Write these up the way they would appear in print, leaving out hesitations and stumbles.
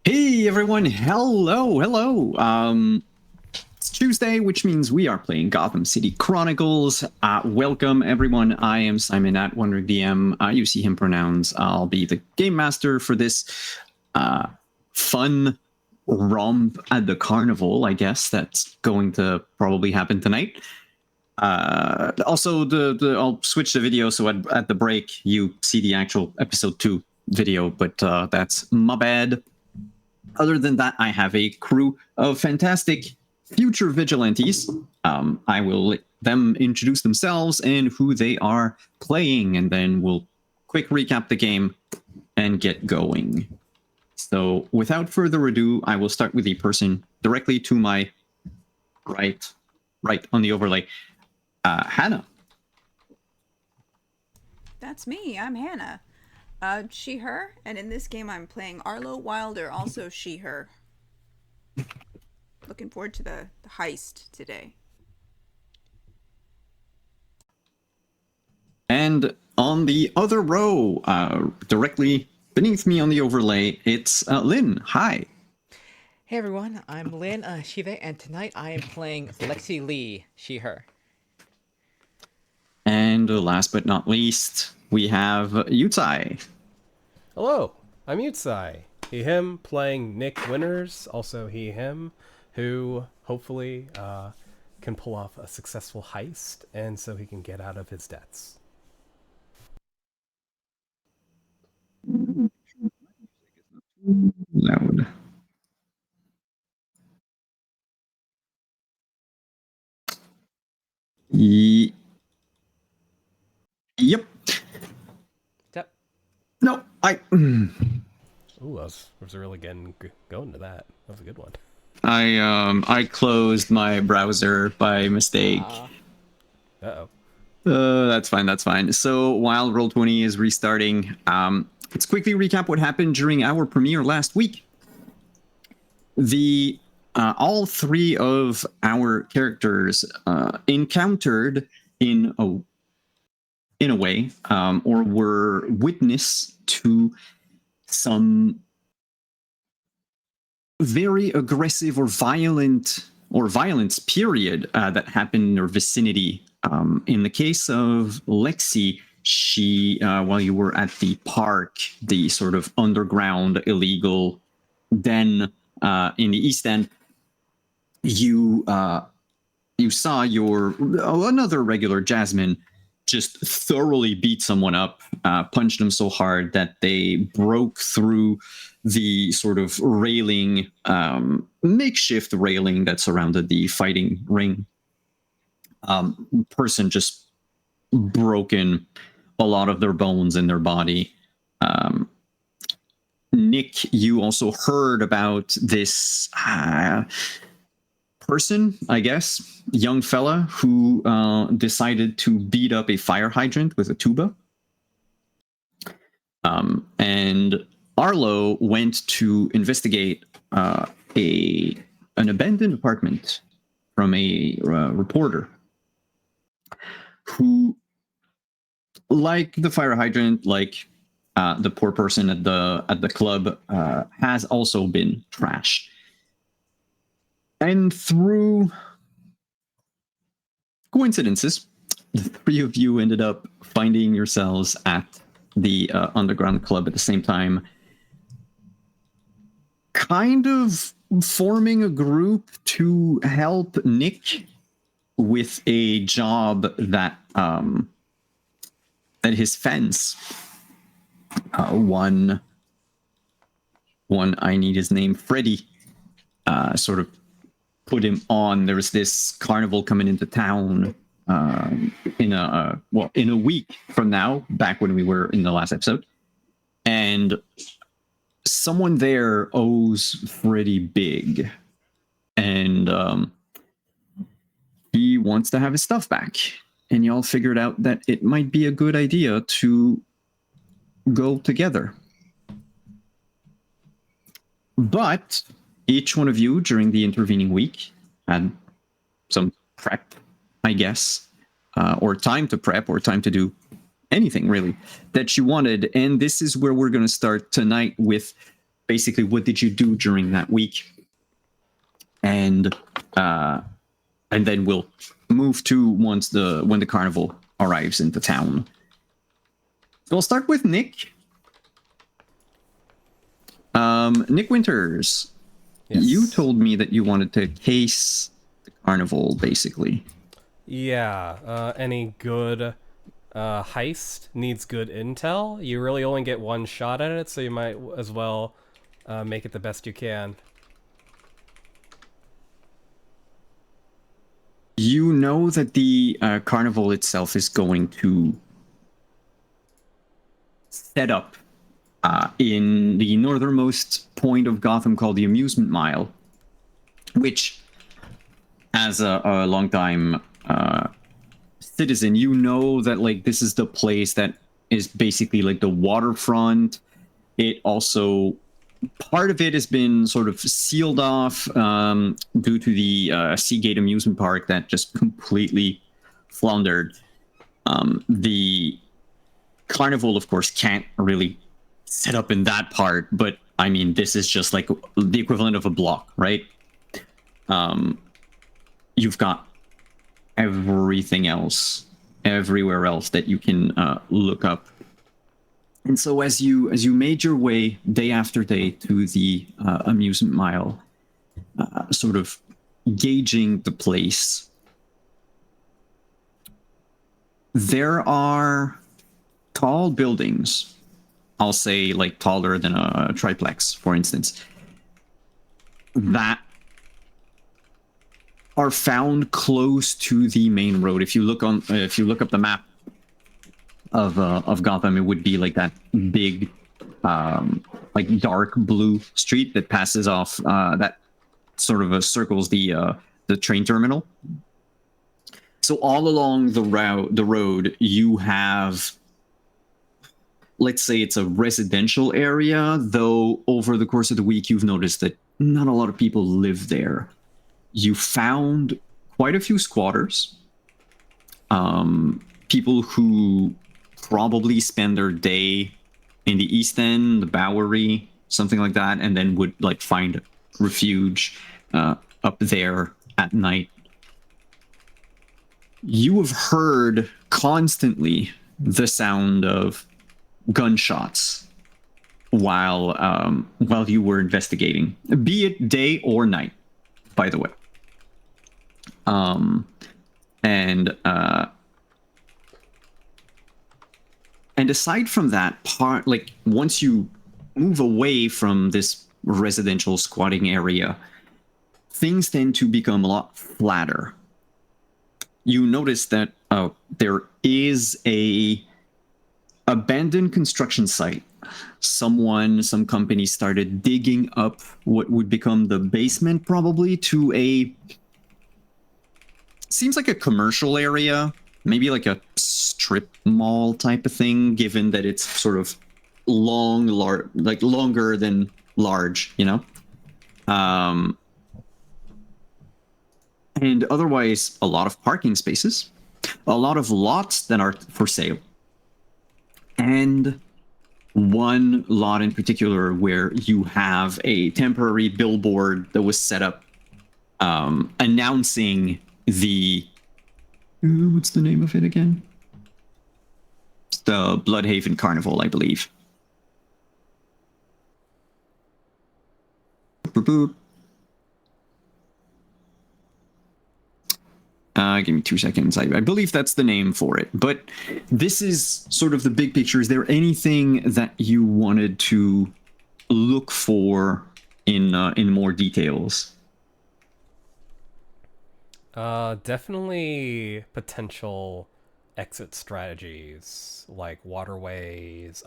Hey everyone, hello. It's Tuesday, which means we are playing Gotham City Chronicles. Welcome everyone, I am Simon at WonderDM. You see him pronouns. I'll be the game master for this fun romp at the carnival, I guess, that's going to probably happen tonight. Also, I'll switch the video so at the break you see the actual episode 2 video, but that's my bad. Other than that, I have a crew of fantastic future vigilantes. I will let them introduce themselves and who they are playing, and then we'll quick recap the game and get going. So without further ado, I will start with the person directly to my right on the overlay. Hannah. That's me. I'm Hannah. She, her, and in this game I'm playing Arlo Wilder, also she, her. Looking forward to the heist today. And on the other row, directly beneath me on the overlay, it's Lynn. Hi. Hey everyone, I'm Lynn, she, they, and tonight I am playing Lexi Lee, she, her. And last but not least, we have Yutai. Hello, I'm Yutsai. He, him, playing Nick Winters, also he, him, who hopefully can pull off a successful heist, and so he can get out of his debts. Loud. Yep. Yep. No, Ooh, I was really going to that. That was a good one. I closed my browser by mistake. Uh-oh. That's fine. So while Roll20 is restarting, let's quickly recap what happened during our premiere last week. All three of our characters encountered in a way, or were witness to some very aggressive or violence period that happened in their vicinity. In the case of Lexi, she, while you were at the park, the sort of underground illegal den in the East End, you saw another regular Jasmine just thoroughly beat someone up, punched them so hard that they broke through the sort of railing, makeshift railing that surrounded the fighting ring. Person just broken a lot of their bones in their body. Nick, you also heard about this person, I guess, young fella who decided to beat up a fire hydrant with a tuba. And Arlo went to investigate an abandoned apartment from a reporter who, like the fire hydrant, like the poor person at the club, has also been trashed. And through coincidences, the three of you ended up finding yourselves at the underground club at the same time. kind of forming a group to help Nick with a job that that his fence one I need his name, Freddy, sort of put him on. There was this carnival coming into town in a week from now, back when we were in the last episode, and someone there owes Freddy big, and he wants to have his stuff back. And y'all figured out that it might be a good idea to go together. But each one of you during the intervening week had some prep, I guess, or time to prep, or time to do anything really that you wanted. And this is where we're going to start tonight with basically what did you do during that week, and then we'll move to when the carnival arrives into town. So I'll start with Nick. Nick Winters, Yes. you told me that you wanted to case the carnival, basically. Yeah, any good heist needs good intel. You really only get one shot at it, so you might as well make it the best you can. You know that the carnival itself is going to set up in the northernmost point of Gotham called the Amusement Mile, which, as a longtime citizen, you know that like this is the place that is basically like the waterfront. It also, part of it has been sort of sealed off due to the Seagate amusement park that just completely floundered. The carnival, of course, can't really set up in that part, but I mean, this is just like the equivalent of a block, right? You've got everything else, everywhere else that you can look up. And so as you made your way day after day to the amusement mile, sort of gauging the place, there are tall buildings. I'll say like taller than a triplex, for instance, that are found close to the main road. If you look up the map of Gotham, it would be like that big, like dark blue street that passes off that sort of circles the train terminal. So all along the road, you have, let's say it's a residential area, though over the course of the week, you've noticed that not a lot of people live there. You found quite a few squatters, people who probably spend their day in the East End, the Bowery, something like that, and then would like find refuge up there at night. You have heard constantly the sound of gunshots while you were investigating, be it day or night, by the way. And aside from that part, like once you move away from this residential squatting area, things tend to become a lot flatter. You notice that there is a abandoned construction site. Some company started digging up what would become the basement, probably, to a, seems like a commercial area, maybe like a strip mall type of thing, given that it's sort of longer than large, you know? And otherwise, a lot of parking spaces, a lot of lots that are for sale, and one lot in particular where you have a temporary billboard that was set up announcing the, what's the name of it again? It's the Bloodhaven Carnival, I believe. Chronicle. Give me 2 seconds. I believe that's the name for it. But this is sort of the big picture. Is there anything that you wanted to look for in more details? Definitely potential exit strategies like waterways,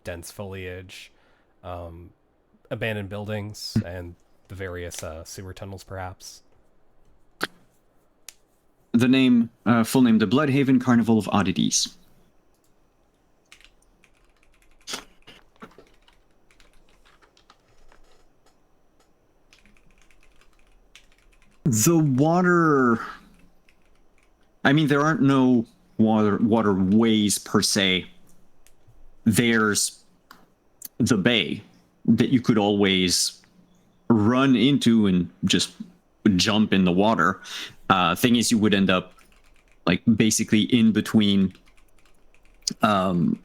dense foliage, abandoned buildings, and the various sewer tunnels, perhaps. The name, full name, the Bloodhaven Carnival of Oddities. The water. I mean, there aren't no waterways per se. There's the bay that you could always run into and just jump in the water. Thing is, you would end up like basically in between. I'll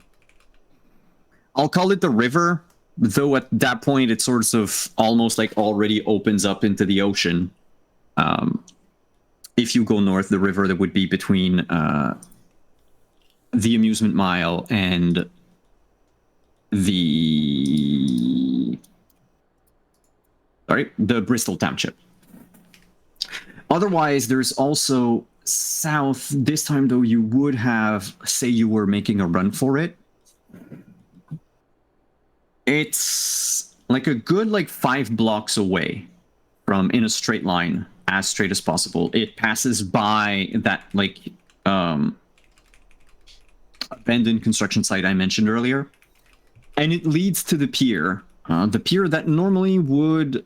call it the river, though at that point it sort of almost like already opens up into the ocean. If you go north, the river that would be between the amusement mile and the Bristol Township. Otherwise, there's also south. This time, though, you would have, say you were making a run for it. It's like a good 5 blocks away from, in a straight line, as straight as possible. It passes by that abandoned construction site I mentioned earlier, and it leads to the pier. The pier that normally would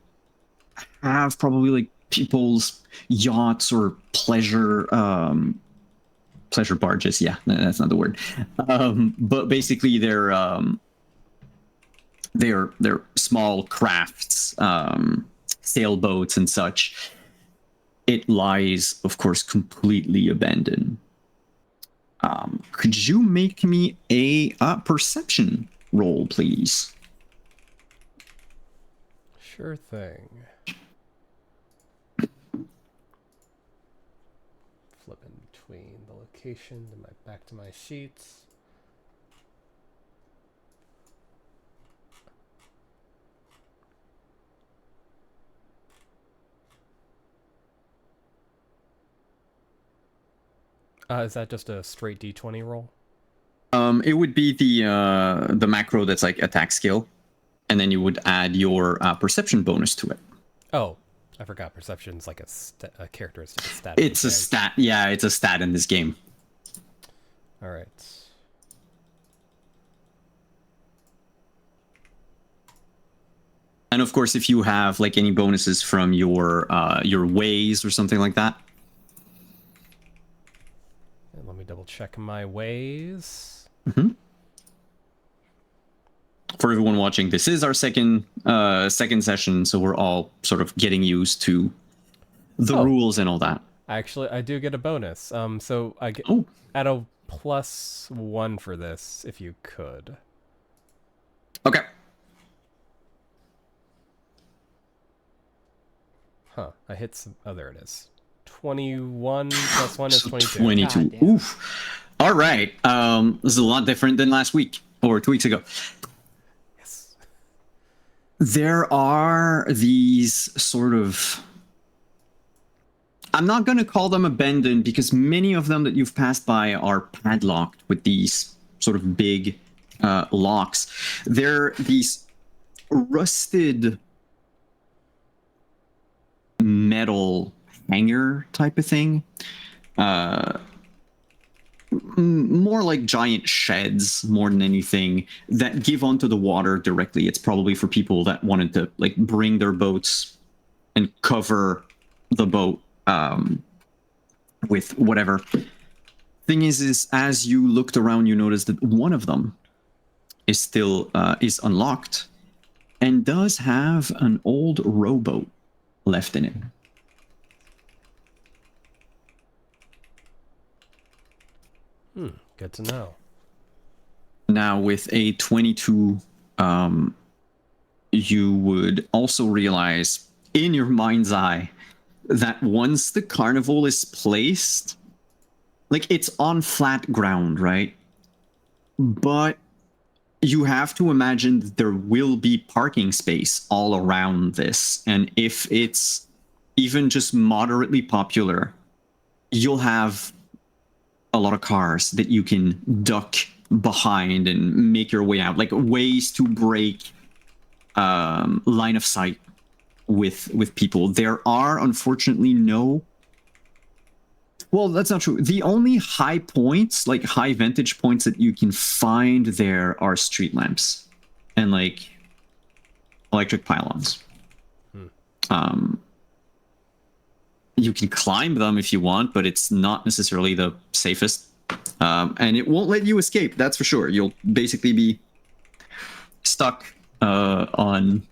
have probably people's yachts or pleasure barges. Yeah, that's not the word. But basically, they're small crafts, sailboats and such. It lies, of course, completely abandoned. Could you make me a perception roll, please? Sure thing. Flipping between the location and back to my sheets. Is that just a straight D20 roll? It would be the macro that's like attack skill, and then you would add your perception bonus to it. Oh, I forgot. Perception's like a characteristic, a stat. It's a stat. Yeah, it's a stat in this game. All right. And of course, if you have any bonuses from your ways or something like that. And let me double check my ways. Mm-hmm. For everyone watching, this is our second session, so we're all sort of getting used to the rules and all that. Actually, I do get a bonus. So I get add a +1 for this if you could. Okay. Huh. I hit some. Oh, there it is. 21 + 1 is 22. 22. Oof. All right. This is a lot different than last week or 2 weeks ago. Yes. There are these sort of... I'm not going to call them abandoned because many of them that you've passed by are padlocked with these sort of big locks. They're these rusted metal hanger type of thing. More like giant sheds more than anything that give onto the water directly. It's probably for people that wanted to bring their boats and cover the boat with whatever. Thing is as you looked around, you noticed that one of them is still is unlocked and does have an old rowboat left in it. Good to know. Now with a 22, you would also realize in your mind's eye that once the carnival is placed, like it's on flat ground, right? But you have to imagine that there will be parking space all around this. And if it's even just moderately popular, you'll have a lot of cars that you can duck behind and make your way out, like ways to break line of sight with people. There are unfortunately no, well, that's not true. The only high points, like high vantage points that you can find there are street lamps and like electric pylons. You can climb them if you want, but it's not necessarily the safest. And it won't let you escape, that's for sure. You'll basically be stuck on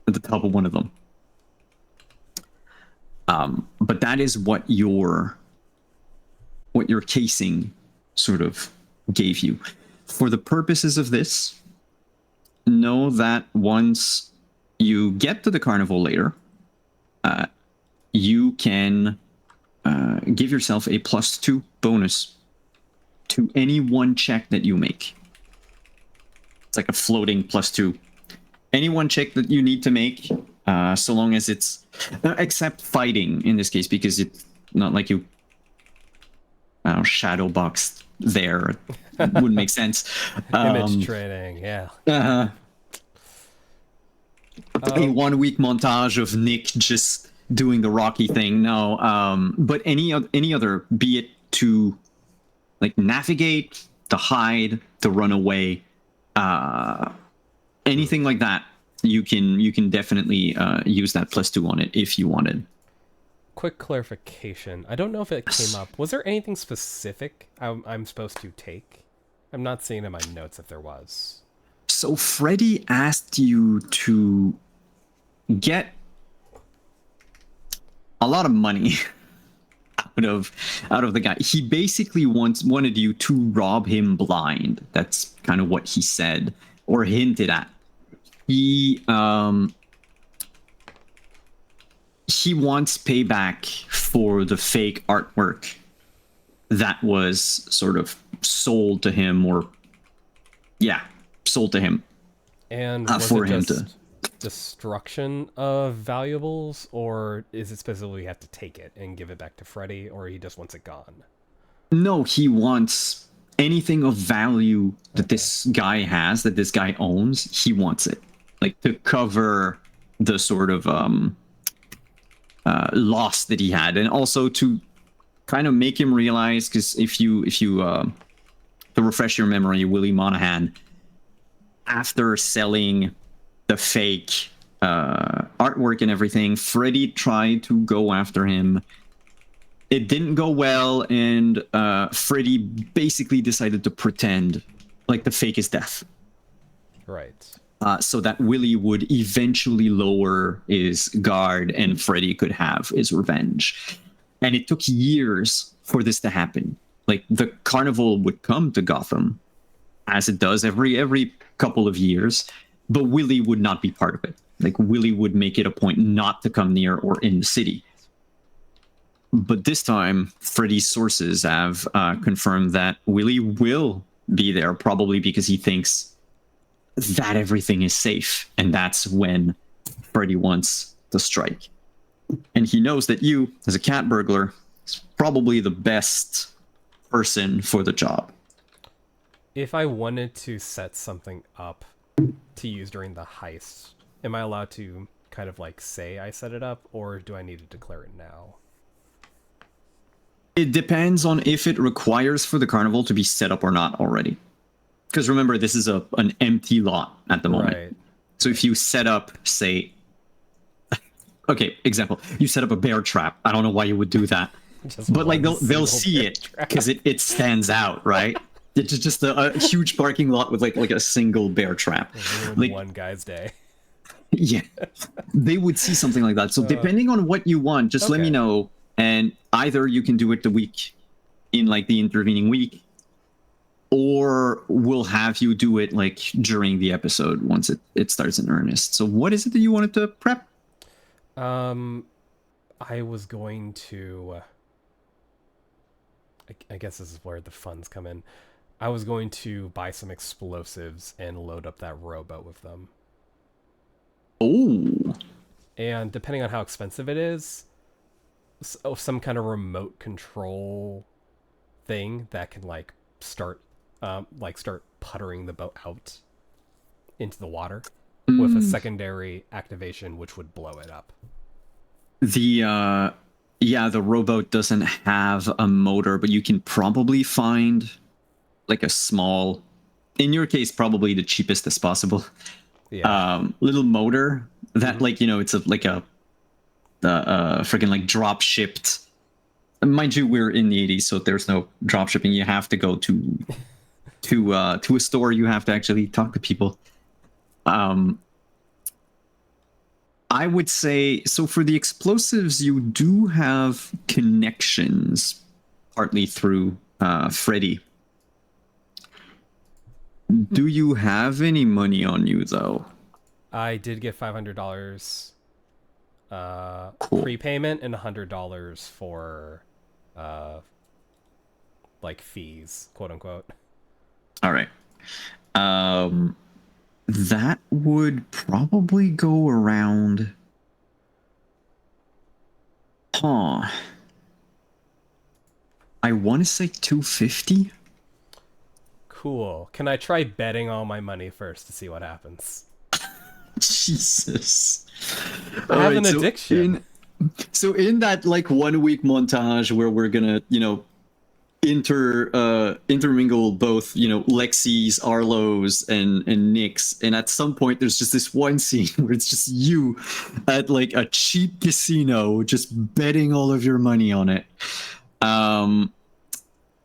the top of one of them. But that is what your casing sort of gave you. For the purposes of this, know that once you get to the carnival later, you can give yourself a +2 bonus to any one check that you make. It's like a floating +2. Any one check that you need to make, so long as it's, except fighting in this case, because it's not like you shadow boxed there. Wouldn't make sense. Image training, yeah. A 1 week montage of Nick just doing the Rocky thing. No, but any other, be it to like navigate, to hide, to run away, anything like that, you can definitely use that +2 on it if you wanted. Quick clarification. I don't know if it came up. Was there anything specific I'm supposed to take? I'm not seeing in my notes if there was. So Freddy asked you to get a lot of money out of the guy. He basically wanted you to rob him blind. That's kind of what he said or hinted at. He wants payback for the fake artwork that was sort of sold to him, or sold to him. And was for it him just destruction of valuables, or is it specifically you have to take it and give it back to Freddy, or he just wants it gone? No, he wants anything of value that this guy has, that this guy owns. He wants it, like to cover the sort of loss that he had, and also to kind of make him realize, because if you to refresh your memory, Willie Monahan, after selling the fake artwork and everything, Freddy tried to go after him. It didn't go well, and Freddy basically decided to pretend like the fake is death. Right. So that Willie would eventually lower his guard and Freddy could have his revenge. And it took years for this to happen. Like, the carnival would come to Gotham, as it does every couple of years, but Willie would not be part of it. Like, Willie would make it a point not to come near or in the city. But this time, Freddy's sources have confirmed that Willie will be there, probably because he thinks that everything is safe, and that's when Freddy wants to strike. And he knows that you, as a cat burglar, is probably the best person for the job. If I wanted to set something up to use during the heist, am I allowed to kind of like say I set it up, or do I need to declare it now? It depends on if it requires for the carnival to be set up or not already. Because remember, this is an empty lot at the moment. Right. So if you set up, say, okay, example, you set up a bear trap. I don't know why you would do that, but like they'll see it because it stands out, right? It's just a huge parking lot with like a single bear trap. Like, one guy's day. Yeah, they would see something like that. So depending on what you want, just let me know, and either you can do it the week in like the intervening week, or we'll have you do it like during the episode once it starts in earnest. So what is it that you wanted to prep? I was going to. I guess this is where the funds come in. I was going to buy some explosives and load up that rowboat with them. Oh, And depending on how expensive it is, some kind of remote control thing that can start puttering the boat out into the water with a secondary activation which would blow it up. the rowboat doesn't have a motor, but you can probably find like a small, in your case, probably the cheapest as possible. Yeah. Little motor that it's like a freaking like drop shipped. Mind you, we're in the 80s, so there's no drop shipping. You have to go to a store. You have to actually talk to people. I would say, so for the explosives, you do have connections, partly through Freddy. Do you have any money on you, though? I did get $500 Cool. prepayment and $100 for fees, quote unquote. All right. That would probably go around. Huh. I want to say 250. Cool. Can I try betting all my money first to see what happens? Jesus. I have an addiction. So in that like 1 week montage where we're gonna, intermingle both, Lexi's, Arlo's, and Nick's, and at some point there's just this one scene where it's just you at like a cheap casino just betting all of your money on it.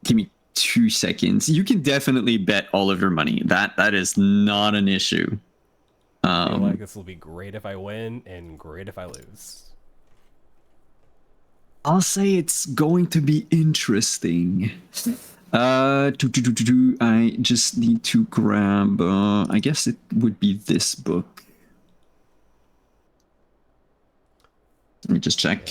Give me 2 seconds. You can definitely bet all of your money. That is not an issue. I feel like this will be great if I win and great if I lose. I'll say it's going to be interesting. I just need to grab. I guess it would be this book. Let me just check.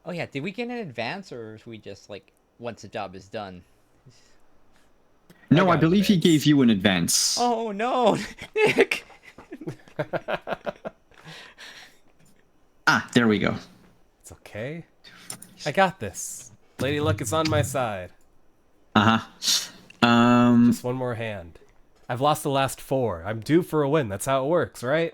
Oh yeah, did we get an advance, or should we just once the job is done? No, I got believe he advance. gave you an advance. Oh no, Nick! Ah, there we go. It's okay. I got this. Lady Luck is on my side. Just one more hand. I've lost the last 4. I'm due for a win. That's how it works, right?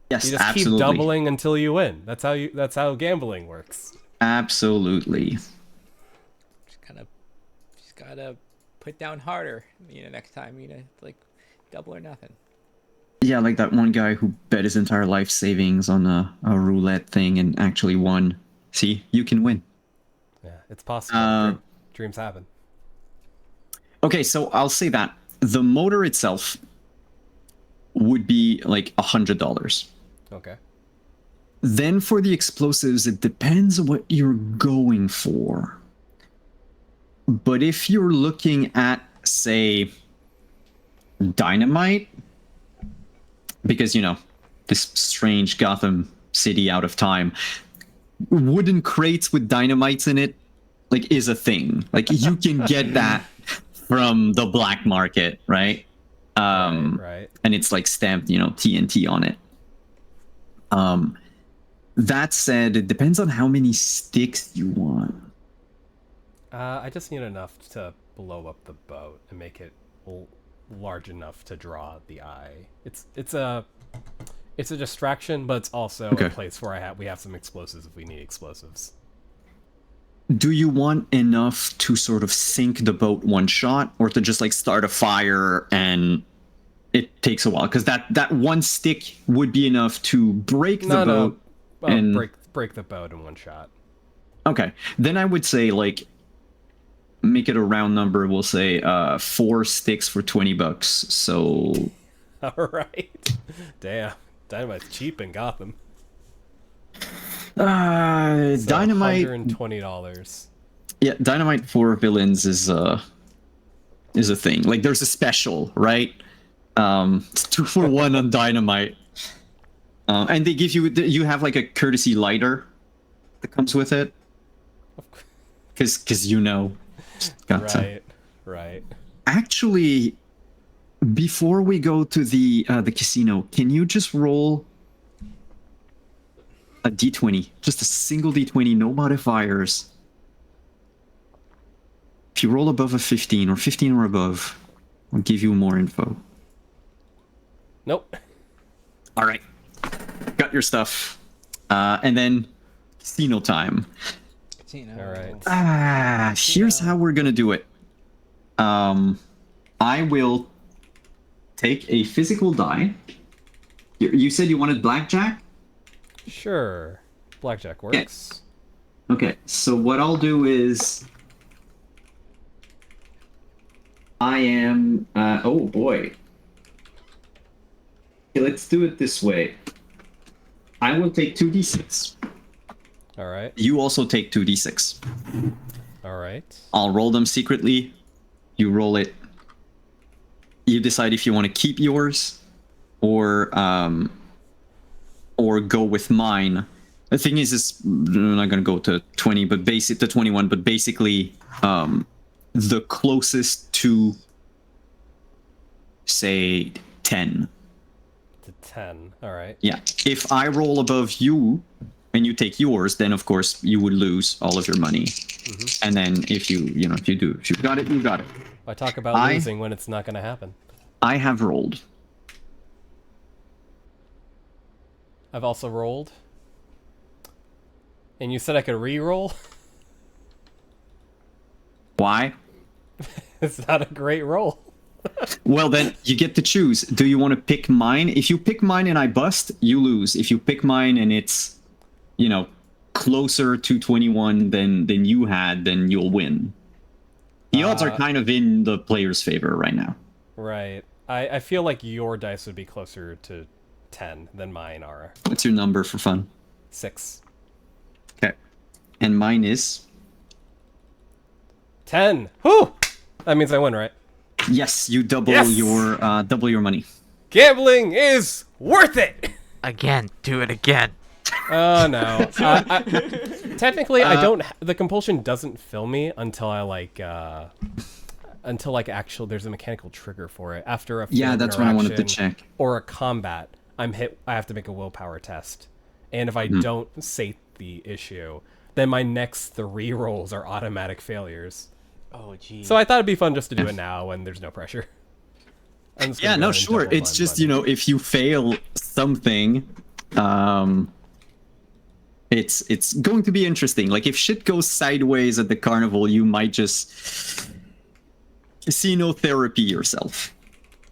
Yes, You just absolutely. keep doubling until you win. That's how gambling works. Absolutely. Just gotta put down harder. Next time, double or nothing. Yeah, like that one guy who bet his entire life savings on a roulette thing and actually won. See, you can win. Yeah, it's possible. Dreams happen. Okay, so I'll say that the motor itself would be like $100. Okay. Then for the explosives, it depends what you're going for. But if you're looking at, say, dynamite, because, this strange Gotham city out of time, wooden crates with dynamites in it, is a thing. You can get that from the black market, right? Right. And it's stamped, TNT on it. That said, it depends on how many sticks you want. I just need enough to blow up the boat and make it large enough to draw the eye. It's a distraction, but it's also a place where we have some explosives if we need explosives. Do you want enough to sort of sink the boat one shot, or to just start a fire and it takes a while? Because that one stick would be enough to break the boat. Well, and break the boat in one shot. Okay, then I would say make it a round number. We'll say 4 sticks for $20. So All right. Damn, dynamite's cheap in Gotham. So Dynamite. $120. Yeah, dynamite for villains is a thing. Like there's a special, right? It's 2 for 1 on dynamite. And they give you have like a courtesy lighter that comes with it. Because got to. Right. Actually, before we go to the casino, can you just roll a d20, just a single d20, no modifiers? If you roll above a 15 or 15 or above, I'll give you more info. Nope. All right, got your stuff, and then casino time. All right. Here's how we're gonna do it. I will take a physical die. You said you wanted blackjack? Sure. Blackjack works. Okay, so what I'll do is I am oh boy. Okay, let's do it this way. I will take 2d6. All right. You also take 2d6. All right. I'll roll them secretly. You roll it. You decide if you want to keep yours or go with mine. The thing is I'm not gonna go to 20, but to 21, but basically the closest to say 10. To 10. All right. Yeah. If I roll above you and you take yours, then of course you would lose all of your money. Mm-hmm. And then if you got it, you got it. I talk about losing when it's not going to happen. I have rolled. I've also rolled. And you said I could re-roll? Why? It's not a great roll. Well, then you get to choose. Do you want to pick mine? If you pick mine and I bust, you lose. If you pick mine and it's, closer to 21 than you had, then you'll win. The odds are kind of in the player's favor right now. Right. I feel like your dice would be closer to 10 than mine are. What's your number for fun? 6. Okay. And mine is 10. Whew! That means I win, right? Yes, you double Yes! your money. Gambling is worth it. Again, do it again. Oh no. Technically, I don't. The compulsion doesn't fill me until I actually there's a mechanical trigger for it. After a Yeah, that's what I wanted to check. Or a combat, I'm hit. I have to make a willpower test, and if I don't sate the issue, then my next 3 rolls are automatic failures. Oh, geez. So I thought it'd be fun just to do it now when there's no pressure. Yeah, no, sure. It's just, if you fail something, it's going to be interesting. Like, if shit goes sideways at the carnival, you might just casino therapy yourself.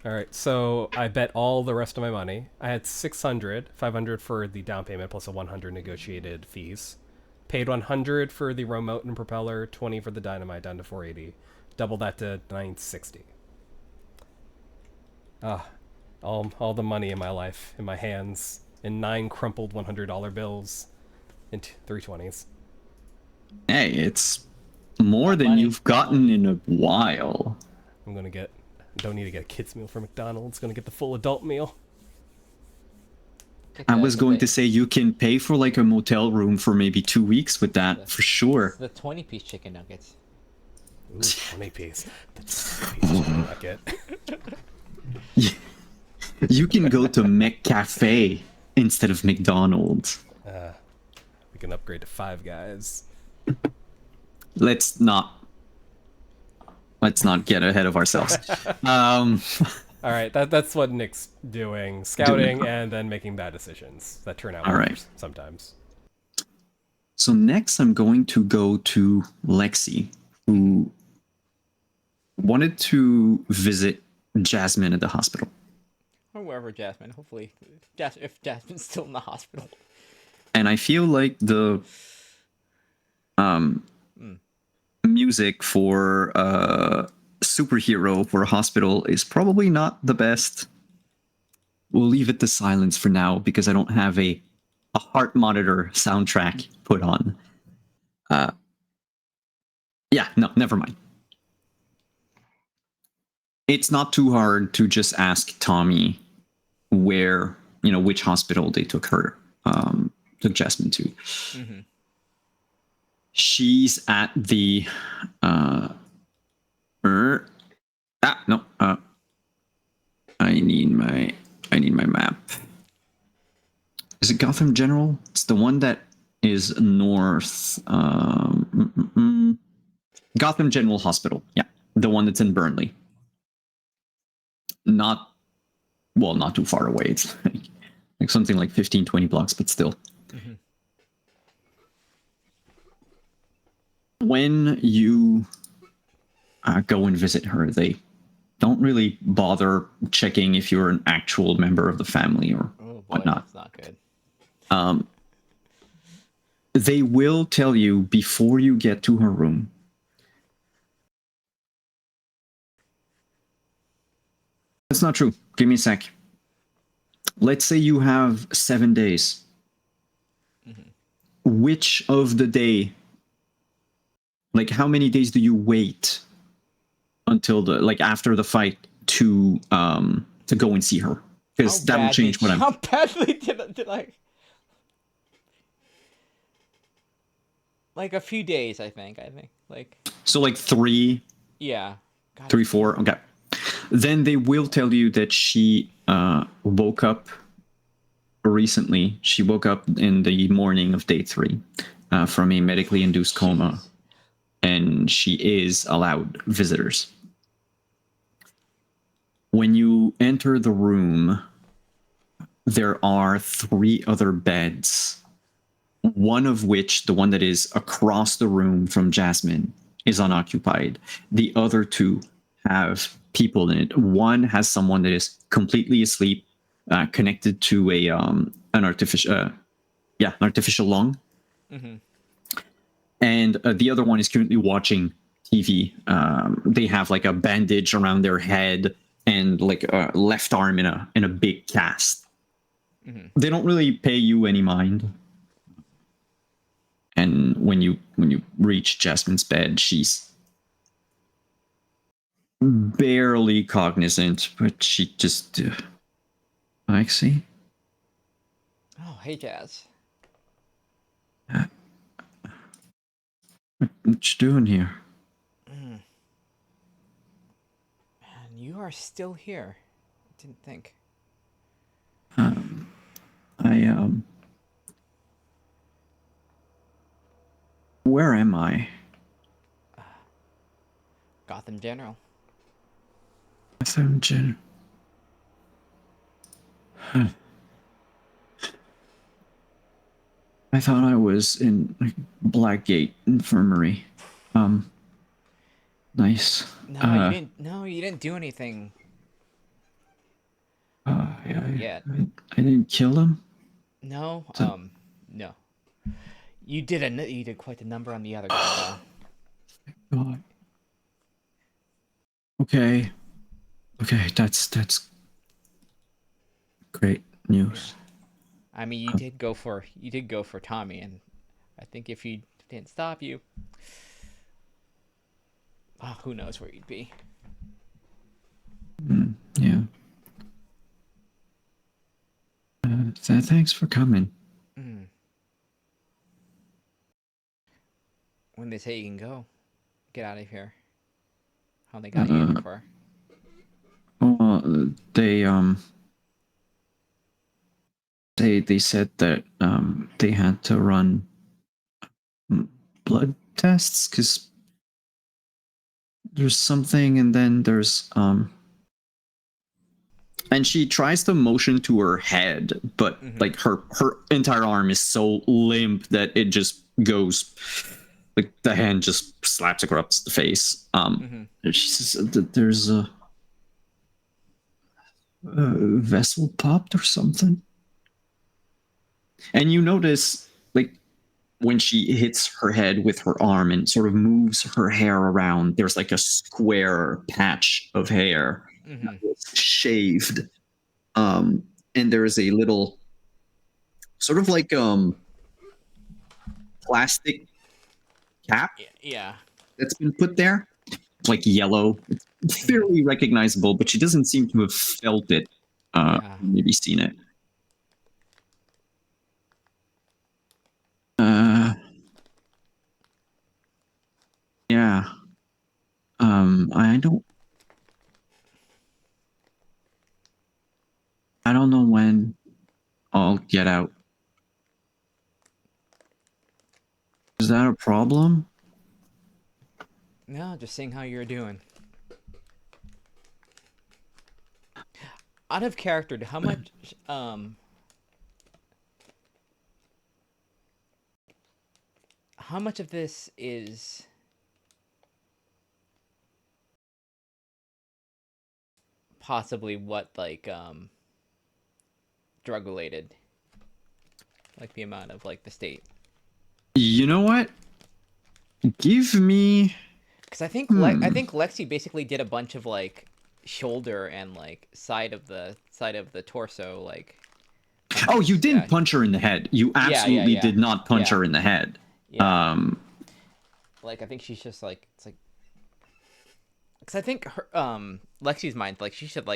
All right, so I bet all the rest of my money. I had 600, 500 for the down payment plus a 100 negotiated fees. Paid 100 for the remote and propeller, 20 for the dynamite, down to 480. Double that to 960. All the money in my life, in my hands, in 9 crumpled $100 bills, and 320s. Hey, it's more than you've gotten in a while. Don't need to get a kid's meal from McDonald's. Gonna get the full adult meal. I was going to say you can pay for like a motel room for maybe 2 weeks with that, for sure. The 20-piece chicken nuggets. Ooh, 20 piece. The 20 piece chicken nugget. You can go to McCafe instead of McDonald's. We can upgrade to 5 Guys. Let's not get ahead of ourselves. All right, that's what Nick's doing, scouting and then making bad decisions that turn out worse sometimes. So next I'm going to go to Lexi, who wanted to visit Jasmine at the hospital. Or wherever Jasmine, hopefully. If Jasmine's still in the hospital. And I feel like the music for superhero for a hospital is probably not the best. We'll leave it to silence for now because I don't have a heart monitor soundtrack put on. Yeah, no, never mind. It's not too hard to just ask Tommy where, which hospital they took Jasmine to. Mm-hmm. She's at the no. I need my map. Is it Gotham General? It's the one that is north. Gotham General Hospital. Yeah, the one that's in Burnley. Not too far away. It's like something like 15, 20 blocks, but still. Mm-hmm. When you go and visit her, they don't really bother checking if you're an actual member of the family or whatnot. That's not good. They will tell you before you get to her room. That's not true. Give me a sec. Let's say you have 7 days. Mm-hmm. Which of the day, like how many days do you wait until after the fight to go and see her? Because that will change what I'm. How badly did I? Like a few days, I think. So like 3. Yeah. God. 3, 4. Okay. Then they will tell you that she woke up recently. She woke up in the morning of day 3 from a medically induced coma, and she is allowed visitors. When you enter the room, there are 3 other beds, one of which, the one that is across the room from Jasmine, is unoccupied. The other 2 have people in it. One has someone that is completely asleep, connected to an artificial lung. Mm-hmm. And the other one is currently watching TV. They have like a bandage around their head and like a left arm in a big cast. Mm-hmm. They don't really pay you any mind. And when you reach Jasmine's bed, she's barely cognizant, but she just Lexi. Oh, hey, Jazz. What you doing here? Man, you are still here. I didn't think. Where am I? Gotham General. Gotham General. I thought I was in Blackgate Infirmary. Nice. No, you didn't. No, you didn't do anything. Yet. I didn't kill him. No. No. You did quite the number on the other guy. God. Okay, that's great news. I mean, you did go for Tommy, and I think if he didn't stop you, who knows where you'd be. Yeah. Thanks for coming. When they say you can go, get out of here. How they got you in for? Well, they said that they had to run blood tests because there's something, and then there's and she tries to motion to her head, but like her entire arm is so limp that it just goes, like the hand just slaps across the face. She says that there's a vessel popped or something, and you notice like when she hits her head with her arm and sort of moves her hair around, there's like a square patch of hair shaved, and there is a little sort of like plastic cap Yeah. that's been put there. It's like yellow. It's fairly recognizable, but she doesn't seem to have felt it. Yeah. Maybe seen it. Yeah. I don't know when I'll get out. Is that a problem? No, just seeing how you're doing. Out of character, how much of this is possibly what like drug related? Like the amount of like the state. You know what? Give me. Because I think Lexi basically did a bunch of like shoulder and like side of the torso like Oh, you punches. didn't Yeah. punch her in the head. You Yeah, yeah, absolutely yeah. did not punch Yeah. her in the head. Yeah. Like I think she's just like it's like because I think her Lexi's mind like she should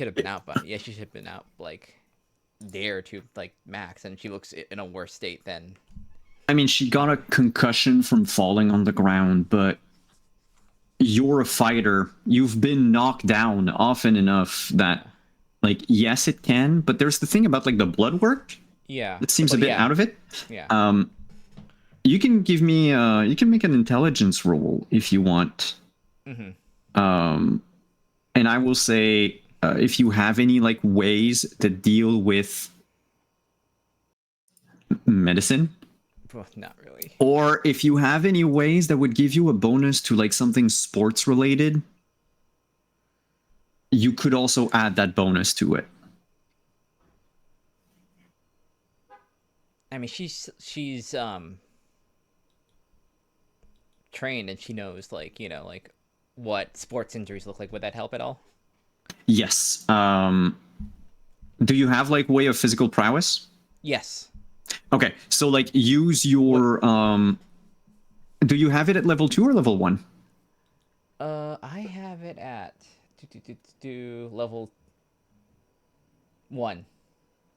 have been out, but yeah, she should have been out like there to like max, and she looks in a worse state than. I mean, she got a concussion from falling on the ground, but you're a fighter. You've been knocked down often enough that, like, yes, it can. But there's the thing about like the blood work. Yeah. It seems a bit yeah. out of it. Yeah. You can give me. You can make an intelligence roll if you want. And I will say, if you have any like ways to deal with medicine, Well, not really. or if you have any ways that would give you a bonus to like something sports related, you could also add that bonus to it. I mean, she's trained and she knows like like what sports injuries look like. Would that help at all? Yes. Do you have like way of physical prowess? Yes. Okay, so like use your do you have it at level 2 or level 1? I have it at level 1.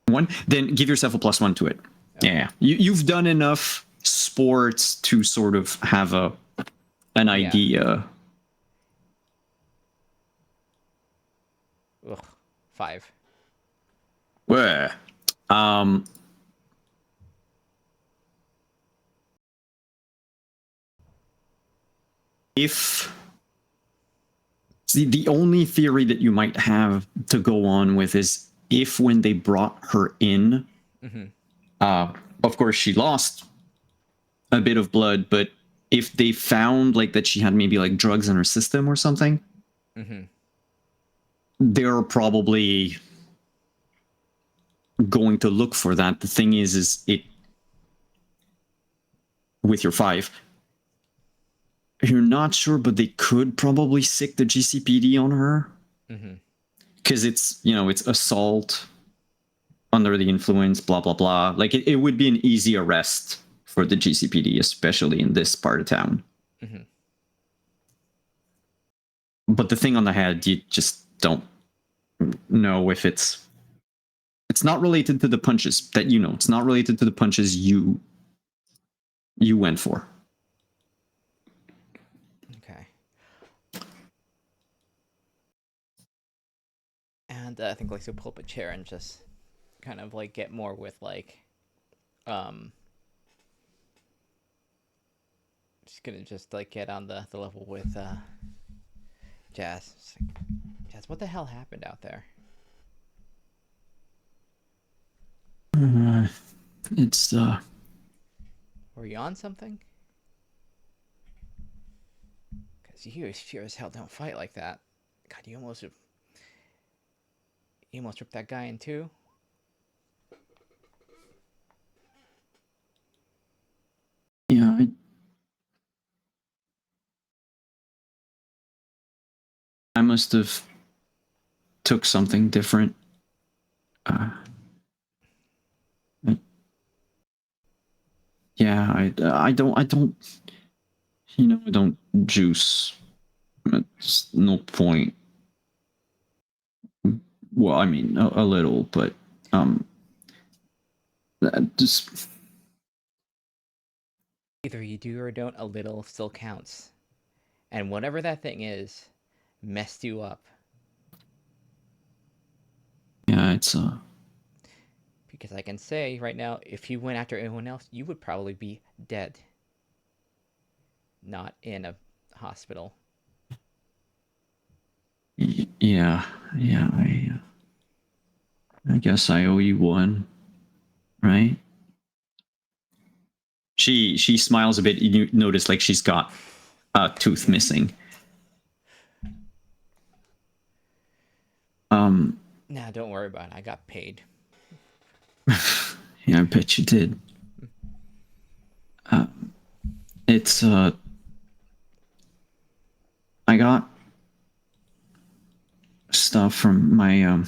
1? Then give yourself a +1 to it. Okay. Yeah. You've done enough sports to sort of have an idea. Ugh, 5. Where? If the only theory that you might have to go on with is if when they brought her in, of course she lost a bit of blood, but if they found like that she had maybe like drugs in her system or something, they're probably going to look for that. The thing is it with your 5, you're not sure, but they could probably sick the GCPD on her because it's it's assault under the influence, blah blah blah. Like it would be an easy arrest for the GCPD, especially in this part of town. But the thing on the head, you just don't know if it's not related to the punches that it's not related to the punches you went for. Okay. And I think Lexi will pull up a chair and just kind of like get more with like just gonna just like get on the level with Jazz. Like, Jazz, what the hell happened out there? It's Were you on something? Because you sure as hell don't fight like that. God, you almost ripped that guy in two. yeah. I must have took something different. uh, yeah, I don't, I don't juice. It's no point. Well, I mean, a little, but just Either you do or don't, a little still counts. And whatever that thing is, messed you up. yeah, it's Because I can say right now, if you went after anyone else, you would probably be dead. Not in a hospital. yeah, yeah. I guess I owe you one, right? She smiles a bit. You notice like she's got a tooth missing. Nah, don't worry about it. I got paid. Yeah, I bet you did. It's I got stuff from my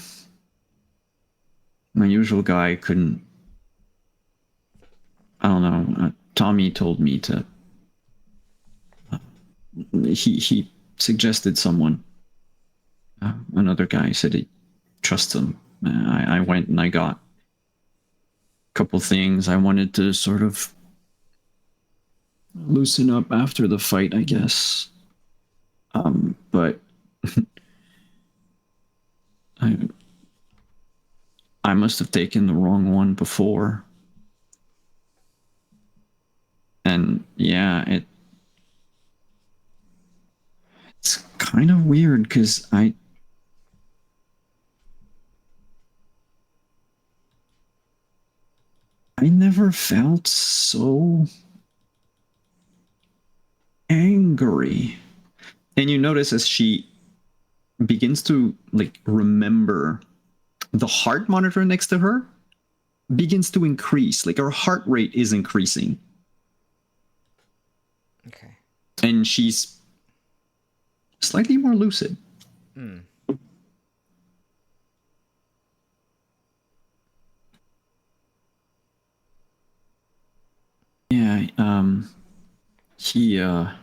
usual guy. Couldn't. I don't know. Tommy told me to. He suggested someone. Another guy said he trusts him. I went and I got a couple things. I wanted to sort of loosen up after the fight, I guess. But I must have taken the wrong one before. And yeah, it's kind of weird because I never felt so angry. And you notice as she begins to like remember, the heart monitor next to her begins to increase. Like her heart rate is increasing. Okay. And she's slightly more lucid. Yeah, he at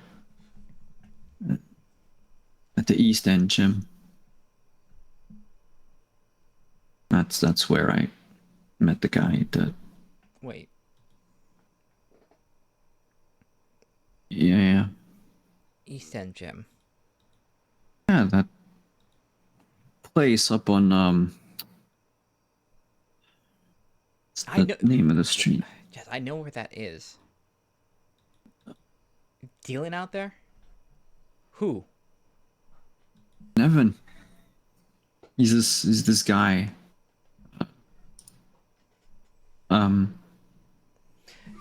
the East End gym. That's where I met the guy. Wait. Yeah, East End Gym. yeah, that place up on what's I the know. name of the street? Yes, I know where that is. Dealing out there? Who? Nevin. He's this guy.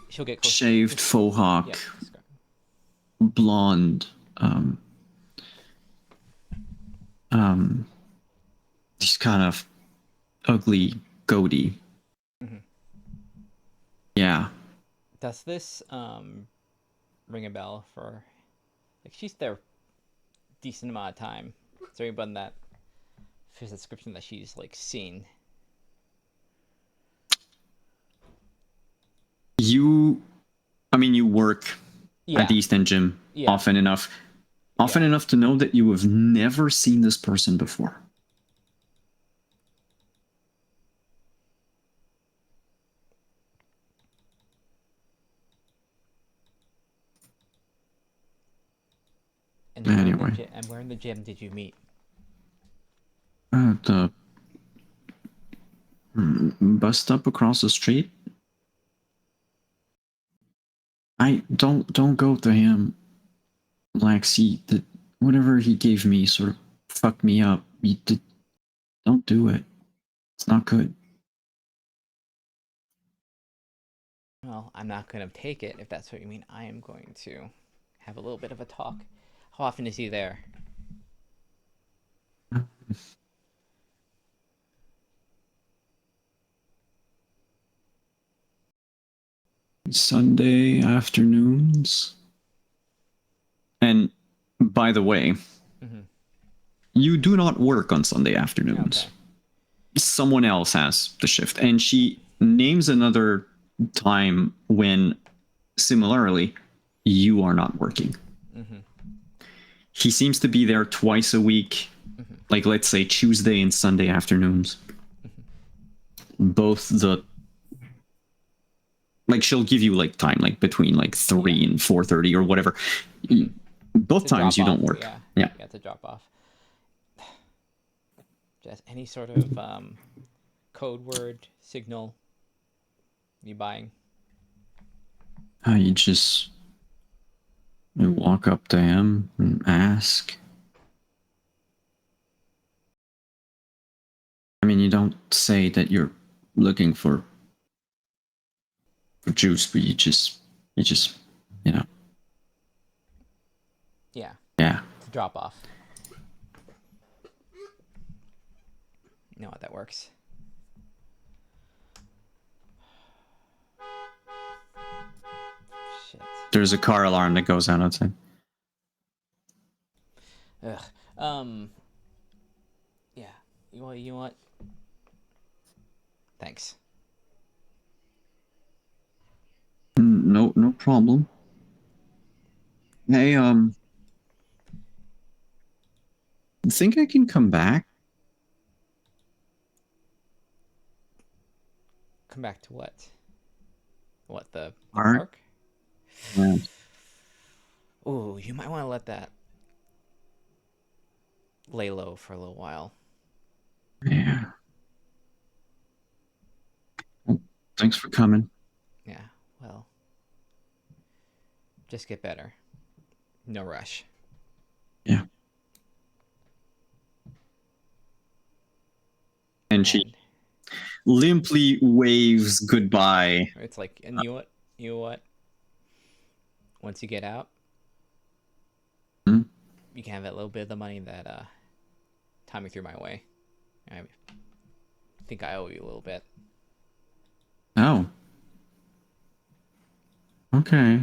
She'll get close. Shaved faux hawk, Yeah. blonde. He's kind of ugly, goatee. Yeah. Does this ring a bell for like she's there decent amount of time? Is there anybody that fits the description that she's like seen? You work Yeah. at the East End Gym Yeah. often enough to know that you have never seen this person before. And Anyway. where in the gym did you meet? The bus stop across the street. I don't go to him. Lexi, whatever he gave me sort of fucked me up. Don't do it. It's not good. Well, I'm not going to take it if that's what you mean. I am going to have a little bit of a talk. How often is he there? Sunday afternoons. And by the way, you do not work on Sunday afternoons. Okay. someone else has the shift. And she names another time when, similarly, you are not working. Mm-hmm. He seems to be there twice a week, like let's say Tuesday and Sunday afternoons. Both the like she'll give you like time like between like 3 and 4:30 or whatever. Both It's a times you drop-off, don't work. Yeah, Yeah. it's a drop off. Just any sort of code word, signal you buying? You walk up to him and ask. I mean, you don't say that you're looking for juice, but you just, you know. Yeah, Yeah. it's a drop off. You know how that works. Shit. There's a car alarm that goes out outside. Ugh. Yeah. You know what? Thanks. No problem. Hey, think I can come back? Come back to what? What, the Park? park? Yeah. Ooh, you might want to let that lay low for a little while. Yeah. Well, thanks for coming. Yeah, well, just get better. No rush. Yeah. And she And limply waves goodbye. it's like, and you know what? You know what? Once you get out, Hmm? you can have that little bit of the money that Tommy threw my way. I think I owe you a little bit. Oh. Okay.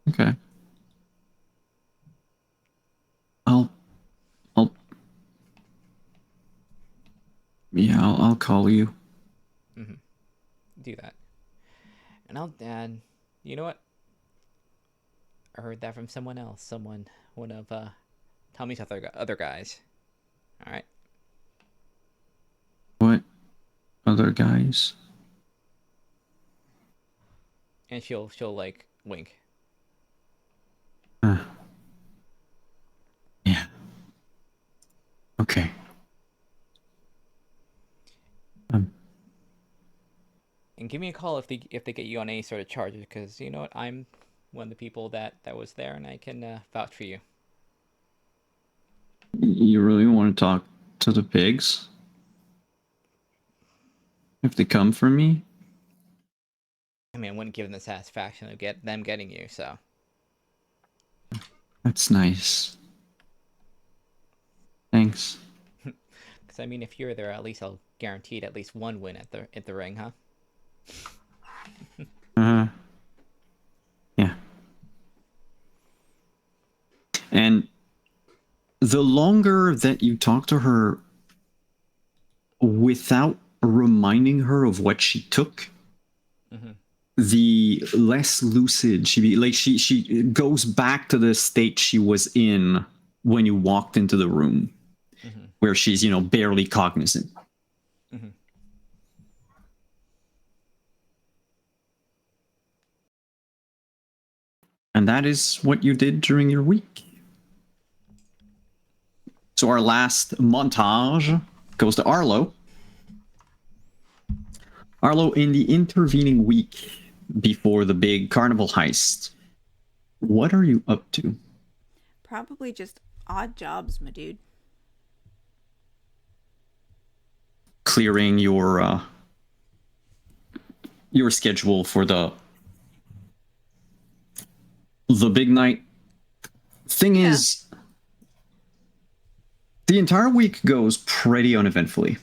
Okay. I'll call you. Mm-hmm. Do that. And you know what? I heard that from someone else. One of Tommy's other guys. All right. What other guys? And she'll like wink. Yeah. Okay. And give me a call if they get you on any sort of charges, because you know what, I'm one of the people that was there, and I can vouch for you. You really want to talk to the pigs? If they come for me? I mean, I wouldn't give them the satisfaction of getting you. So That's nice. Thanks. because I mean, if you're there, at least I'll guarantee at least one win at the ring, huh? Yeah. And the longer that you talk to her without reminding her of what she took, the less lucid she be. Like she goes back to the state she was in when you walked into the room, where she's barely cognizant. And that is what you did during your week. So our last montage goes to Arlo. Arlo, in the intervening week before the big carnival heist, what are you up to? Probably just odd jobs, my dude. Clearing your schedule for the big night. Thing is, the entire week goes pretty uneventfully.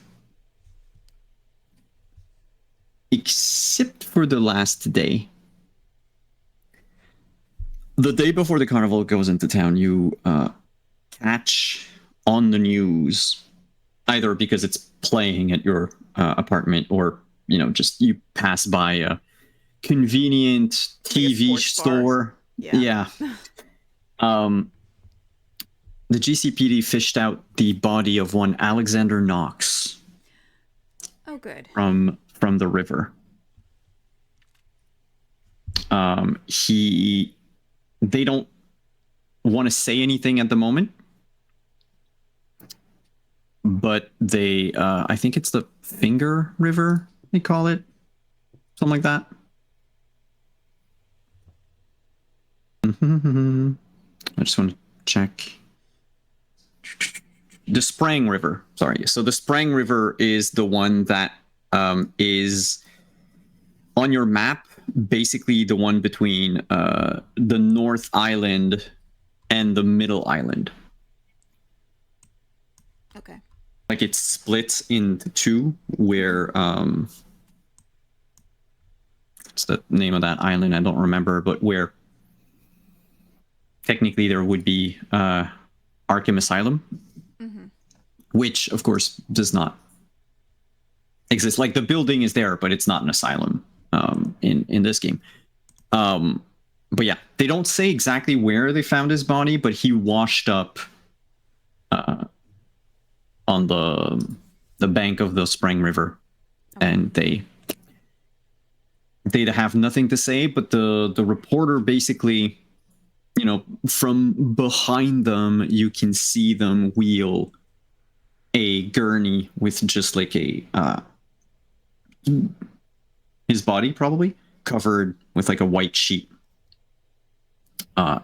Except for the last day. The day before the carnival goes into town, you catch on the news, either because it's playing at your apartment, or just you pass by a convenient TV sports bar. store. Yeah. The GCPD fished out the body of one Alexander Knox Oh, good. from the river. They don't want to say anything at the moment, but they I think it's the Finger River, they call it, something like that. I just want to check. The Sprang River, sorry. So the Sprang River is the one that is on your map, basically the one between the North Island and the Middle Island. Okay. Like it splits into two, where what's the name of that island? I don't remember, but where technically there would be Arkham Asylum, which of course does not exist. Like the building is there, but it's not an asylum in this game. But yeah, they don't say exactly where they found his body, but he washed up on the bank of the Sprang River, and they'd have nothing to say. But the reporter basically, from behind them, you can see them wheel a gurney with just like a his body probably covered with like a white sheet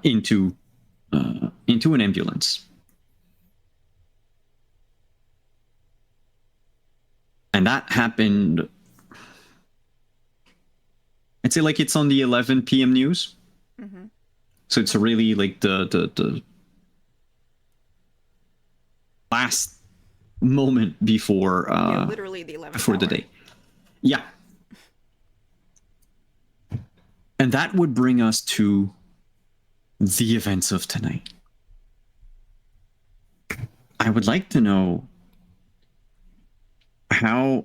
into an ambulance. And that happened, I'd say, like it's on the 11 p.m. news. So it's really like the last moment before literally the 11th before the hour. day. Yeah. And that would bring us to the events of tonight. I would like to know how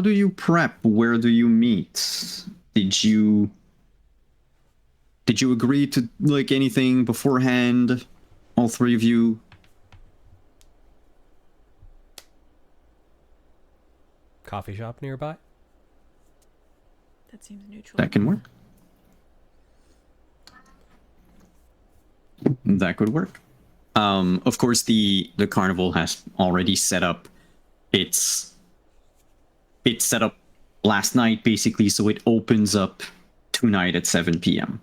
do you prep? Where do you meet? Did you agree to like anything beforehand? All three of you? Coffee shop nearby? That seems neutral. That can work. That could work. Of course, the carnival has already set up. It's set up last night, basically, so it opens up tonight at 7 p.m.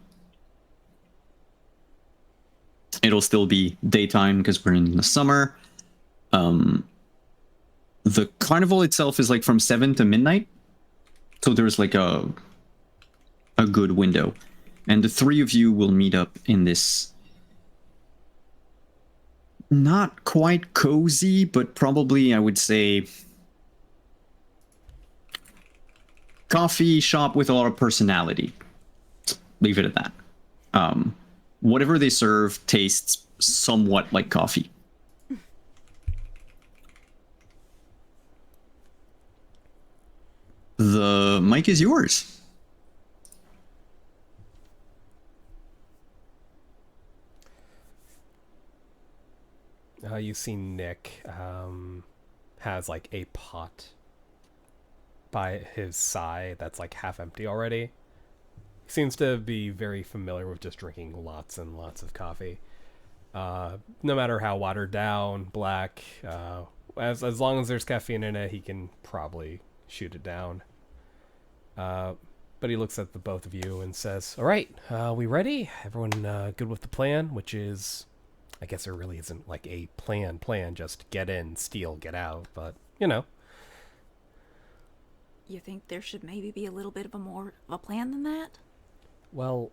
It'll still be daytime because we're in the summer. The carnival itself is like from 7 to midnight, so there's like a good window, and the three of you will meet up in this not quite cozy, but probably, I would say, coffee shop with a lot of personality. Leave it at that. Whatever they serve tastes somewhat like coffee. The mic is yours. You see Nick has like a pot by his side that's like half empty already. He seems to be very familiar with just drinking lots and lots of coffee. No matter how watered down, black, as long as there's caffeine in it, he can probably shoot it down. But he looks at the both of you and says, "All right, we ready? Everyone good with the plan?" Which is, I guess there really isn't like a plan, just get in, steal, get out, but, You think there should maybe be a little bit of a plan than that? Well,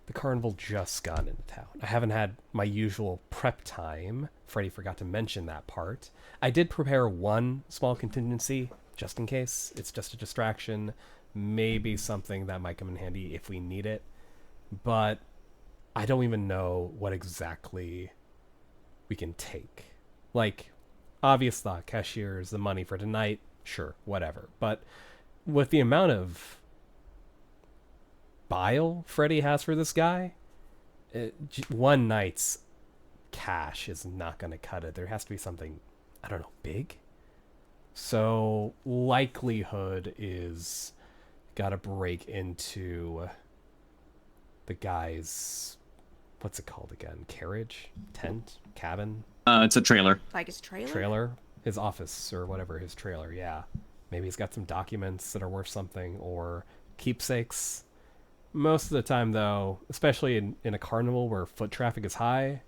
the carnival just got into town. I haven't had my usual prep time. Freddy forgot to mention that part. I did prepare one small contingency, just in case. It's just a distraction, maybe something that might come in handy if we need it. But I don't even know what exactly we can take. Like, obvious thought, cashiers, the money for tonight, sure, whatever. But with the amount of bile Freddy has for this guy, one night's cash is not going to cut it. There has to be something, I don't know, big? So, likelihood is got to break into the guy's, what's it called again? Carriage? Tent? Cabin? It's a trailer. Like his trailer? Trailer? His office or whatever, his trailer, yeah. Maybe he's got some documents that are worth something or keepsakes. Most of the time, though, especially in a carnival where foot traffic is high,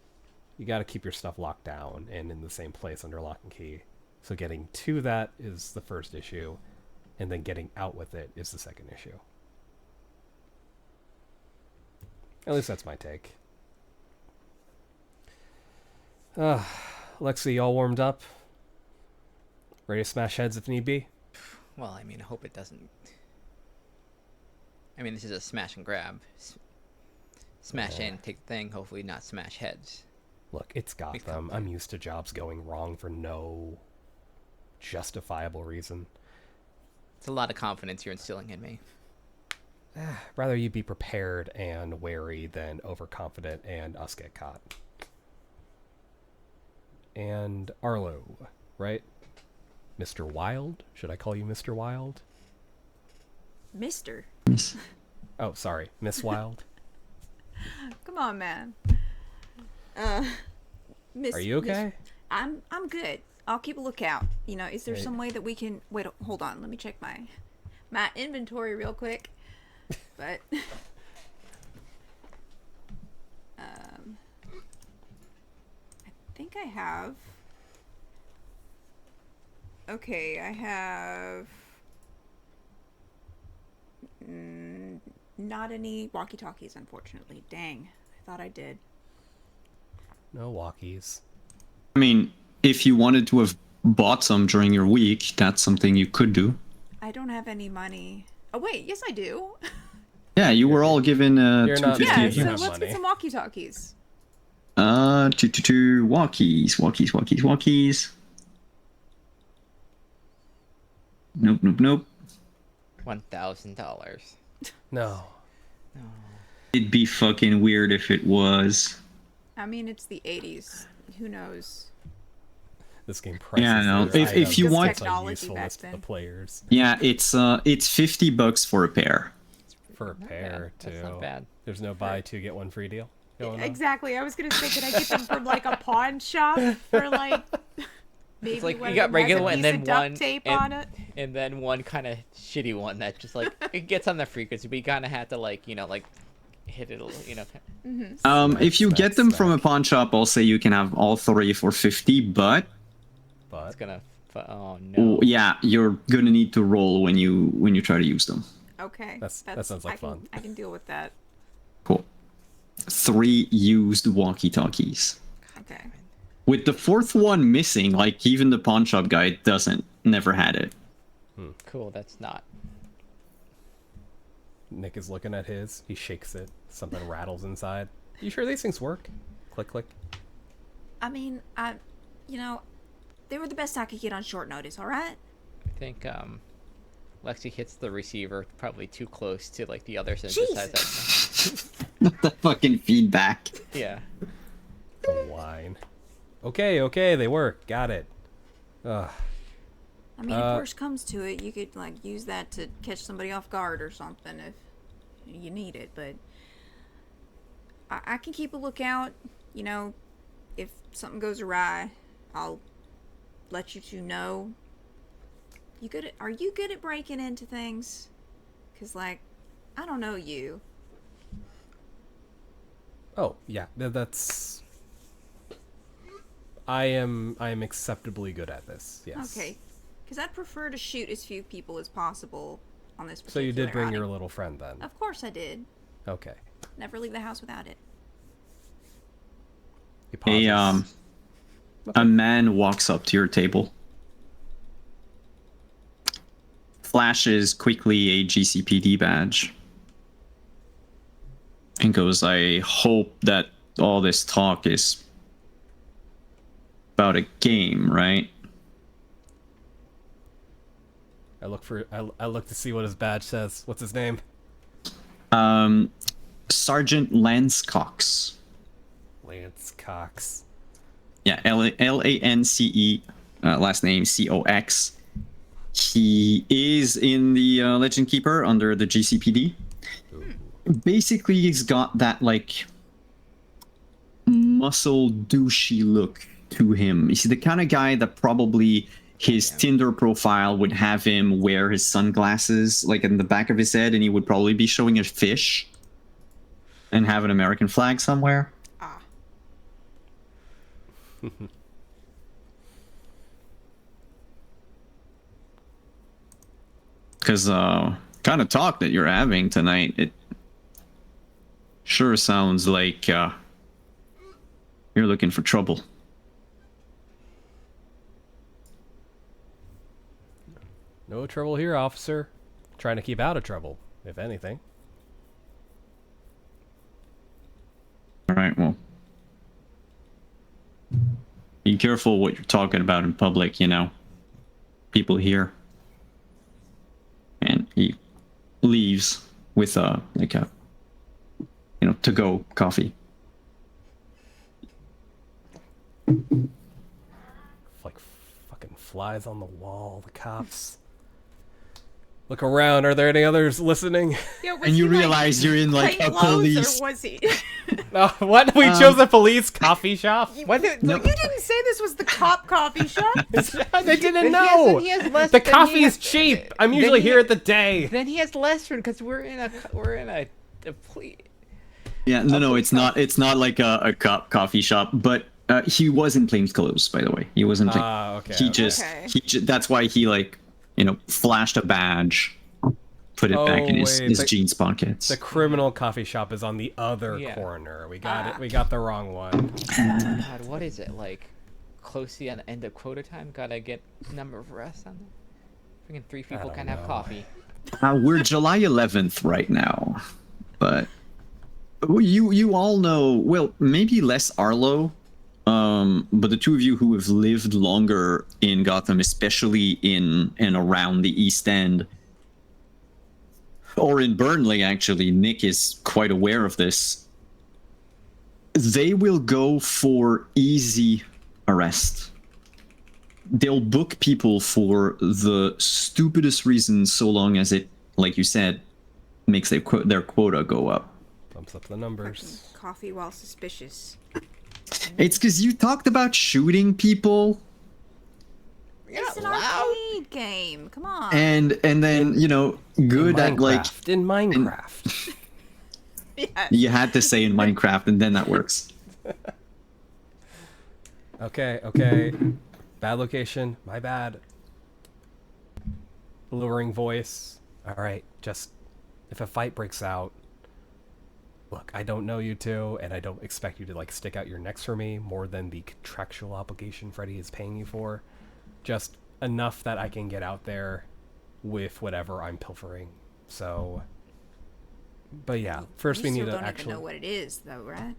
you got to keep your stuff locked down and in the same place under lock and key. So getting to that is the first issue, and then getting out with it is the second issue. At least that's my take. Lexi, all warmed up? Ready to smash heads if need be? Well, I mean, I hope it doesn't. I mean, this is a smash and grab. Smash in, take the thing, hopefully not smash heads. Look, it's Gotham. I'm used to jobs going wrong for no justifiable reason. It's a lot of confidence you're instilling in me. Rather you be prepared and wary than overconfident and us get caught. And Arlo, right? Mr. Wild? Should I call you Mr. Wild? Mister. Oh, sorry. Miss Wild? Come on, man. Miss, Are you okay? I'm good. I'll keep a lookout. You know, is there some way that we can wait? Hold on, let me check my inventory real quick. But I think I have. Okay, I have not any walkie-talkies, unfortunately. Dang, I thought I did. No walkies. I mean, if you wanted to have bought some during your week, that's something you could do. I don't have any money. Oh wait, yes I do. Yeah, you were all given You're not- 250 Yeah, a so have piece. let's money. get some walkie-talkies. Two walkies. Nope. $1,000. No. It'd be fucking weird if it was. I mean, it's the 80s. Who knows? This game prices Yeah, no, these if you items want- based on Technology usefulness back to the then. players. Yeah, it's $50 for a pair. For a pair, too. That's not bad. There's no buy two, get one free deal going on. Exactly. I was gonna say, could I get them from like a pawn shop for like maybe It's like one you of got them has regular a one and piece then of duct one tape on it? and then one kind of shitty one that just like it gets on the frequency, but you kind of have to like hit it a little, If you get them from a Snack. pawn shop, I'll say you can have all three for 50, but But It's gonna. Oh no. yeah, you're gonna need to roll when you try to use them. Okay. that sounds like fun. I can deal with that. Cool. 3 used walkie-talkies. Okay. With the 4th one missing, like even the pawn shop guy never had it. Cool. That's not. Nick is looking at his. He shakes it. Something rattles inside. You sure these things work? Click, click. I mean, they were the best I could get on short notice. All right. I think Lexi hits the receiver probably too close to like the other sensor Jesus. size. The fucking feedback. Yeah. The whine. Okay, they work. Got it. Ugh. I mean, if worse comes to it, you could like use that to catch somebody off guard or something if you need it. But I can keep a lookout. You know, if something goes awry, I'll let you two know. Are you good at breaking into things? 'Cause like, I don't know you. Oh, yeah. That's... I am acceptably good at this. Yes. Okay. Because I'd prefer to shoot as few people as possible on this So particular you did bring outing. your little friend then. Of course I did. Okay. Never leave the house without it. He pauses. A man walks up to your table. Flashes quickly a GCPD badge. And Francos, I hope that all this talk is about a game, right? I look to see what his badge says. What's his name? Sergeant Lance Cox. Lance Cox. Yeah, Lance, last name Cox. He is in the Legend Keeper under the GCPD. Basically, he's got that like muscle douchey look to him. He's the kind of guy that probably his Tinder profile would have him wear his sunglasses like in the back of his head, and he would probably be showing a fish and have an American flag somewhere. Ah. Because kind of talk that you're having tonight, it sure sounds like you're looking for trouble. No trouble here, officer. Trying to keep out of trouble, if anything. All right, well, be careful what you're talking about in public, you know. People hear. And he leaves with like a, you know, to-go coffee. Like fucking flies on the wall, the cops. Look around, are there any others listening? Yeah, was And you he, like, realize you're in like a plainclothes, police. Or was he? What? We chose a police coffee shop? What? You didn't say this was the cop coffee shop. They didn't Then know. he has less- The then he coffee has- is cheap. I'm then usually he- here at the day. Then he has less because we're in a Yeah, no, it's not like a coffee shop, but he was in plainclothes, by the way. He wasn't. Okay. He okay. just that's why he like, you know, flashed a badge, put it back in his jeans pockets. The criminal coffee shop is on the other Yeah. corner. We got it. We got the wrong one. God, what is it like? Close to the end of quota time. Gotta get number of arrests on there. Freaking 3 people don't can't have know. coffee. We're July 11th right now, but you all know. Well, maybe less Arlo, but the two of you who have lived longer in Gotham, especially in and around the East End, or in Burnley, actually, Nick is quite aware of this. They will go for easy arrest. They'll book people for the stupidest reasons, so long as it, like you said, makes their quota go up. Bumps up the numbers. Coffee while suspicious. It's because you talked about shooting people, It's an arcade game. Come on. and then, you know, good in at like Minecraft. In Minecraft. Yeah. you had to say in Minecraft, and then that works. Okay. Bad location. My bad. Lowering voice. All right. Just if a fight breaks out, look, I don't know you two, and I don't expect you to like stick out your necks for me more than the contractual obligation Freddy is paying you for. Just enough that I can get out there with whatever I'm pilfering. So, but yeah, first we You need still to don't actually. even know what it is, though, right?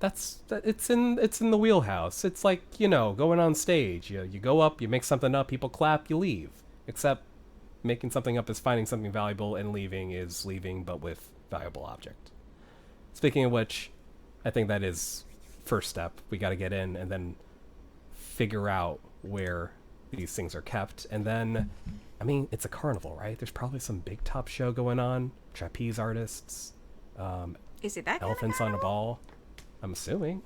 It's in the wheelhouse. It's like, you know, going on stage. You go up, you make something up, people clap, you leave. Except making something up is finding something valuable, and leaving is leaving but with valuable object. Speaking of which, I think that is first step. We got to get in and then figure out where these things are kept, and then I mean, it's a carnival, right? There's probably some big top show going on, trapeze artists, Is it that elephants on a ball. I'm assuming.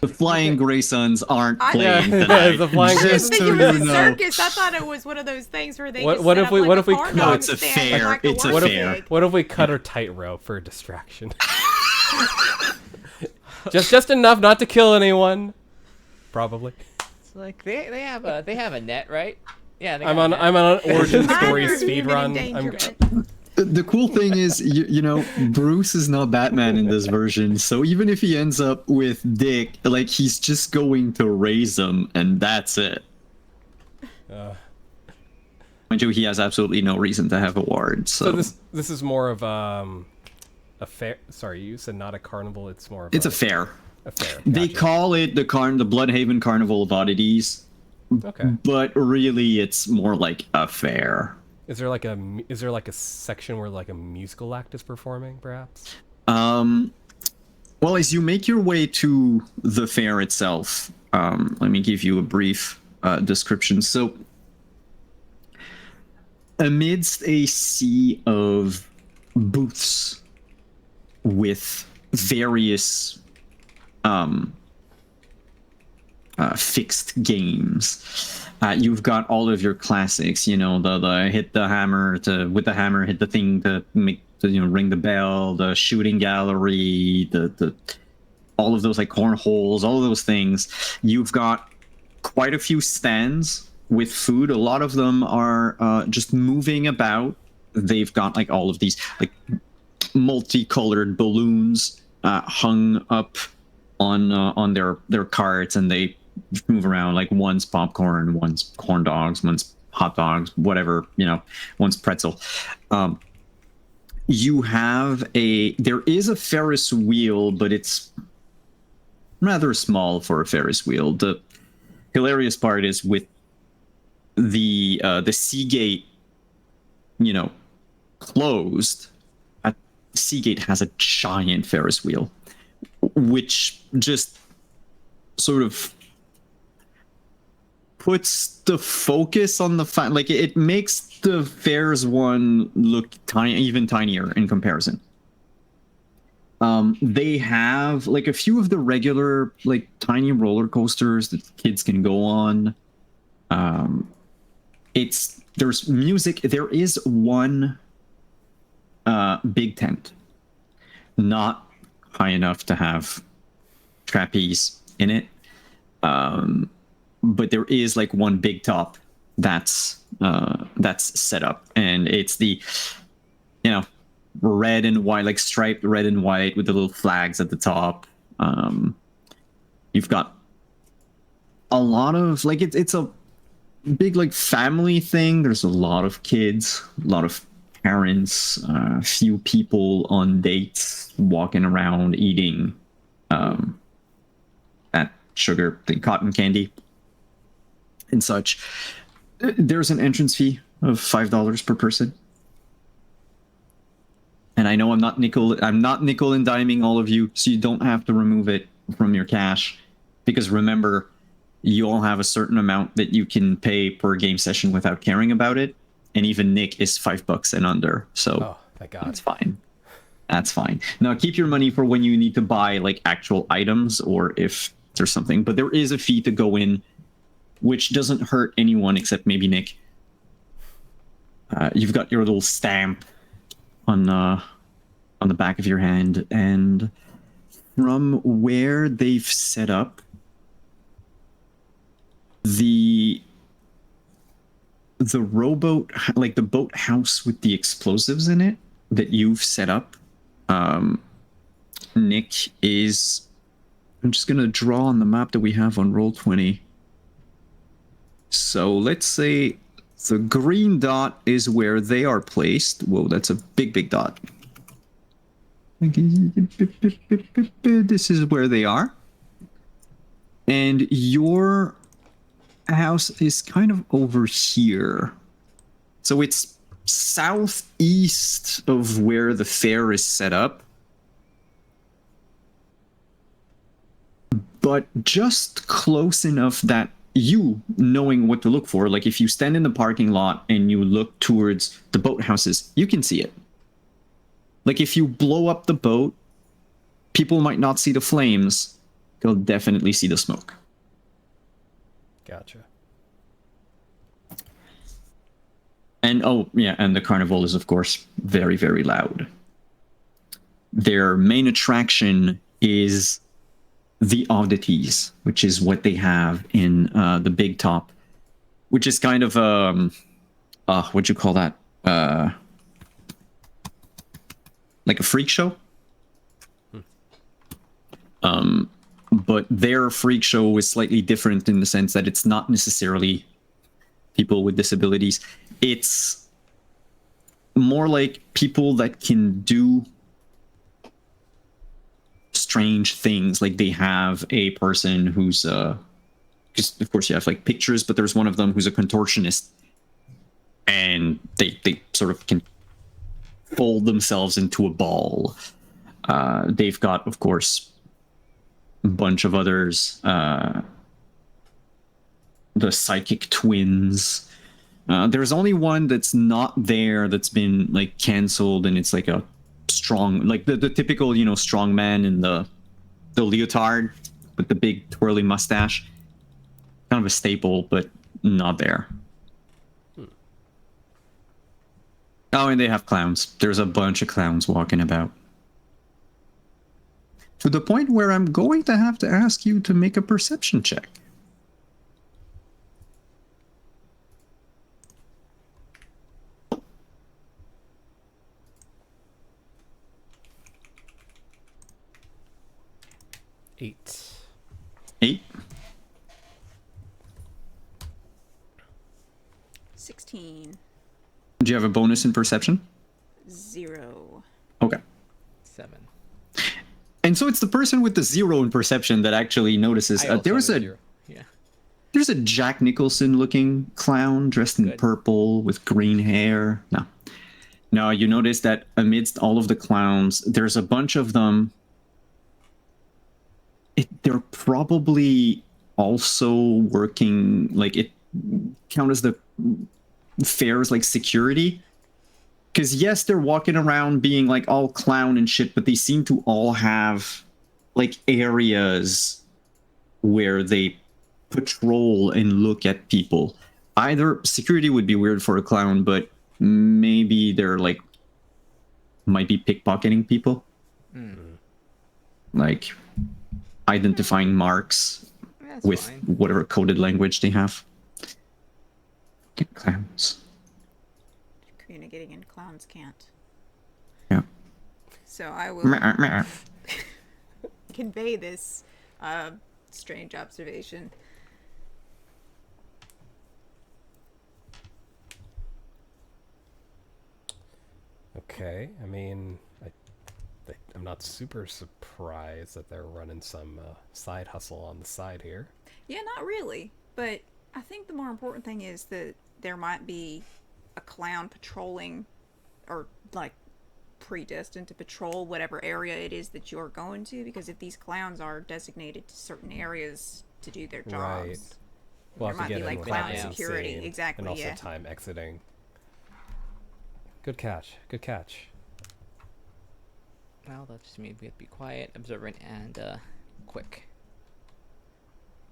The Flying Graysons aren't I- playing Yeah, tonight. the Flying Just I so think it was you a know. circus. I thought it was one of those things where they What- just what set if up we- like what a if we- corn No, dog it's a stand fair. and, like, It's a work What if, fair. pig. what if we cut her tightrope for distraction? just enough not to kill anyone. Probably. It's like they have a net, right? Yeah. They I'm got on a net. I'm on an origin Minor story human speed run. endangerment. The cool thing is, you know, Bruce is not Batman in this version, so even if he ends up with Dick, like, he's just going to raise him, and that's it. Mind you, he has absolutely no reason to have a ward, so... So this is more of a fair. Sorry, you said not a carnival. It's more of It's a fair. A fair. They Gotcha. call it the Bloodhaven Carnival of Oddities, Okay. but really it's more like a fair. Is there like a section where like a musical act is performing, perhaps? Well, as you make your way to the fair itself, let me give you a brief description. So, amidst a sea of booths with various fixed games, you've got all of your classics. You know, the hit the hammer to with the hammer, hit the thing to make to, you know, ring the bell, the shooting gallery, the all of those like cornholes, all of those things. You've got quite a few stands with food. A lot of them are just moving about. They've got like all of these like multicolored balloons hung up on their carts, and they move around. Like one's popcorn, one's corn dogs, one's hot dogs, whatever, you know, one's pretzel. There is a Ferris wheel, but it's rather small for a Ferris wheel. The hilarious part is with the Seagate, you know, closed. Seagate has a giant Ferris wheel, which just sort of puts the focus on the fact, like it makes the Fairs one look tiny, even tinier in comparison. They have like a few of the regular like tiny roller coasters that kids can go on. There's music. There is one big tent, not high enough to have trapeze in it, but there is like one big top that's set up, and it's the, you know, red and white, like striped red and white with the little flags at the top. You've got a lot of like it's a big like family thing. There's a lot of kids, a lot of parents, few people on dates walking around eating that sugar thing, cotton candy and such. There's an entrance fee of $5 per person. And I know I'm not nickel and diming all of you, so you don't have to remove it from your cash, because remember, you all have a certain amount that you can pay per game session without caring about it. And even Nick is $5 and under, so thank God. That's fine. That's fine. Now keep your money for when you need to buy like actual items or if there's something. But there is a fee to go in, which doesn't hurt anyone except maybe Nick. You've got your little stamp on the back of your hand, and from where they've set up the rowboat, like the boathouse with the explosives in it that you've set up, Nick is, I'm just gonna draw on the map that we have on Roll20. So let's say the green dot is where they are placed. Whoa, that's a big dot. This is where they are. And your house is kind of over here. So it's southeast of where the fair is set up. But just close enough that you, knowing what to look for, like if you stand in the parking lot and you look towards the boathouses, you can see it. Like if you blow up the boat, people might not see the flames. They'll definitely see the smoke. Gotcha. And oh yeah, and the carnival is of course very, very loud. Their main attraction is the oddities, which is what they have in the big top, which is kind of what'd you call that? Like a freak show. But their freak show is slightly different in the sense that it's not necessarily people with disabilities. It's more like people that can do strange things. Like they have a person who's just of course you have like pictures, but there's one of them who's a contortionist, and they sort of can fold themselves into a ball. They've got, of course, a bunch of others. The psychic twins. There's only one that's not there that's been like canceled, and it's like a strong, like the typical, you know, strong man in the leotard with the big twirly mustache. Kind of a staple, but not there. Oh, and they have clowns. There's a bunch of clowns walking about. To the point where I'm going to have to ask you to make a perception check. Eight. 16. Do you have a bonus in perception? 0. Okay. 7. And so it's the person with the 0 in perception that actually notices. I also There's have a 0. Yeah. There's a Jack Nicholson looking clown dressed in Good. purple with green hair. No, you notice that amidst all of the clowns, there's a bunch of them. They're probably also working, like it count as the fair's like security. Because yes, they're walking around being like all clown and shit, but they seem to all have like areas where they patrol and look at people. Either security would be weird for a clown, but maybe they're like might be pickpocketing people. Like identifying marks That's with fine. whatever coded language they have. Get clowns. Communicating in clowns can't. Yeah. So I will Meh, meh. convey this strange observation. Okay, I mean, I'm not super surprised that they're running some side hustle on the side here. Yeah, not really. But I think the more important thing is that there might be a clown patrolling or like predestined to patrol whatever area it is that you're going to, because if these clowns are designated to certain areas to do their jobs, Right. We'll there have to might get be in like with clown the security. scene, Exactly, and also yeah. time exiting. Good catch. Good catch. Well, that just means we have to be quiet, observant, and quick.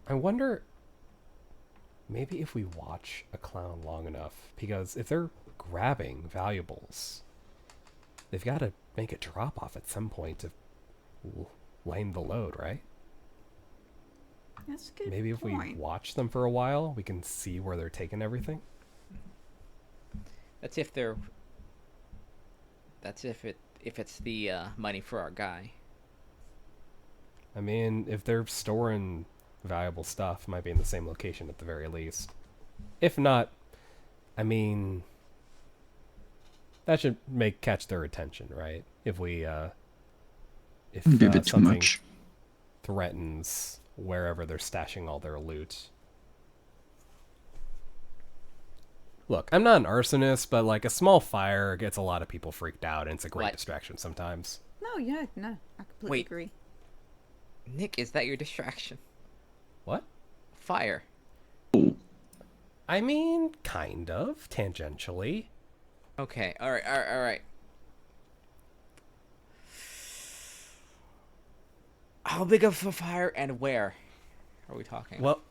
I wonder, maybe if we watch a clown long enough, because if they're grabbing valuables, they've got to make a drop off at some point to line the load, right? That's a good Maybe if we point. watch them for a while, we can see where they're taking everything. That's if they're. That's if it's the money for our guy. I mean, if they're storing valuable stuff, it might be in the same location at the very least. If not, I mean, that should catch their attention, right? If we if Give it too something much. threatens wherever they're stashing all their loot. Look, I'm not an arsonist, but like a small fire gets a lot of people freaked out, and it's a great What? distraction sometimes. No, yeah, no, I completely Wait. agree. Nick, is that your distraction? What? Fire. I mean, kind of, tangentially. Okay. All right. How big of a fire and where are we talking? Well,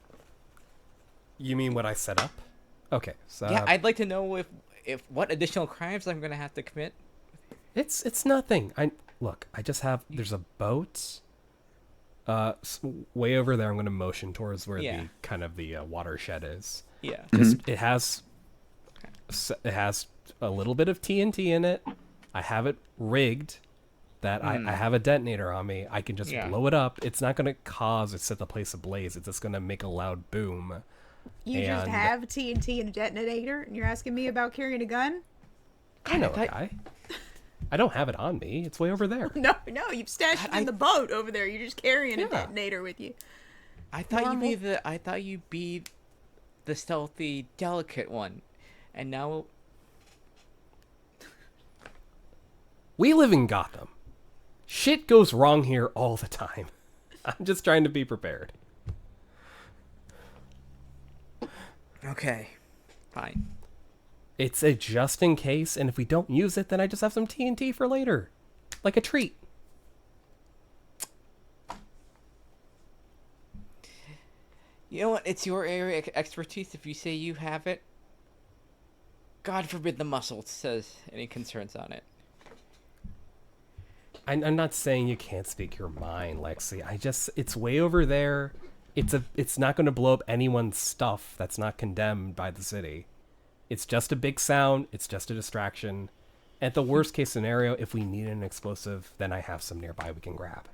you mean what I set up? Okay, so yeah, I'd like to know if what additional crimes I'm gonna have to commit. it's nothing. I just have there's a boat. Way over there. I'm going to motion towards where Yeah. the kind of the watershed is. Yeah. It has a little bit of TNT in it. I have it rigged that I have a detonator on me. I can just Yeah. blow it up. It's not going to set the place ablaze. It's just going to make a loud boom. You just And- have TNT and a detonator, and you're asking me about carrying a gun? I know a thought- guy. I don't have it on me. It's way over there. No, you've stashed it in the boat over there. You're just carrying a Yeah. detonator with you. I thought Normal. I thought you'd be the stealthy, delicate one, and now We live in Gotham. Shit goes wrong here all the time. I'm just trying to be prepared. okay, fine. It's a just in case, and if we don't use it, then I just have some TNT for later. Like a treat. You know what? It's your area of expertise. If you say you have it, God forbid the muscle says any concerns on it. I'm not saying you can't speak your mind, Lexi. It's way over there. It's not going to blow up anyone's stuff that's not condemned by the city. It's just a big sound. It's just a distraction. At the worst case scenario, if we need an explosive, then I have some nearby we can grab.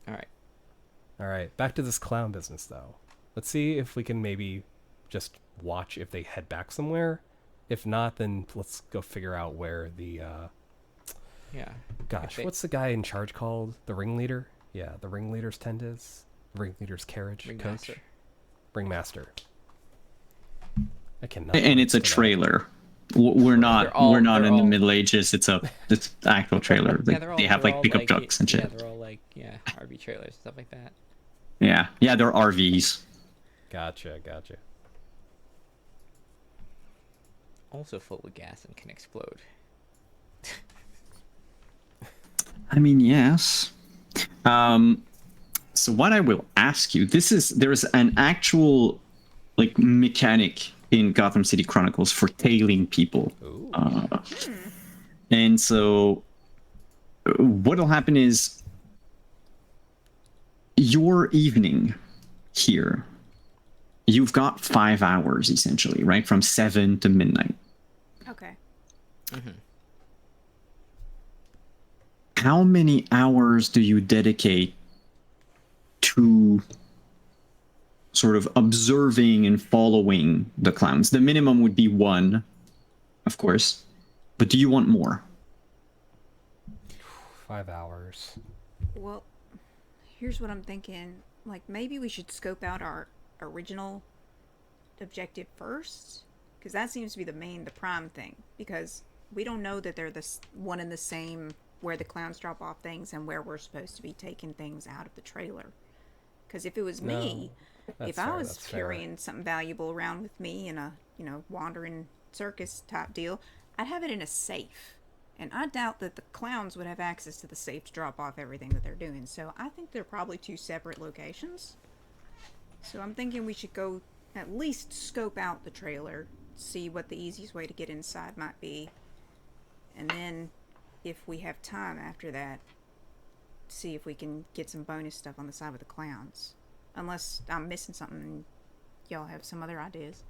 All right. All right, back to this clown business, though. Let's see if we can maybe just watch if they head back somewhere. If not, then let's go figure out where the, Yeah. gosh, they- what's the guy in charge called? The ringleader? Yeah, the ringleader's tent is. The ringleader's carriage, Ringmaster. coach. Ringmaster. I cannot. And it's a pronounce that. trailer. We're not They're all- we're not they're in the all- Middle Ages. It's actual trailer. Like, they have they're like all pickup trucks and shit. Yeah, they're all like RV trailers and stuff like that. Yeah, they're RVs. Gotcha. Also filled with gas and can explode. I mean, yes. So what I will ask you, there's an actual like mechanic in Gotham City Chronicles for tailing people. Ooh. And so what'll happen is your evening here, you've got 5 hours essentially, right? From 7 to midnight. Okay. How many hours do you dedicate to sort of observing and following the clowns? The minimum would be 1, of course, but do you want more? 5 hours. Well, here's what I'm thinking. Like, maybe we should scope out our original objective first, because that seems to be the prime thing. Because we don't know that they're one and the same, where the clowns drop off things and where we're supposed to be taking things out of the trailer. Because if it was me, That's if I fair, was that's fair. carrying something valuable around with me in a wandering circus type deal, I'd have it in a safe. And I doubt that the clowns would have access to the safe to drop off everything that they're doing. So I think they're probably 2 separate locations. So I'm thinking we should go at least scope out the trailer, see what the easiest way to get inside might be. And then if we have time after that, see if we can get some bonus stuff on the side with the clowns. Unless I'm missing something and y'all have some other ideas.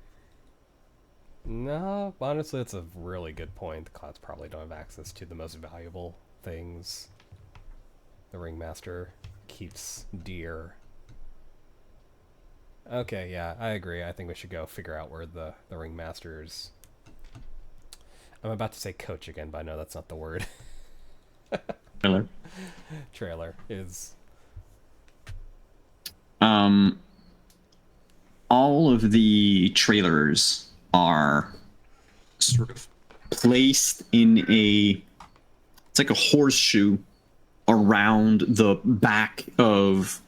No, honestly, it's a really good point. The clouds probably don't have access to the most valuable things. The ringmaster keeps dear. Okay, yeah, I agree. I think we should go figure out where the ringmaster's... I'm about to say coach again, but I know that's not the word. Trailer. Trailer is... All of the trailers are sort of placed in it's like a horseshoe around the back of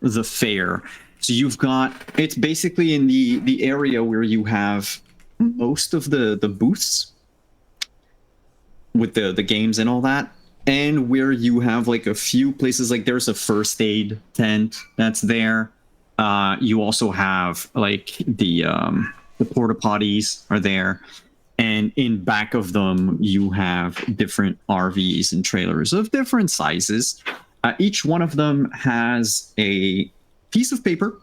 the fair. So you've got, it's basically in the area where you have most of the booths with the games and all that, and where you have like a few places, like there's a first aid tent that's there. You also have like the porta potties are there, and in back of them you have different RVs and trailers of different sizes. Each one of them has a piece of paper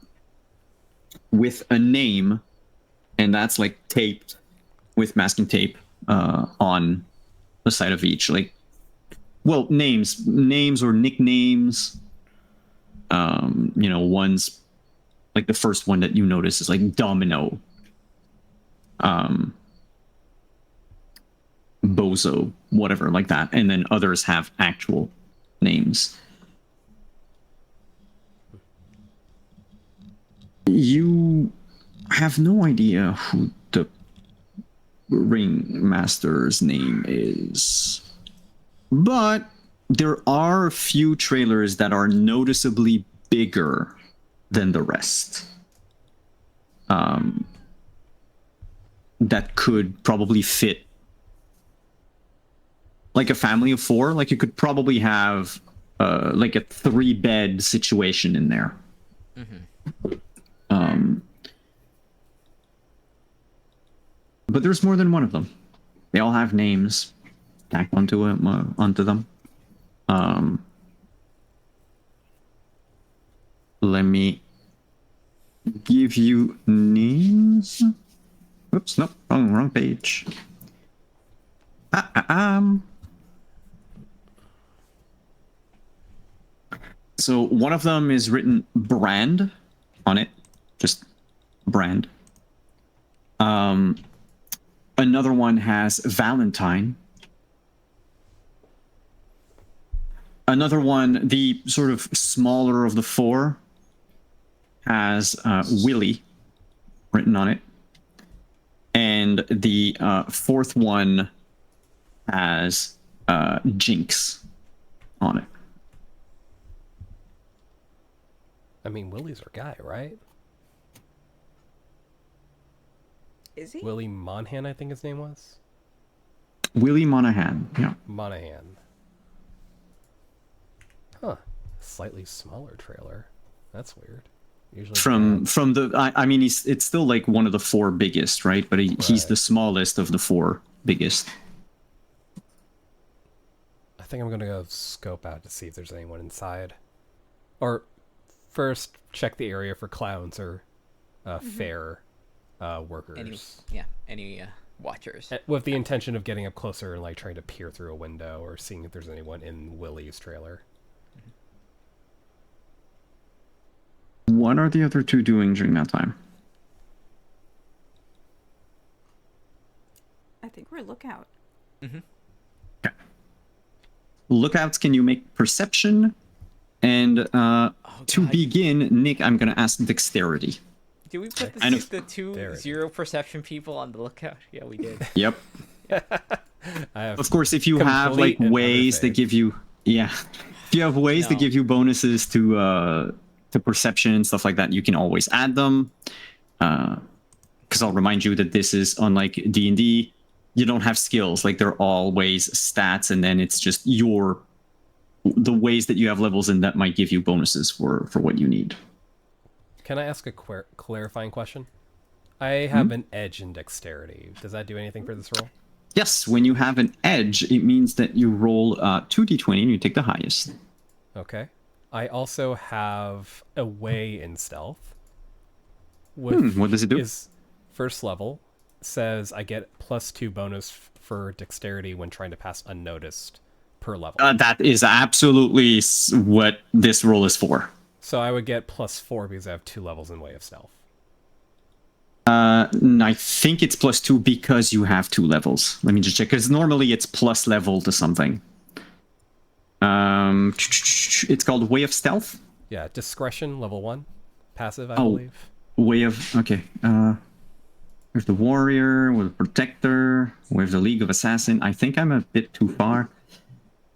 with a name, and that's like taped with masking tape on the side of each. Like, well, names or nicknames. One's like the first one that you notice is like Domino. Bozo, whatever, like that, and then others have actual names. You have no idea who the ringmaster's name is, but there are a few trailers that are noticeably bigger than the rest. That could probably fit like a family of 4. Like you could probably have like a 3-bed situation in there. But there's more than one of them. They all have names tacked onto them. Let me give you names. Oops, nope, wrong page. So one of them is written Brand on it, just Brand. Another one has Valentine. Another one, the sort of smaller of the 4, has Willie written on it. And the 4th one has Jinx on it. I mean, Willie's our guy, right? Is he? Willie Monahan, I think his name was. Willie Monahan, yeah. Monahan. Huh. Slightly smaller trailer. That's weird. Usually From the, I mean, it's still like one of the 4 biggest, right? But he's the smallest of the 4 biggest. I think I'm gonna go scope out to see if there's anyone inside. Or first check the area for clowns or fair workers. Any watchers. With the intention of getting up closer and like trying to peer through a window or seeing if there's anyone in Willie's trailer. What are the other 2 doing during that time? I think we're lookout. Okay. Lookouts, can you make perception? And to begin, Nick, I'm going to ask dexterity. Did we put the 2 0 perception people on the lookout? Yeah, we did. Yep. Of course, if you have like complete ways that give you, if you have ways that give you bonuses to perception and stuff like that, you can always add them. Because I'll remind you that this is unlike D&D. You don't have skills, like they're always stats, and then it's just the ways that you have levels in that might give you bonuses for what you need. Can I ask a clarifying question? I have an edge in dexterity. Does that do anything for this roll? Yes, when you have an edge, it means that you roll 2d20 and you take the highest. Okay. I also have a way in stealth. What does it do? Is first level, says I get +2 bonus for dexterity when trying to pass unnoticed per level. That is absolutely what this roll is for. So I would get +4 because I have 2 levels in way of stealth. I think it's +2 because you have 2 levels. Let me just check, because normally it's plus level to something. It's called Way of Stealth. Yeah, discretion level 1, passive, I believe. Way of There's the warrior, with the protector, with the League of Assassin. I think I'm a bit too far.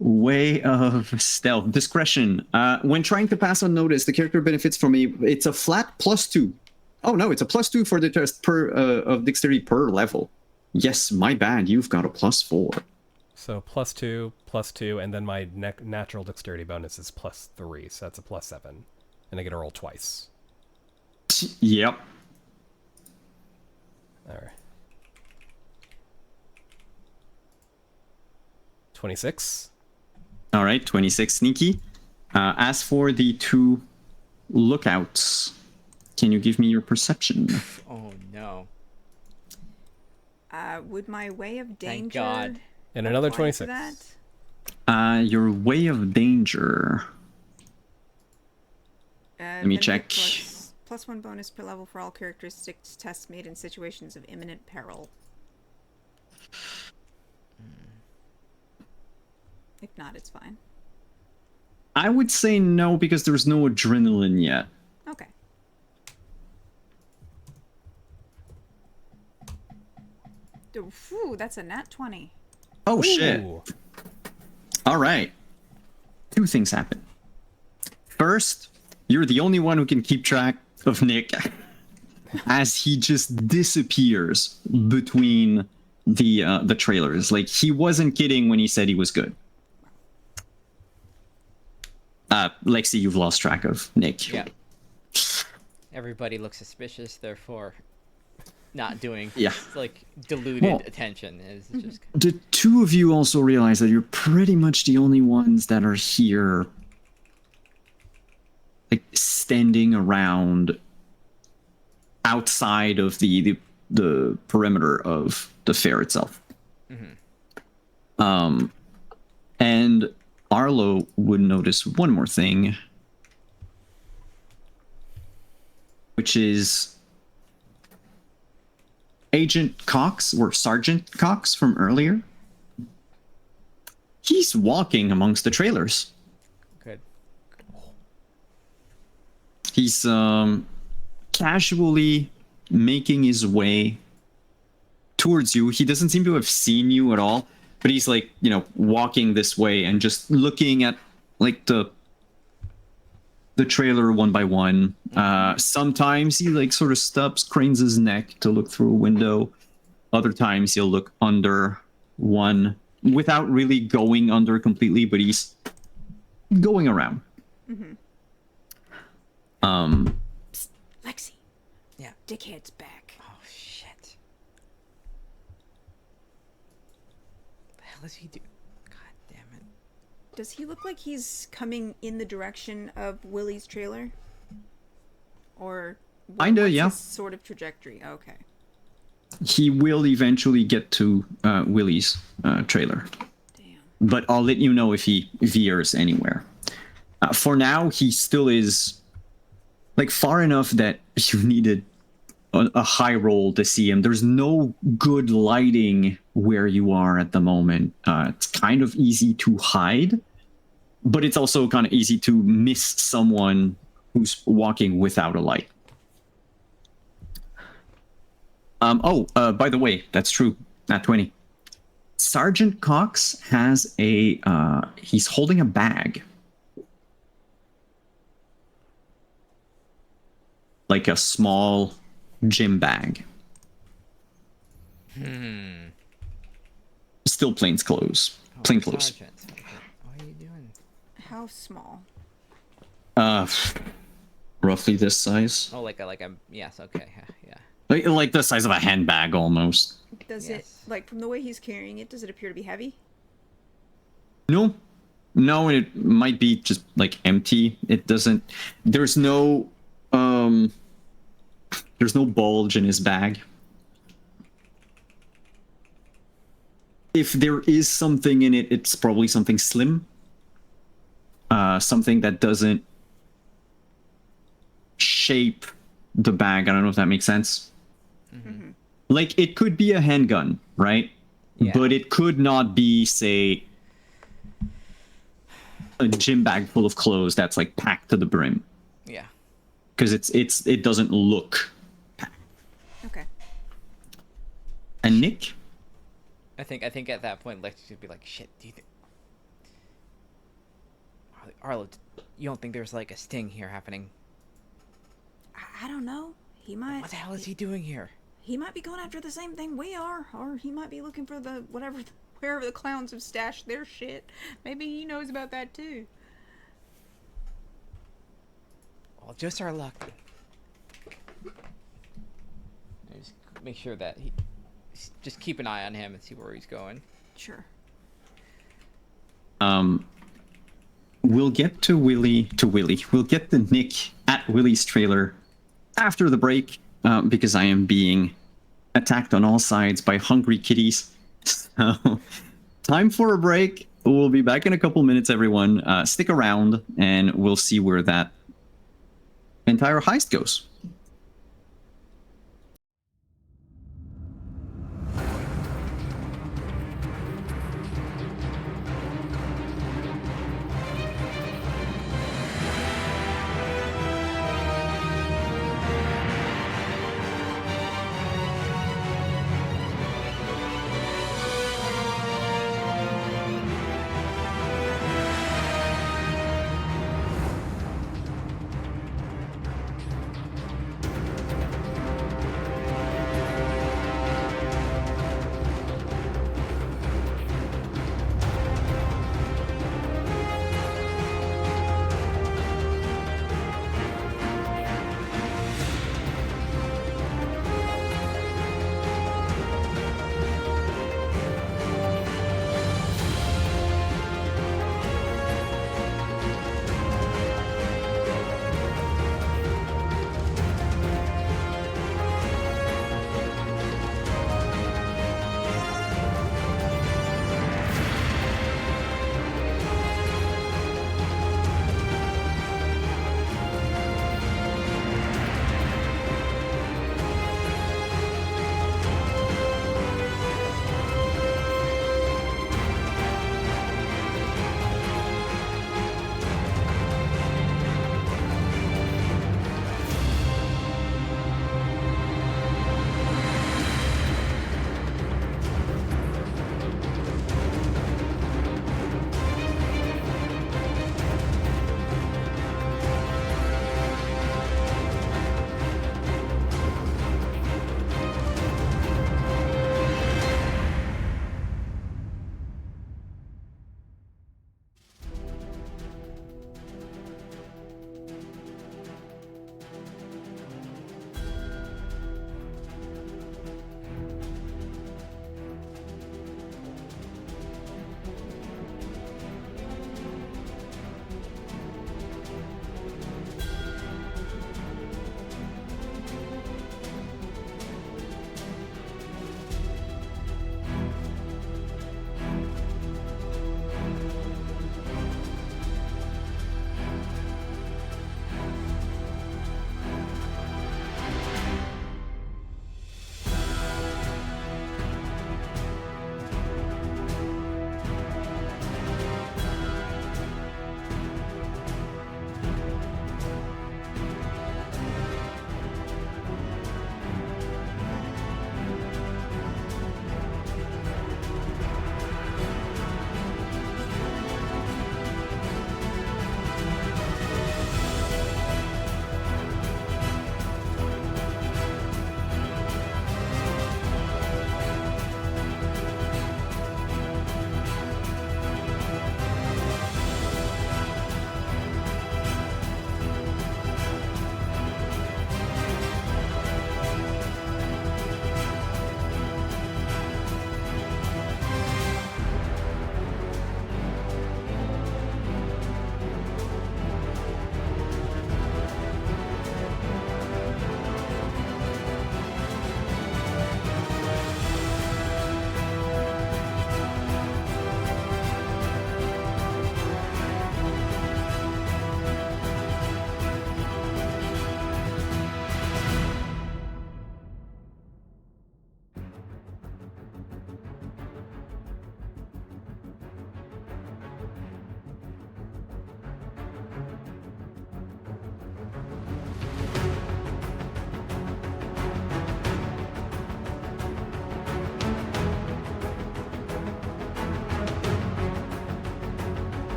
Way of Stealth, discretion. When trying to pass unnoticed, the character benefits from it's a flat +2. Oh no, it's a +2 for the test of dexterity per level. Yes, my bad. You've got a +4. So +2, and then my natural dexterity bonus is +3, so that's a +7, and I get to roll twice. Yep. All right. 26. All right, 26 sneaky. As for the 2 lookouts, can you give me your perception? Oh no. Would my way of Thank danger God. And another apply to 26. that? Your way of danger. Let me check. +1 bonus per level for all characteristics tests made in situations of imminent peril. If not, it's fine. I would say no because there's no adrenaline yet. Okay. Whew, that's a nat 20. Oh shit. Ooh. All right. Two things happen. First, you're the only one who can keep track of Nick as he just disappears between the trailers. Like, he wasn't kidding when he said he was good. Lexi, you've lost track of Nick. Yeah. Everybody looks suspicious, therefore not doing like diluted attention is just The two of you also realize that you're pretty much the only ones that are here, like, standing around outside of the perimeter of the fair itself. And Arlo would notice one more thing, which is Agent Cox, or Sergeant Cox from earlier. He's walking amongst the trailers. good. He's casually making his way towards you. He doesn't seem to have seen you at all, but he's like, you know, walking this way and just looking at like the trailer one by one. Sometimes he like sort of stops, cranes his neck to look through a window. Other times he'll look under one without really going under completely, but he's going around. Psst, Lexi. Yeah. Dickhead's back. Oh shit. The hell is he do? God damn it. Does he look like he's coming in the direction of Willie's trailer? Or Kinda, what's yeah. his sort of trajectory? Okay. He will eventually get to Willie's trailer, Damn. but I'll let you know if he veers anywhere. For now, he still is like far enough that you needed a high roll to see him. There's no good lighting where you are at the moment. It's kind of easy to hide, but it's also kind of easy to miss someone who's walking without a light. By the way, that's true. Nat 20. Sergeant Cox has he's holding a bag. Like a small gym bag. Still plainclothes. Plainclothes. Sergeant, what are you doing? How small? Roughly this size. Oh, like a yes, okay, yeah. Like the size of a handbag almost. Does Yes. it, like, from the way he's carrying it, does it appear to be heavy? No, it might be just like empty. It doesn't. There's no bulge in his bag. If there is something in it, it's probably something slim. Something that doesn't shape the bag. I don't know if that makes sense. Like, it could be a handgun, right? Yeah. But it could not be, say, a gym bag full of clothes that's like packed to the brim, Yeah. because it doesn't look. Okay. And Nick, I think at that point Lex should be like, shit, do you think Arlo, you don't think there's like a sting here happening? I don't know. He might. What the hell is he doing here? He might be going after the same thing we are, or he might be looking for the wherever the clowns have stashed their shit. Maybe he knows about that too. Well, just our luck. Just make sure that just keep an eye on him and see where he's going. Sure. we'll get to Willie. We'll get to Nick at Willie's trailer after the break, because I am being attacked on all sides by hungry kitties. So, time for a break. We'll be back in a couple minutes, everyone. Stick around, and we'll see where that entire heist goes.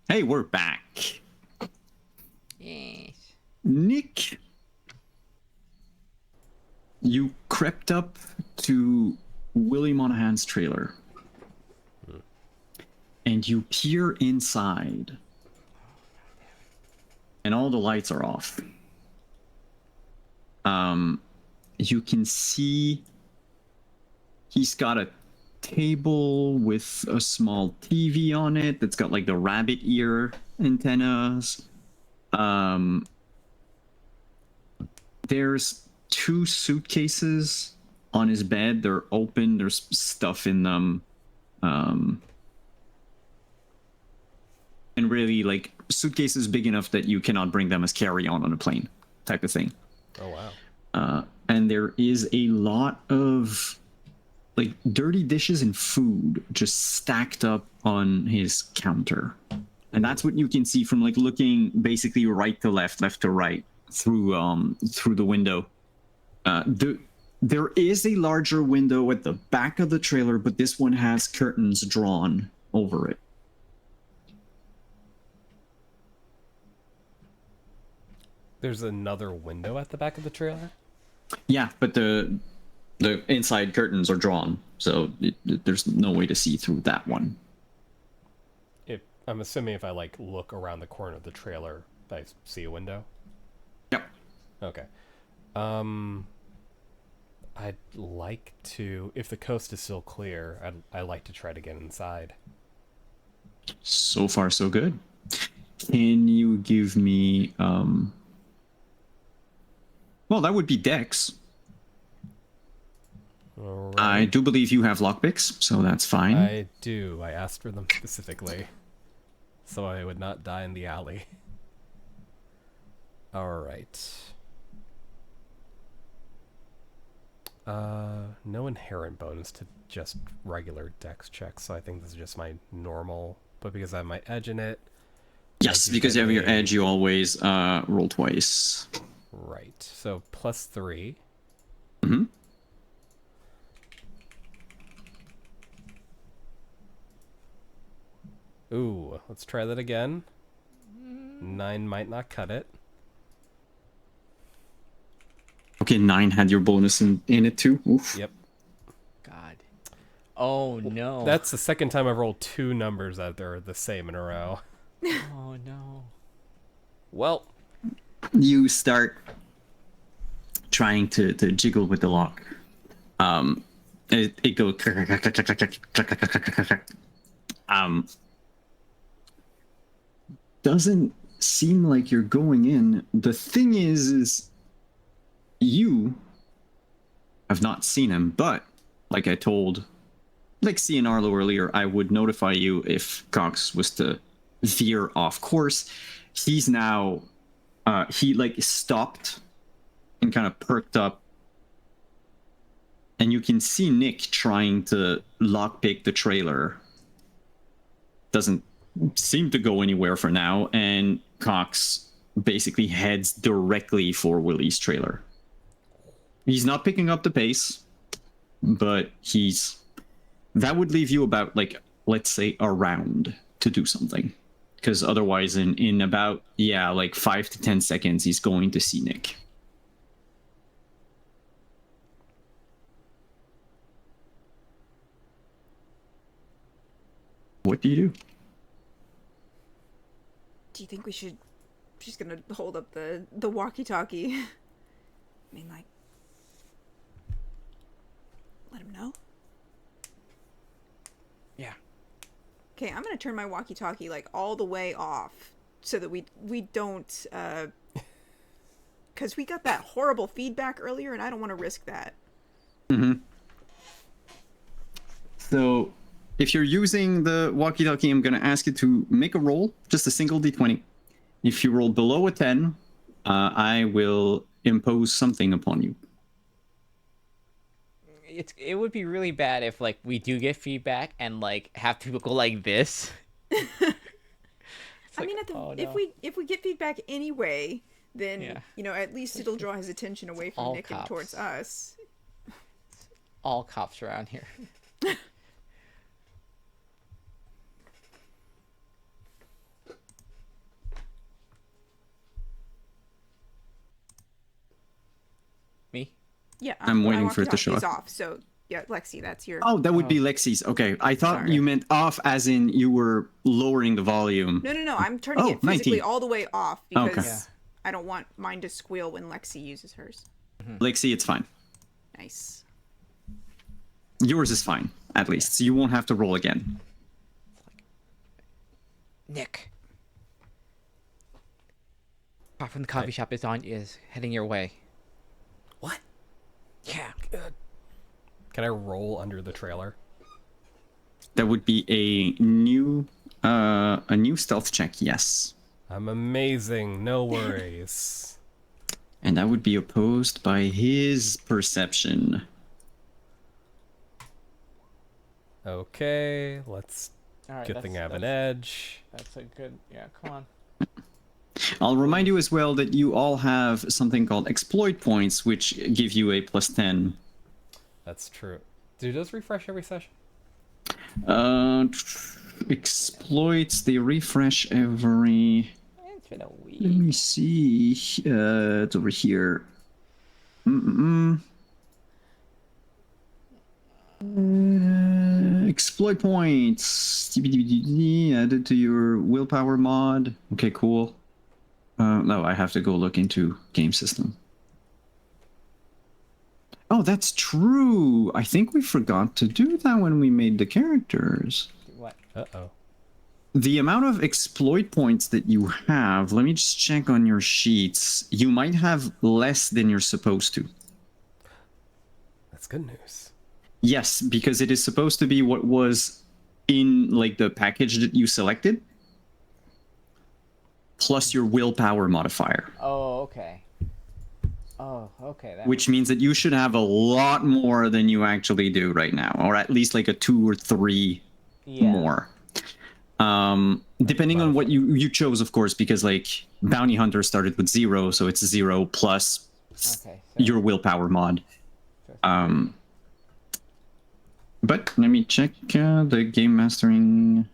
Hey, we're back. Yes. Nick, you crept up to Willie Monahan's trailer. And you peer inside. And all the lights are off. You can see he's got a table with a small TV on it that's got like the rabbit ear antennas. There's 2 suitcases on his bed. They're open. There's stuff in them. And really, like, suitcases big enough that you cannot bring them as carry-on a plane type of thing. Oh, wow. And there is a lot of like dirty dishes and food just stacked up on his counter. And that's what you can see from like looking basically right to left, left to right through the window. There is a larger window at the back of the trailer, but this one has curtains drawn over it. There's another window at the back of the trailer? Yeah, but the inside curtains are drawn, so there's no way to see through that one. I'm assuming if I like look around the corner of the trailer, I see a window. Yep. Okay. I'd like to, if the coast is still clear, I'd like to try to get inside. So far, so good. Can you give me well, that would be Dex. All right. I do believe you have lockpicks, so that's fine. I do. I asked for them specifically, so I would not die in the alley. All right. No inherent bonus to just regular dex checks, so I think this is just my normal. But because I have my edge in it. Yes, because you have your edge, you always roll twice. Right. So +3. Mm-hmm. Ooh, let's try that again. 9 might not cut it. Okay, 9 had your bonus in it too. Oof. Yep. God. Oh no. That's the second time I've rolled 2 numbers that are the same in a row. Oh no. Well, You start trying to jiggle with the lock. It goes doesn't seem like you're going in. The thing is you have not seen him, but like I told Lexi and Arlo earlier, I would notify you if Cox was to veer off course. He's now he like stopped and kind of perked up, and you can see Nick trying to lockpick the trailer. Doesn't seem to go anywhere for now, and Cox basically heads directly for Willie's trailer. He's not picking up the pace, but that would leave you about, like, let's say a round to do something. Because otherwise in about, like 5 to 10 seconds, he's going to see Nick. What do you do? Do you think we should... She's gonna hold up the walkie-talkie. I mean, like... Let him know? Yeah. Okay, I'm gonna turn my walkie-talkie, like, all the way off. So that we don't, because we got that horrible feedback earlier, and I don't want to risk that. So, if you're using the walkie-talkie, I'm going to ask you to make a roll, just a single d20. If you roll below a 10, I will impose something upon you. It would be really bad if like we do get feedback and like have people go like this. I mean, if we get feedback anyway, then you know, at least it'll draw his attention away from All Nick and cops. towards us. All cops around here. Me? Yeah, I'm my waiting for it to show walkie-talkie's up. off. So yeah, Lexi, that's your. Oh, that would be Lexi's. Okay, I thought Sorry. you meant off as in you were lowering the volume. No. I'm turning it 19. physically all the way off because Okay. Yeah. I don't want mine to squeal when Lexi uses hers. Lexi, it's fine. Nice. Yours is fine, at least. So you won't have to roll again. Nick. Pop from the coffee shop is heading your way. What? Yeah. Can I roll under the trailer? That would be a new stealth check, yes. I'm amazing. No worries. And that would be opposed by his perception. Okay, let's All right. good thing I have an edge. That's a good. Yeah. Come on. I'll remind you as well that you all have something called exploit points, which give you a +10. That's true. Do those refresh every session? Exploits, they refresh every... It's been a Let week. me see. It's over here. Exploit points. Added to your willpower mod. Okay, cool. No, I have to go look into game system. Oh, that's true. I think we forgot to do that when we made the characters. What? Uh-oh. The amount of exploit points that you have, let me just check on your sheets. You might have less than you're supposed to. That's good news. Yes, because it is supposed to be what was in like the package that you selected, plus your willpower modifier. Oh, okay. Oh, okay. Which means that you should have a lot more than you actually do right now, or at least like a 2 or 3 more. Depending on what you chose, of course, because like Bounty Hunter started with 0, so it's 0 plus your willpower mod. But let me check the game mastering.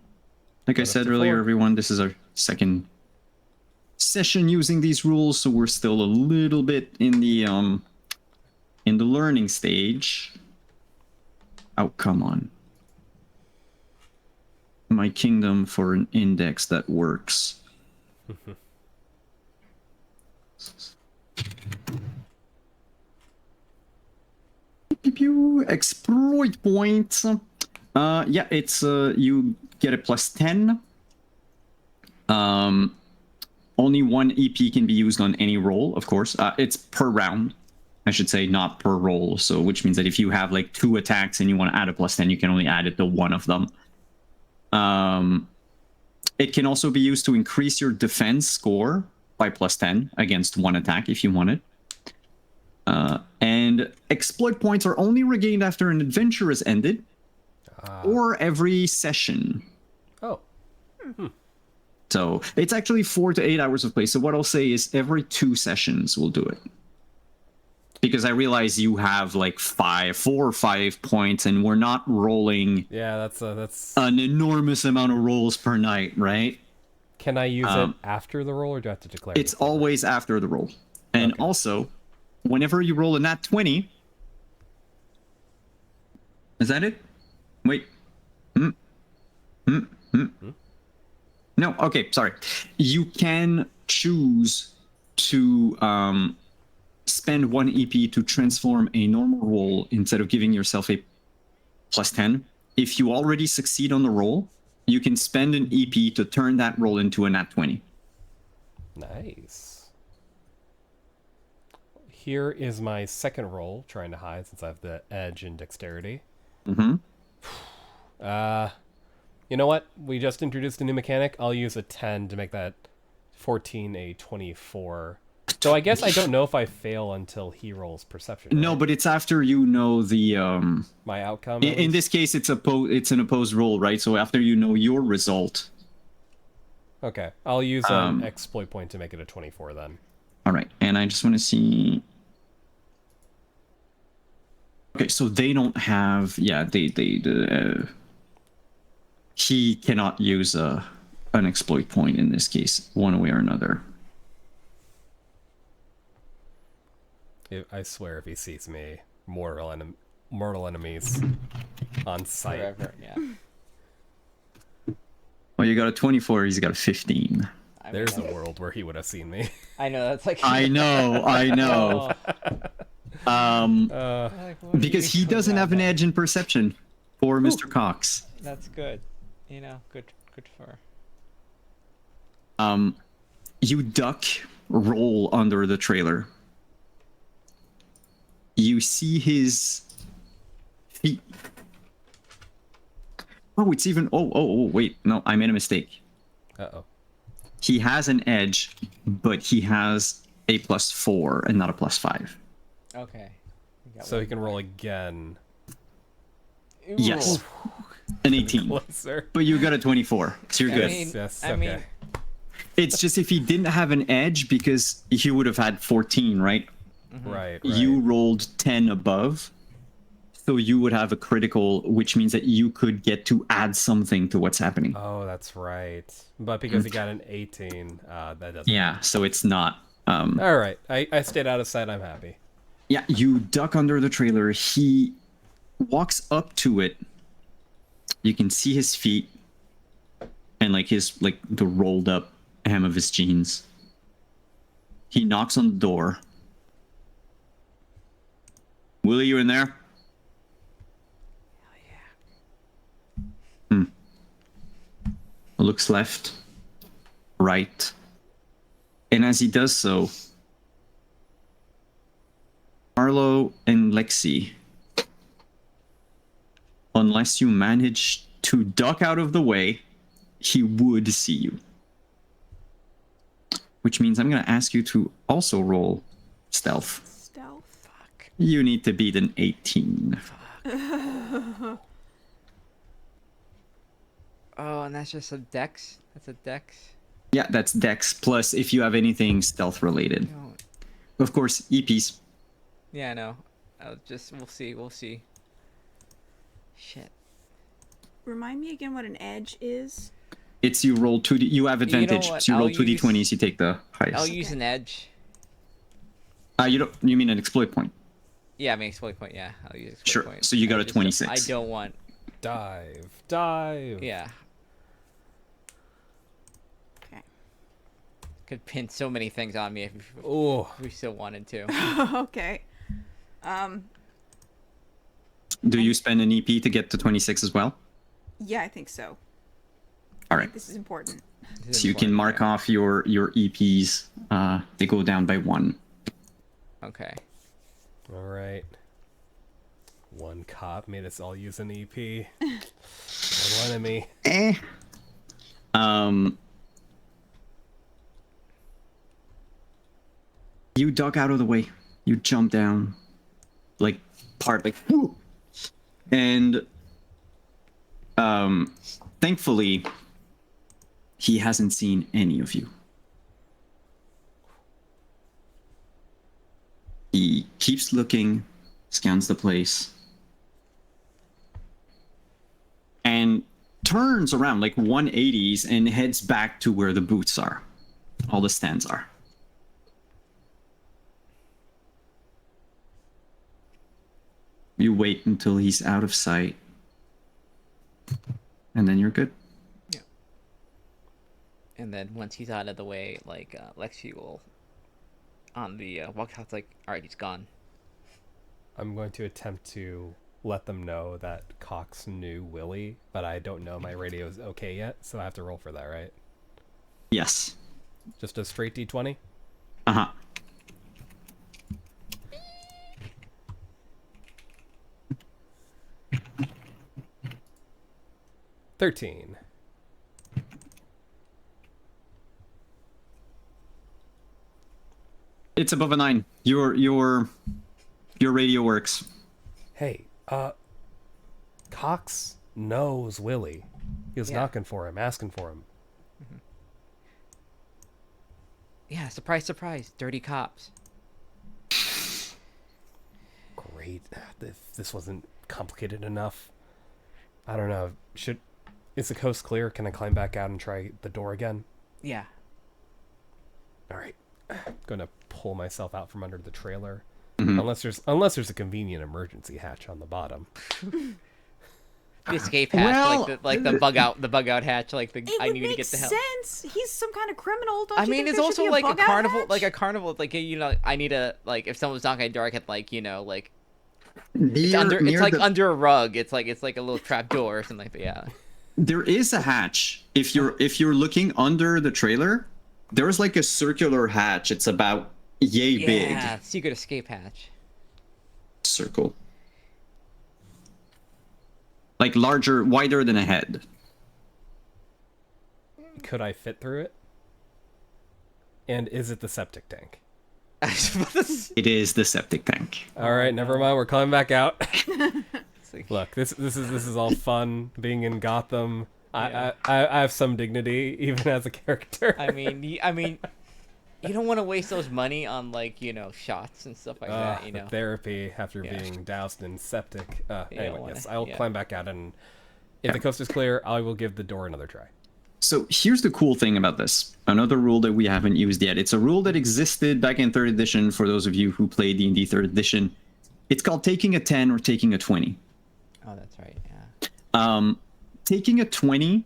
Like I said earlier, everyone, this is our second session using these rules, so we're still a little bit in the learning stage. Oh, come on. My kingdom for an index that works. Exploit points. Yeah, it's you get a +10. Only one EP can be used on any roll, of course. It's per round, I should say, not per roll. So, which means that if you have like 2 attacks and you want to add a +10, you can only add it to one of them. It can also be used to increase your defense score by +10 against one attack if you want it. And exploit points are only regained after an adventure is ended or every session. Oh. So it's actually 4 to 8 hours of play. So what I'll say is every 2 sessions we'll do it. Because I realize you have like 4 or 5 points and we're not rolling that's an enormous amount of rolls per night, right? Can I use it after the roll or do I have to declare it? It's always after the roll. And also, whenever you roll a nat 20... Is that it? Wait. No, okay, sorry. You can choose to spend 1 EP to transform a normal roll instead of giving yourself a +10. If you already succeed on the roll, you can spend an EP to turn that roll into a nat 20. Nice. Here is my second roll, trying to hide since I have the edge and dexterity. Mm-hmm. You know what? We just introduced a new mechanic. I'll use a 10 to make that 14 a 24. So I guess I don't know if I fail until he rolls perception. No, right? but it's after you know the My outcome. in this case it's an opposed roll, right? So after you know your result. Okay, I'll use an exploit point to make it a 24 then. All right, and I just want to see. Okay, so they don't have. Yeah, he cannot use an exploit point in this case, one way or another. I swear, if he sees me, mortal enemies on sight. Forever, yeah. Well, you got a 24. He's got a 15. I mean, There's a world where he would have seen me. I know that's like. I know. Like, what are Because you he doing doesn't about have an that? edge in perception for Mr. Cox. That's good. You know, good for. You duck, roll under the trailer. You see his feet. Oh, it's even. Oh, wait. No, I made a mistake. Uh-oh. He has an edge, but he has a +4 and not a +5. Okay. We got So one he can more. roll again. Ooh. Yes. An 18. Closer. But you got a 24. So you're I good. mean, Yes, I okay. mean, It's just if he didn't have an edge, because he would have had 14, right? Right. You rolled 10 above. So you would have a critical, which means that you could get to add something to what's happening. Oh, that's right. But because he got an 18, that doesn't. Yeah, so it's not. All right. I stayed out of sight. I'm happy. Yeah, you duck under the trailer. He walks up to it. You can see his feet and like the rolled up hem of his jeans. He knocks on the door. Willie, you in there? Looks left, right, and as he does so, Arlo and Lexi, unless you manage to duck out of the way, he would see you. Which means I'm going to ask you to also roll stealth. Stealth. fuck. You need to beat an 18. Oh, and that's just a dex. That's a dex. Yeah, that's Dex, plus if you have anything stealth related. No. Of course, EPs. Yeah, I know. We'll see. We'll see. Shit. Remind me again what an edge is. It's you roll 2D. You have advantage. what? So you roll I'll 2d20s. You take the highest. I'll use an edge. You don't. You mean an exploit point? Yeah, I mean exploit point. Yeah, I'll use exploit Sure, point. so you got I a just 26. I don't want. Dive. Yeah, Okay. could pin so many things on me if Oh, we still wanted to. Okay. Do you spend an EP to get to 26 as well? Yeah, I think so. All right. This is important. This is So you can important, mark yeah. off your EPs. They go down by 1. Okay. all right. One cop made us all use an EP. One enemy. You duck out of the way. You jump down, like whoo! And thankfully, he hasn't seen any of you. He keeps looking, scans the place, and turns around like 180s and heads back to where the booths are. All the stands are. You wait until he's out of sight, and then you're good. Yeah. and then once he's out of the way, like Lexi will on the walk out, like, all right, he's gone. I'm going to attempt to let them know that Cox knew Willie, but I don't know my radio is okay yet, so I have to roll for that, right? Yes. Just a straight D20? Uh-huh. $13. It's above a 9. Your radio works. Hey, Cox knows Willie. He was knocking for him, asking for him. Yeah, surprise, surprise, dirty cops. Great. If this wasn't complicated enough. I don't know. Is the coast clear? Can I climb back out and try the door again? Yeah. All right. Gonna pull myself out from under the trailer. Mm-hmm. Unless there's a convenient emergency hatch on the bottom. The escape hatch, Well, the bug out hatch, like the It I would need to make get the hell. sense. He's some kind of criminal. Don't I you mean, think it's there also should be like a bug-out carnival, hatch? like a carnival, like you know, I need a like if someone's knocking at the door, I can like like Near it's the- under a rug. It's like a little trap door or something like that. Yeah. There is a hatch. If you're looking under the trailer, there's like a circular hatch. It's about yay big. Yeah, secret escape hatch. Circle. Like larger, wider than a head. Could I fit through it? And is it the septic tank? It is the septic tank. All right, never mind. We're coming back out. It's like- Look, this is all fun. Being in Gotham, Yeah. I have some dignity even as a character. I mean, you don't want to waste those money on like shots and stuff like that. The therapy after Yeah. being doused in septic. Anyway, wanna- yes, I'll yeah. climb back out, and if the coast is clear, I will give the door another try. So here's the cool thing about this. Another rule that we haven't used yet. It's a rule that existed back in 3rd edition for those of you who played D&D 3rd edition. It's called taking a 10 or taking a 20. Oh, that's right. Yeah. Taking a 20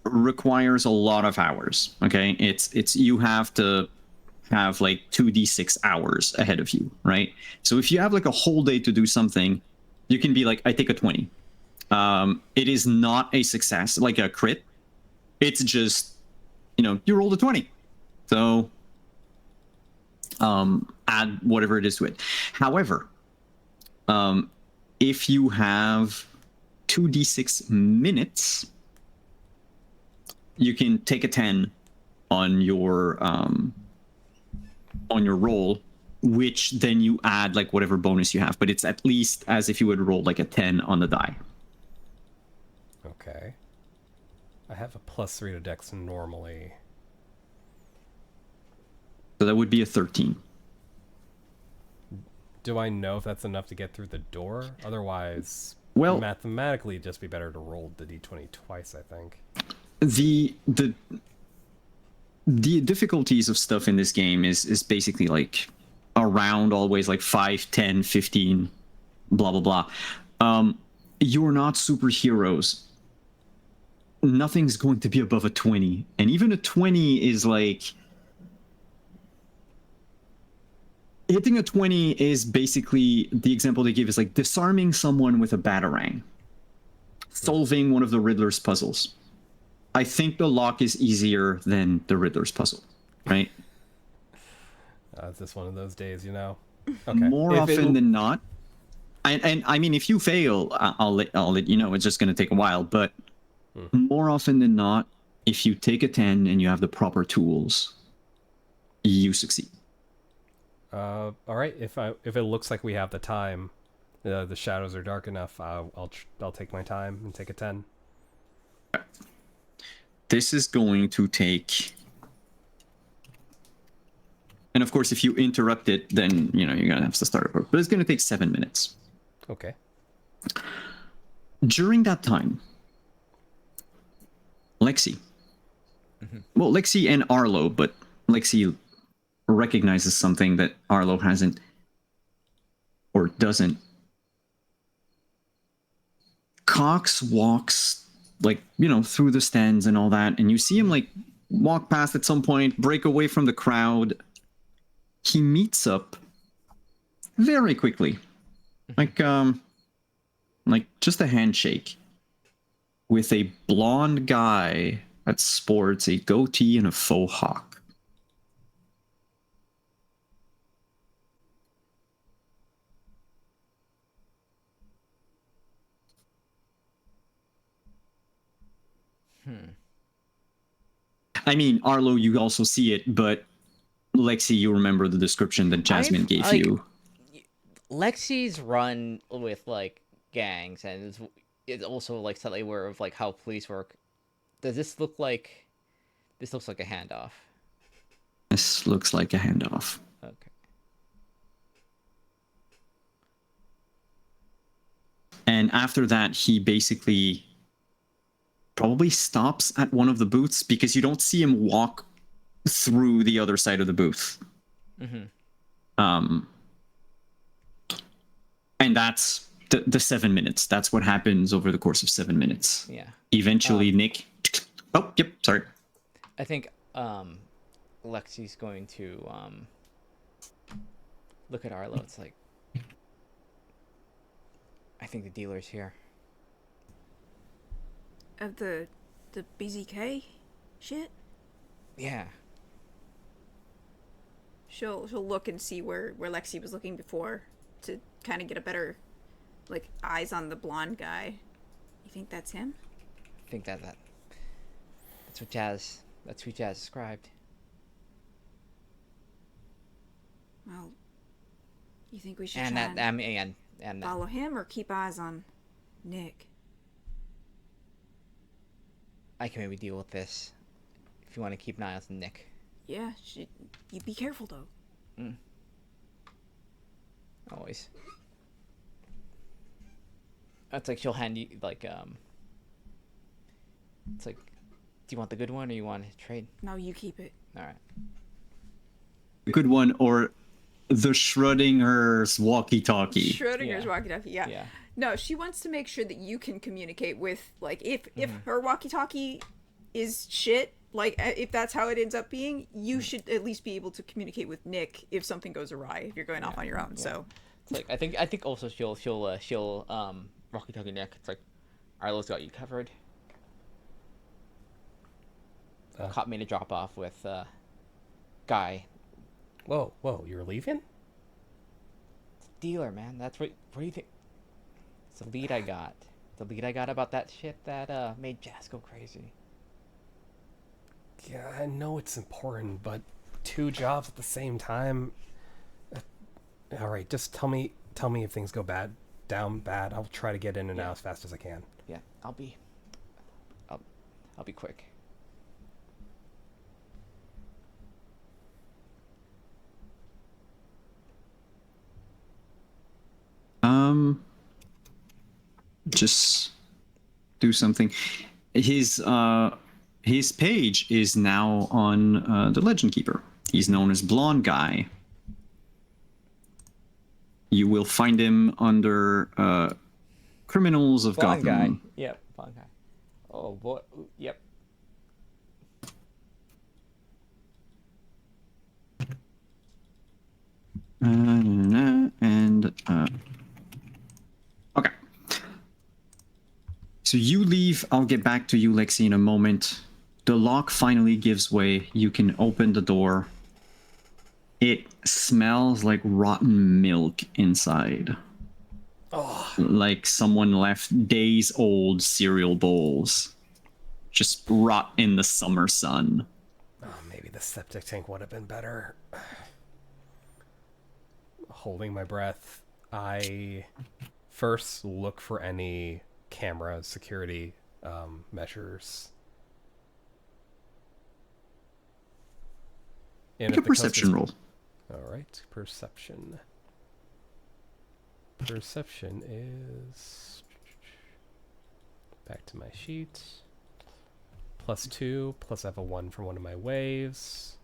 requires a lot of hours. Okay, it's you have to have like 2d6 hours ahead of you, right? So if you have like a whole day to do something, you can be like, I take a 20. It is not a success, like a crit. It's just, you rolled a 20. So add whatever it is to it. However, if you have 2d6 minutes, you can take a 10 on your roll, which then you add like whatever bonus you have, but it's at least as if you would roll like a 10 on the die. Okay. I have a +3 to Dex normally. So that would be a 13. Do I know if that's enough to get through the door? Otherwise, Well- mathematically, it'd just be better to roll the d20 twice, I think. The difficulties of stuff in this game is basically like around always like 5, 10, 15, blah blah blah. You're not superheroes. Nothing's going to be above a 20, and even a 20 is like hitting a 20 is basically the example they give is like disarming someone with a batarang, solving one of the Riddler's puzzles. I think the lock is easier than the Riddler's puzzle, right? It's just one of those days, Okay. More If often than not, and I mean, if you fail, I'll let you know. It's just going to take a while, but more often than not, if you take a 10 and you have the proper tools, you succeed. All right. If it looks like we have the time, the shadows are dark enough, I'll take my time and take a 10. This is going to take, and of course, if you interrupt it, then you're gonna have to start over. But it's going to take 7 minutes. Okay. During that time, Lexi. Well, Lexi and Arlo, but Lexi recognizes something that Arlo hasn't or doesn't. Cox walks like, through the stands and all that, and you see him like walk past at some point, break away from the crowd. He meets up very quickly, like just a handshake, with a blonde guy that sports a goatee and a faux hawk. I mean, Arlo, you also see it, but Lexi, you remember the description that Jasmine gave you. Lexi's run with like gangs, and is also like slightly aware of like how police work. Does this look like? This looks like a handoff. This looks like a handoff. Okay. And after that, he basically probably stops at one of the booths because you don't see him walk through the other side of the booth. And that's the 7 minutes. That's what happens over the course of 7 minutes. Yeah. Eventually, Nick. Oh, yep. Sorry. I think Lexi's going to look at Arlo. It's like, I think the dealer's here. Of the BZK shit? Yeah. She'll look and see where Lexi was looking before to kind of get a better, like, eyes on the blonde guy. You think that's him? I think that's what Jazz described. Well, you think we should And try that and follow him or keep eyes on Nick? I can maybe deal with this if you want to keep an eye on Nick. Yeah, you be careful though. Always. It's like she'll hand you like it's like, do you want the good one or you want to trade? No, you keep it. All right. The good one or the Schrodinger's walkie-talkie. Schrodinger's Yeah. walkie-talkie. Yeah. Yeah. No, she wants to make sure that you can communicate with, like, if her walkie-talkie is shit, like, if that's how it ends up being, you should at least be able to communicate with Nick if something goes awry, if you're going off on your own. So It's like I think also she'll walkie-talkie Nick. It's like Arlo's got you covered. Caught me to drop off with Guy. Whoa, you're leaving? Dealer, man. That's what do you think? It's the lead I got. The lead I got about that shit that made Jazz go crazy. Yeah, I know it's important, but 2 jobs at the same time. All right, just tell me if things go down bad. I'll try to get in and out as fast as I can. Yeah, I'll be quick. Just do something. His page is now on the Legend Keeper. He's known as Blonde Guy. You will find him under Criminals of Blonde Gotham. Guy. Yep, blonde guy. Oh boy. Yep. Okay. So you leave. I'll get back to you, Lexi, in a moment. The lock finally gives way. You can open the door. It smells like rotten milk inside. Oh, Like someone left days old cereal bowls. Just rot in the summer sun. maybe the septic tank would have been better. Holding my breath, I first look for any camera security measures. And Make a if the coast perception is- roll. All right, perception. Perception is back to my sheet. +2, plus I have a 1 from one of my waves.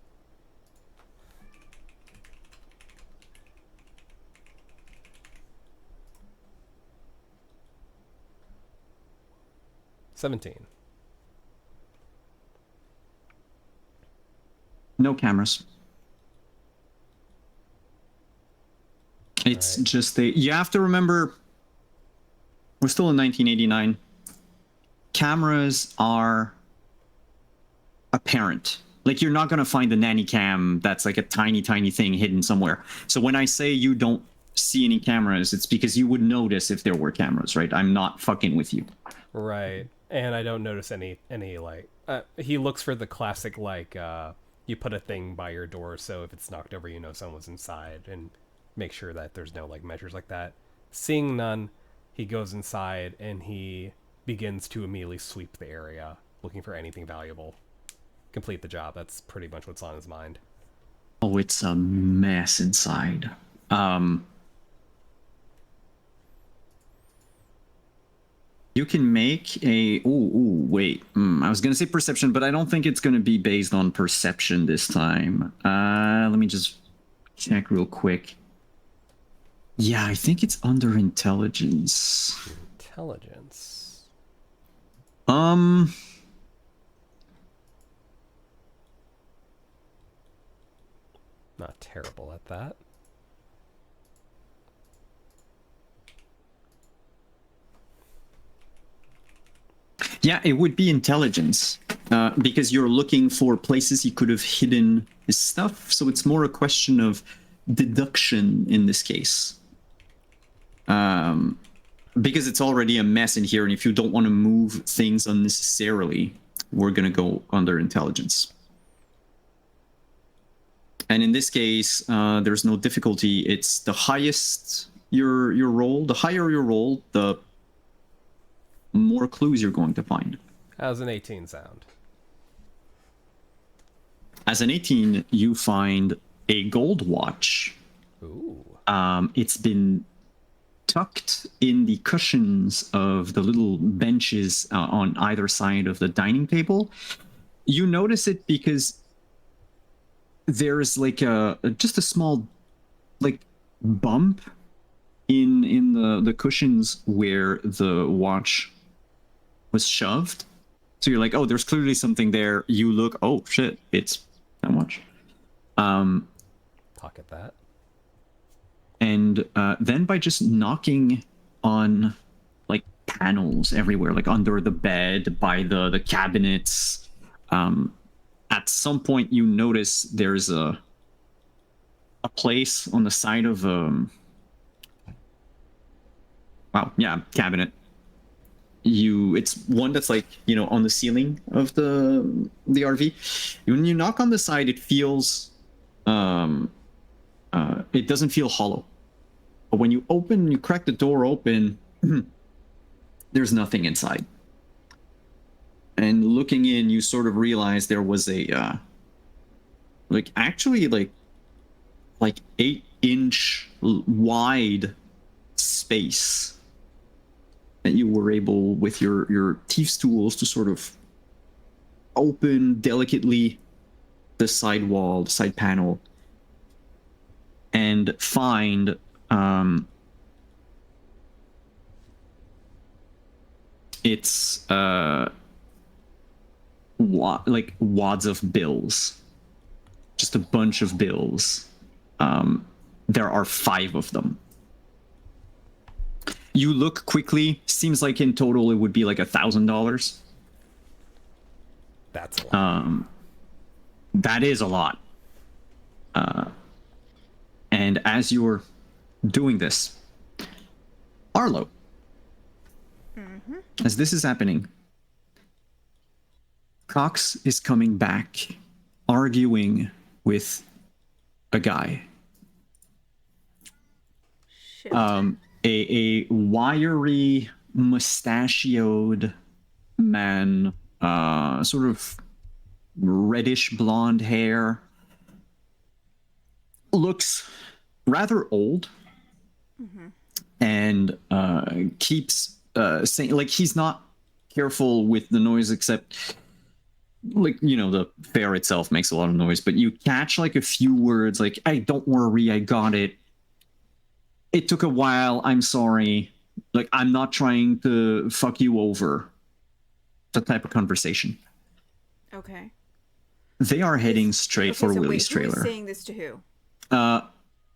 $17. No cameras. It's Right. just you have to remember, we're still in 1989. Cameras are apparent. Like, you're not going to find a nanny cam that's like a tiny, tiny thing hidden somewhere. So when I say you don't see any cameras, it's because you would notice if there were cameras, right? I'm not fucking with you. Right. And I don't notice any like he looks for the classic like you put a thing by your door so if it's knocked over you know someone's inside and make sure that there's no like measures like that. Seeing none, he goes inside and he begins to immediately sweep the area looking for anything valuable. Complete the job. That's pretty much what's on his mind. Oh, it's a mess inside. You can make a... wait. I was going to say perception, but I don't think it's going to be based on perception this time. Let me just check real quick. Yeah, I think it's under intelligence. Intelligence. Not terrible at that. Yeah, it would be intelligence, because you're looking for places you could have hidden his stuff. So it's more a question of deduction in this case. Because it's already a mess in here, and if you don't want to move things unnecessarily, we're going to go under intelligence. And in this case, there's no difficulty. It's the highest your roll. The higher your roll, the more clues you're going to find. How's an 18 sound? As an 18, you find a gold watch. Ooh. It's been tucked in the cushions of the little benches on either side of the dining table. You notice it because there's like just a small like bump in the cushions where the watch was shoved. So you're like, oh, there's clearly something there. You look, oh shit, it's that much. Pocket that. And then by just knocking on like panels everywhere, like under the bed, by the cabinets, at some point you notice there's a place on the side of cabinet. It's one that's like, on the ceiling of the RV. When you knock on the side, it feels it doesn't feel hollow. But when you crack the door open, there's nothing inside. And looking in, you sort of realize there was a like 8-inch wide space that you were able, with your thieves' tools, to sort of open delicately the side wall, the side panel, and find it's wads of bills, just a bunch of bills. There are 5 of them. You look quickly, seems like in total it would be like $1,000. That's a lot. That is a lot. And as you're doing this, Arlo, as this is happening, Cox is coming back, arguing with a guy. Shit. A wiry, mustachioed man, sort of reddish blonde hair, looks rather old, and keeps saying, like, he's not careful with the noise, except, like, the fair itself makes a lot of noise, but you catch like a few words, like, "Hey, don't worry, I got it. It took a while. I'm sorry. Like, I'm not trying to fuck you over." That type of conversation. Okay. They are heading straight for Willie's Who is trailer. saying this to who?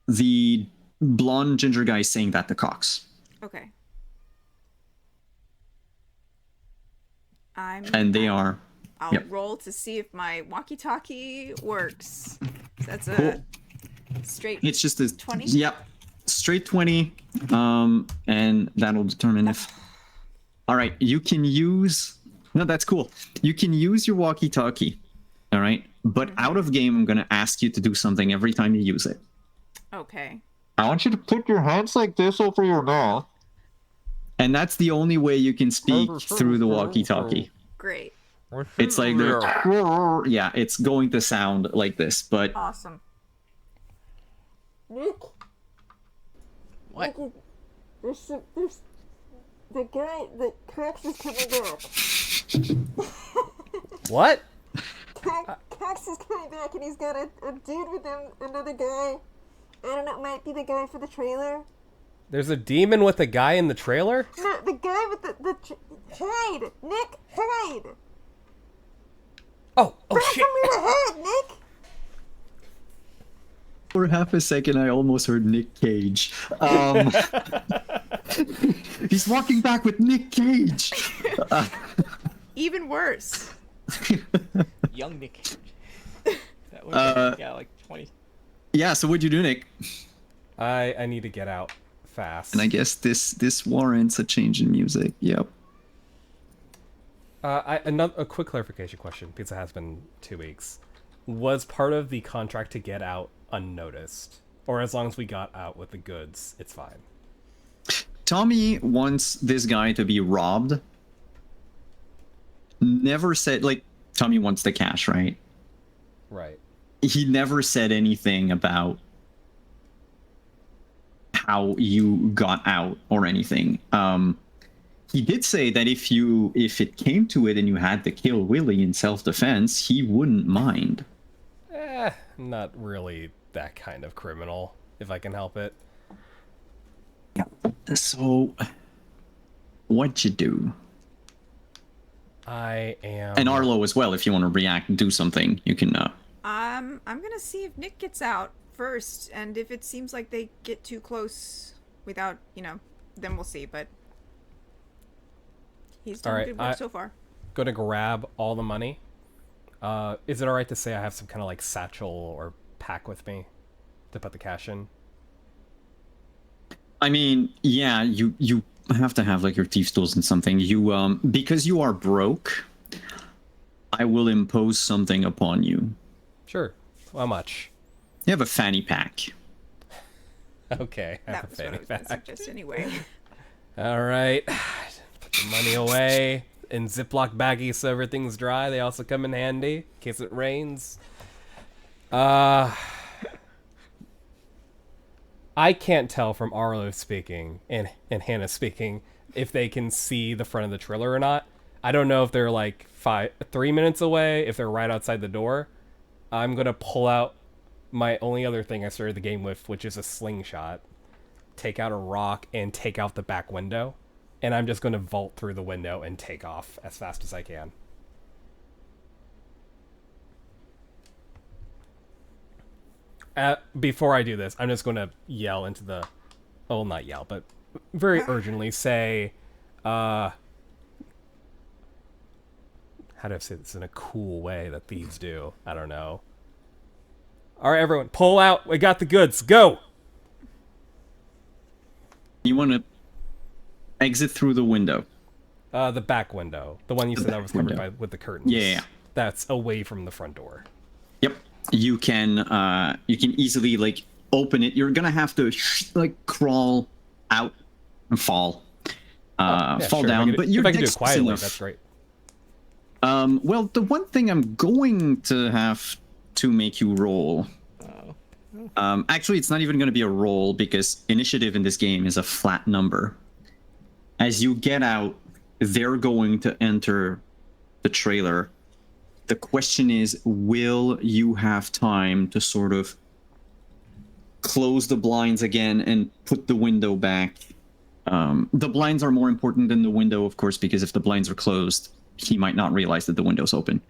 The blonde ginger guy is saying that to Cox. Okay. And they are. I'll Yep. roll to see if my walkie-talkie works. That's a Cool. straight. It's just a 20? Yep, straight 20. And that'll determine if. All right, you can use. No, that's cool. You can use your walkie-talkie. All right, but out of game, I'm gonna ask you to do something every time you use it. Okay. I want you to put your hands like this over your mouth. And that's the only way you can speak through the walkie-talkie. Great. It's like the yeah, it's going to sound like this, but Awesome. Nick, What? there's the guy that Cox is coming back. What? Cox is coming back and he's got a dude with him, another guy. I don't know, it might be the guy for the trailer. There's a demon with a guy in the trailer? No, the guy with hide! Nick, hide! Oh From shit. me to hide, Nick! for half a second I almost heard Nick Cage. He's walking back with Nick Cage. Even worse. Young Nick Cage. That was yeah, like 20. Yeah, so what'd you do, Nick? I need to get out fast. And I guess this warrants a change in music. Yep. A quick clarification question, because it has been 2 weeks. Was part of the contract to get out unnoticed? Or as long as we got out with the goods, it's fine? Tommy wants this guy to be robbed. Never said, like, Tommy wants the cash, right? Right. He never said anything about how you got out or anything. He did say that if it came to it and you had to kill Willie in self-defense, he wouldn't mind. Not really that kind of criminal, if I can help it. Yeah. So, what'd you do? I am... And Arlo as well, if you want to react and do something, you can... I'm gonna see if Nick gets out first, and if it seems like they get too close without, then we'll see, but he's done good work so far. Gonna grab all the money. Is it alright to say I have some kind of like satchel or pack with me to put the cash in? I mean, yeah, you have to have like your thieves tools and something. You because you are broke, I will impose something upon you. Sure. How much? You have a fanny pack. Okay, I have That a was what I fanny was gonna pack. suggest anyway. Alright. Put the money away in Ziploc baggies so everything's dry. They also come in handy in case it rains. I can't tell from Arlo speaking and Hannah speaking if they can see the front of the trailer or not. I don't know if they're like 3 minutes away, if they're right outside the door. I'm going to pull out my only other thing I started the game with, which is a slingshot. Take out a rock and take out the back window. And I'm just going to vault through the window and take off as fast as I can. Before I do this, I'm just going to yell into the... Well, not yell, but very urgently say... how do I say this in a cool way that thieves do? I don't know. All right, everyone, pull out. We got the goods. Go! You want to exit through the window. The back window. The one you said that was covered by with the curtains. Yeah. That's away from the front door. Yep. You can easily like open it. You're gonna have to like crawl out and fall. Yeah, fall sure. Down. But you're if I can do it dexterous quietly, enough. that's great. Well, the one thing I'm going to have to make you roll. Actually, it's not even going to be a roll because initiative in this game is a flat number. As you get out, they're going to enter the trailer. The question is, will you have time to sort of close the blinds again and put the window back? The blinds are more important than the window, of course, because if the blinds are closed, he might not realize that the window's open.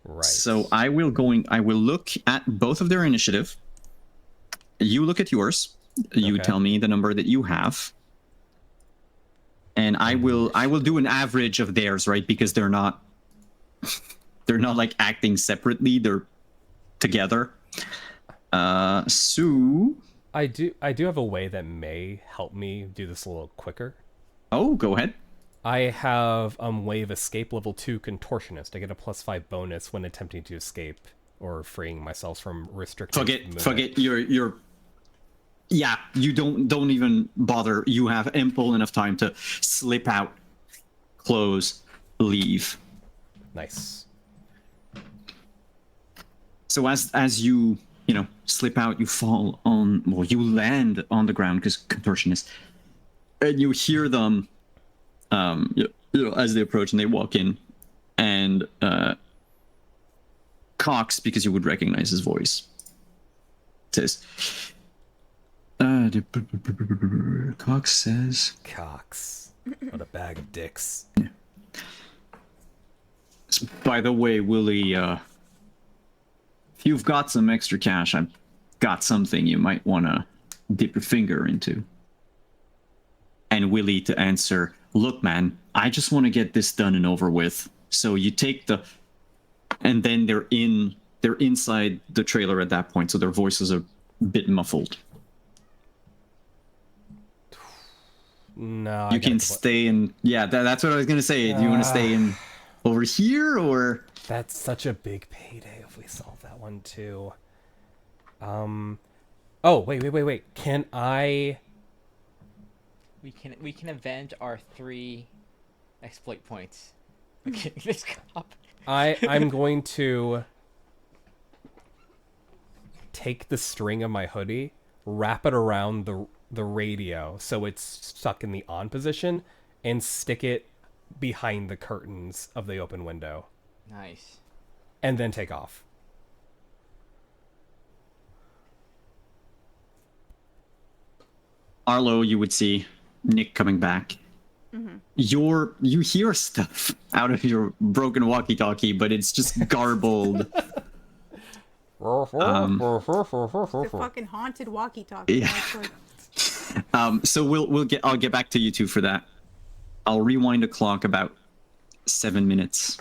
Right. So I will look at both of their initiative. You look at yours. You Okay. tell me the number that you have. And I will do an average of theirs, right? Because they're not like acting separately, they're together. So I do have a way that may help me do this a little quicker. oh, go ahead. I have Wave Escape level 2 Contortionist. I get a +5 bonus when attempting to escape or freeing myself from restricted movement. Forget your yeah, you don't even bother. You have ample enough time to slip out, close, leave. Nice. So as you slip out, you fall on, well, you land on the ground because contortionist, and you hear them as they approach and they walk in, and Cox, because you would recognize his voice, says, Cox says, Cox. What a bag of dicks. by the way, Willie, if you've got some extra cash, I've got something you might want to dip your finger into. And Willie to answer, look, man, I just want to get this done and over with. So you take the, and then they're inside the trailer at that point, so their voices are a bit muffled. No, You can stay in, yeah, that's what I was gonna say. Do you want to stay in over here, or? That's such a big payday if we solve that one too. Oh, wait. Can I? We can avenge our 3 exploit points. Okay, this cop. I'm going to take the string of my hoodie, wrap it around the radio so it's stuck in the on position, and stick it behind the curtains of the open window. Nice. And then take off. Arlo, you would see Nick coming back. Mm-hmm. You hear stuff out of your broken walkie-talkie, but it's just garbled. The fucking haunted walkie-talkie. Yeah. So I'll get back to you two for that. I'll rewind the clock about 7 minutes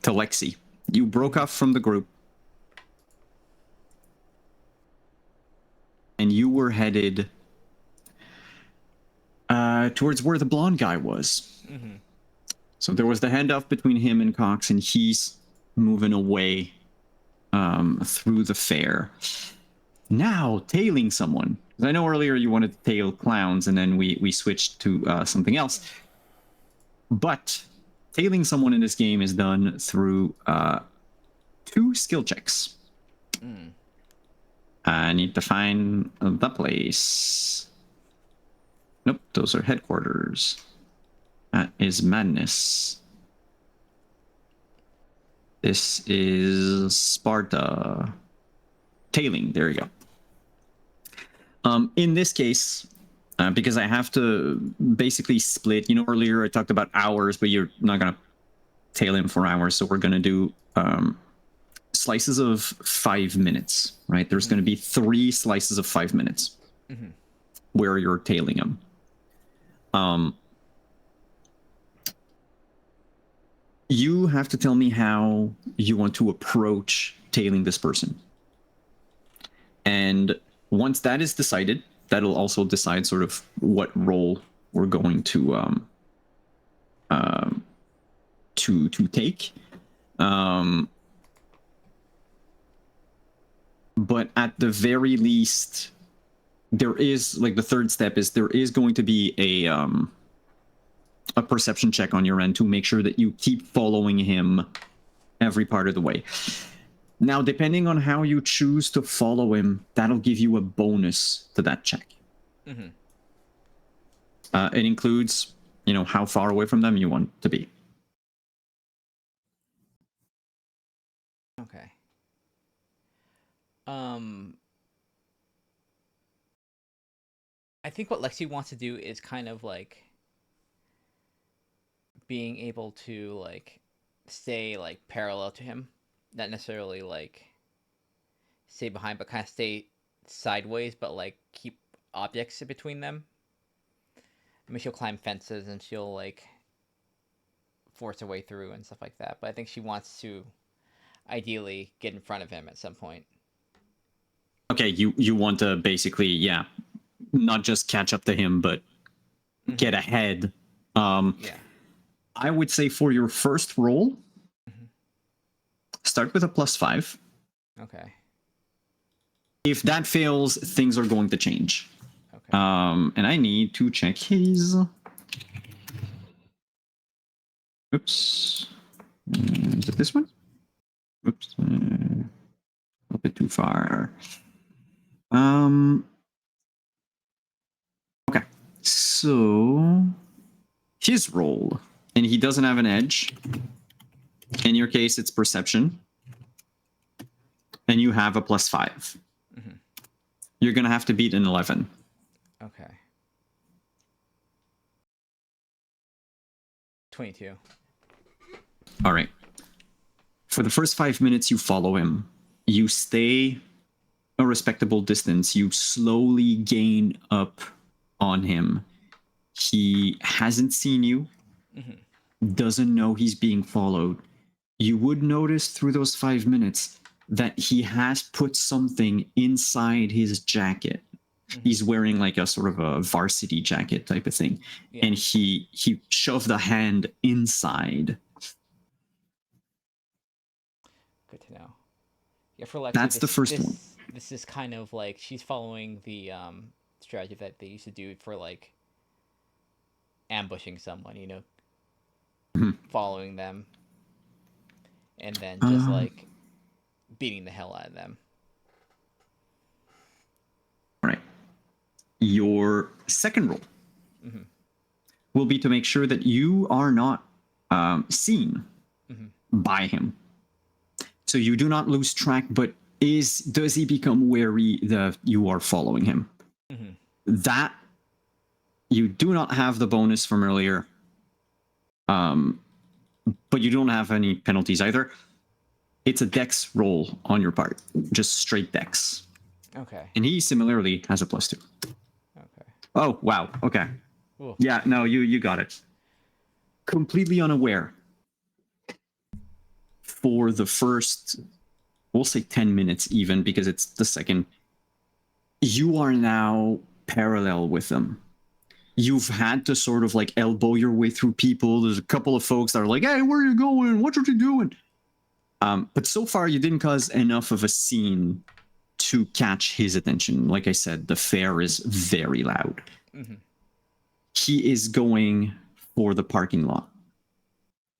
to Lexi. You broke off from the group, and you were headed towards where the blonde guy was. Mm-hmm. So there was the handoff between him and Cox, and he's moving away through the fair. Now tailing someone. Because I know earlier you wanted to tail clowns, and then we switched to something else. But tailing someone in this game is done through 2 skill checks. I need to find the place. Nope, those are headquarters. That is madness. This is Sparta. Tailing, there you go. In this case, because I have to basically split, earlier I talked about hours, but you're not going to tail him for hours, so we're going to do slices of 5 minutes, right? There's going to be 3 slices of 5 minutes where you're tailing him. You have to tell me how you want to approach tailing this person. And once that is decided, that'll also decide sort of what role we're going to take. But at the very least, there is, like, the third step is there is going to be a perception check on your end to make sure that you keep following him every part of the way. Now, depending on how you choose to follow him, that'll give you a bonus to that check. Mm-hmm. It includes, how far away from them you want to be. Okay. I think what Lexi wants to do is kind of like being able to, like, stay like parallel to him, not necessarily like stay behind, but kind of stay sideways, but like keep objects in between them. I mean, she'll climb fences and she'll like force her way through and stuff like that. But I think she wants to ideally get in front of him at some point. Okay, you want to basically, yeah, not just catch up to him, but get ahead. Yeah. I would say for your first roll, start with a +5. Okay. If that fails, things are going to change. Okay. And I need to check his. Oops. Is it this one? Oops. A bit too far. Okay. So his roll, and he doesn't have an edge. In your case, it's perception, and you have a +5. You're gonna have to beat an 11. Okay. 22. All right. For the first 5 minutes, you follow him. You stay a respectable distance. You slowly gain up on him. He hasn't seen you, doesn't know he's being followed. You would notice through those 5 minutes that he has put something inside his jacket. He's wearing like a sort of a varsity jacket type of thing. Yeah. And he shoved a hand inside. Good to know. Yeah, for Lexi, That's the first one. This is kind of like she's following the strategy that they used to do for like ambushing someone, you know, following them, and then just like beating the hell out of them. All right. Your second roll will be to make sure that you are not seen by him. So you do not lose track, but does he become wary that you are following him? That you do not have the bonus from earlier, but you don't have any penalties either. It's a dex roll on your part, just straight dex. Okay. And he similarly has a +2. Okay. Oh, wow. Okay. Ooh. Yeah, no, you got it. Completely unaware for the first, we'll say 10 minutes even, because it's the second. You are now parallel with them. You've had to sort of like elbow your way through people. There's a couple of folks that are like, hey, where are you going? What are you doing? But so far, you didn't cause enough of a scene to catch his attention. Like I said, the fair is very loud. He is going for the parking lot.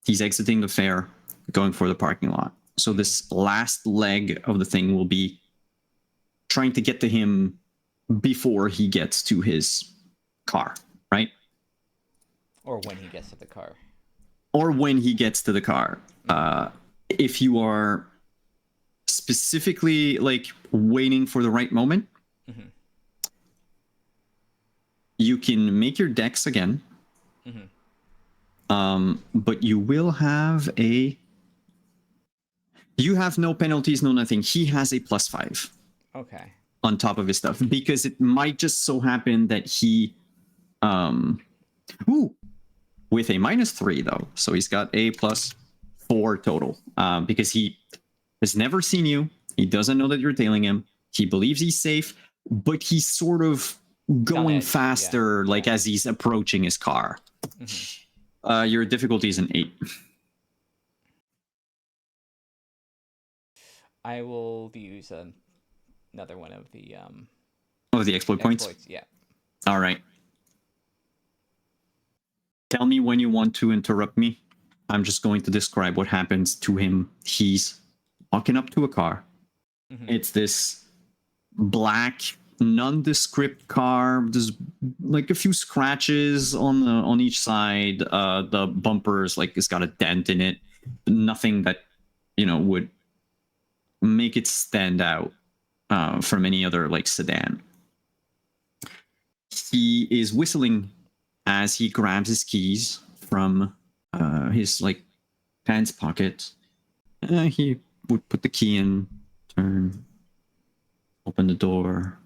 He's exiting the fair, going for the parking lot. So this last leg of the thing will be trying to get to him before he gets to his car, right? Or when he gets to the car. Or when he gets to the car. If you are specifically like waiting for the right moment, you can make your dex again. But you will have you have no penalties, no nothing. He has a +5 Okay. on top of his stuff, because it might just so happen that he with a -3 though, so he's got a +4 total, because he has never seen you. He doesn't know that you're tailing him. He believes he's safe, but he's sort of going edge, faster, like as he's approaching his car. Your difficulty is an 8. I will use another one of the The exploit points. Yeah. All right. Tell me when you want to interrupt me. I'm just going to describe what happens to him. He's walking up to a car. It's this black, nondescript car. There's like a few scratches on each side. The bumper's like it's got a dent in it. Nothing that would make it stand out from any other like sedan. He is whistling as he grabs his keys from his like pants pocket. He would put the key in, turn, open the door.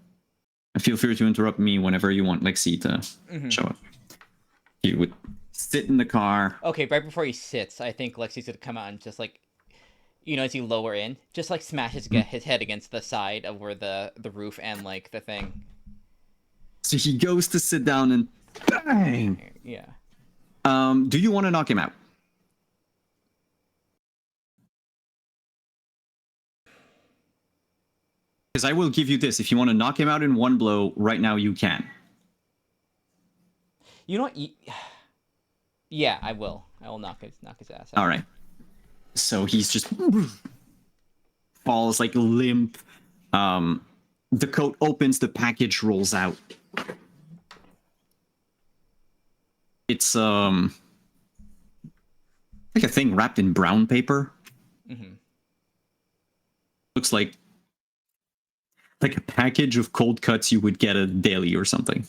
Feel free to interrupt me whenever you want Lexi to show up. He would sit in the car. Okay, right before he sits, I think Lexi's gonna come out and just like, as you lower in, just like smash his head against the side of where the roof and like the thing. So he goes to sit down and bang. Yeah. Do you want to knock him out? Because I will give you this. If you want to knock him out in one blow, right now you can. You know what? Yeah, I will. I will knock his ass out. All right. So he's just falls like limp. The coat opens, the package rolls out. It's like a thing wrapped in brown paper. Looks like a package of cold cuts you would get at a deli or something.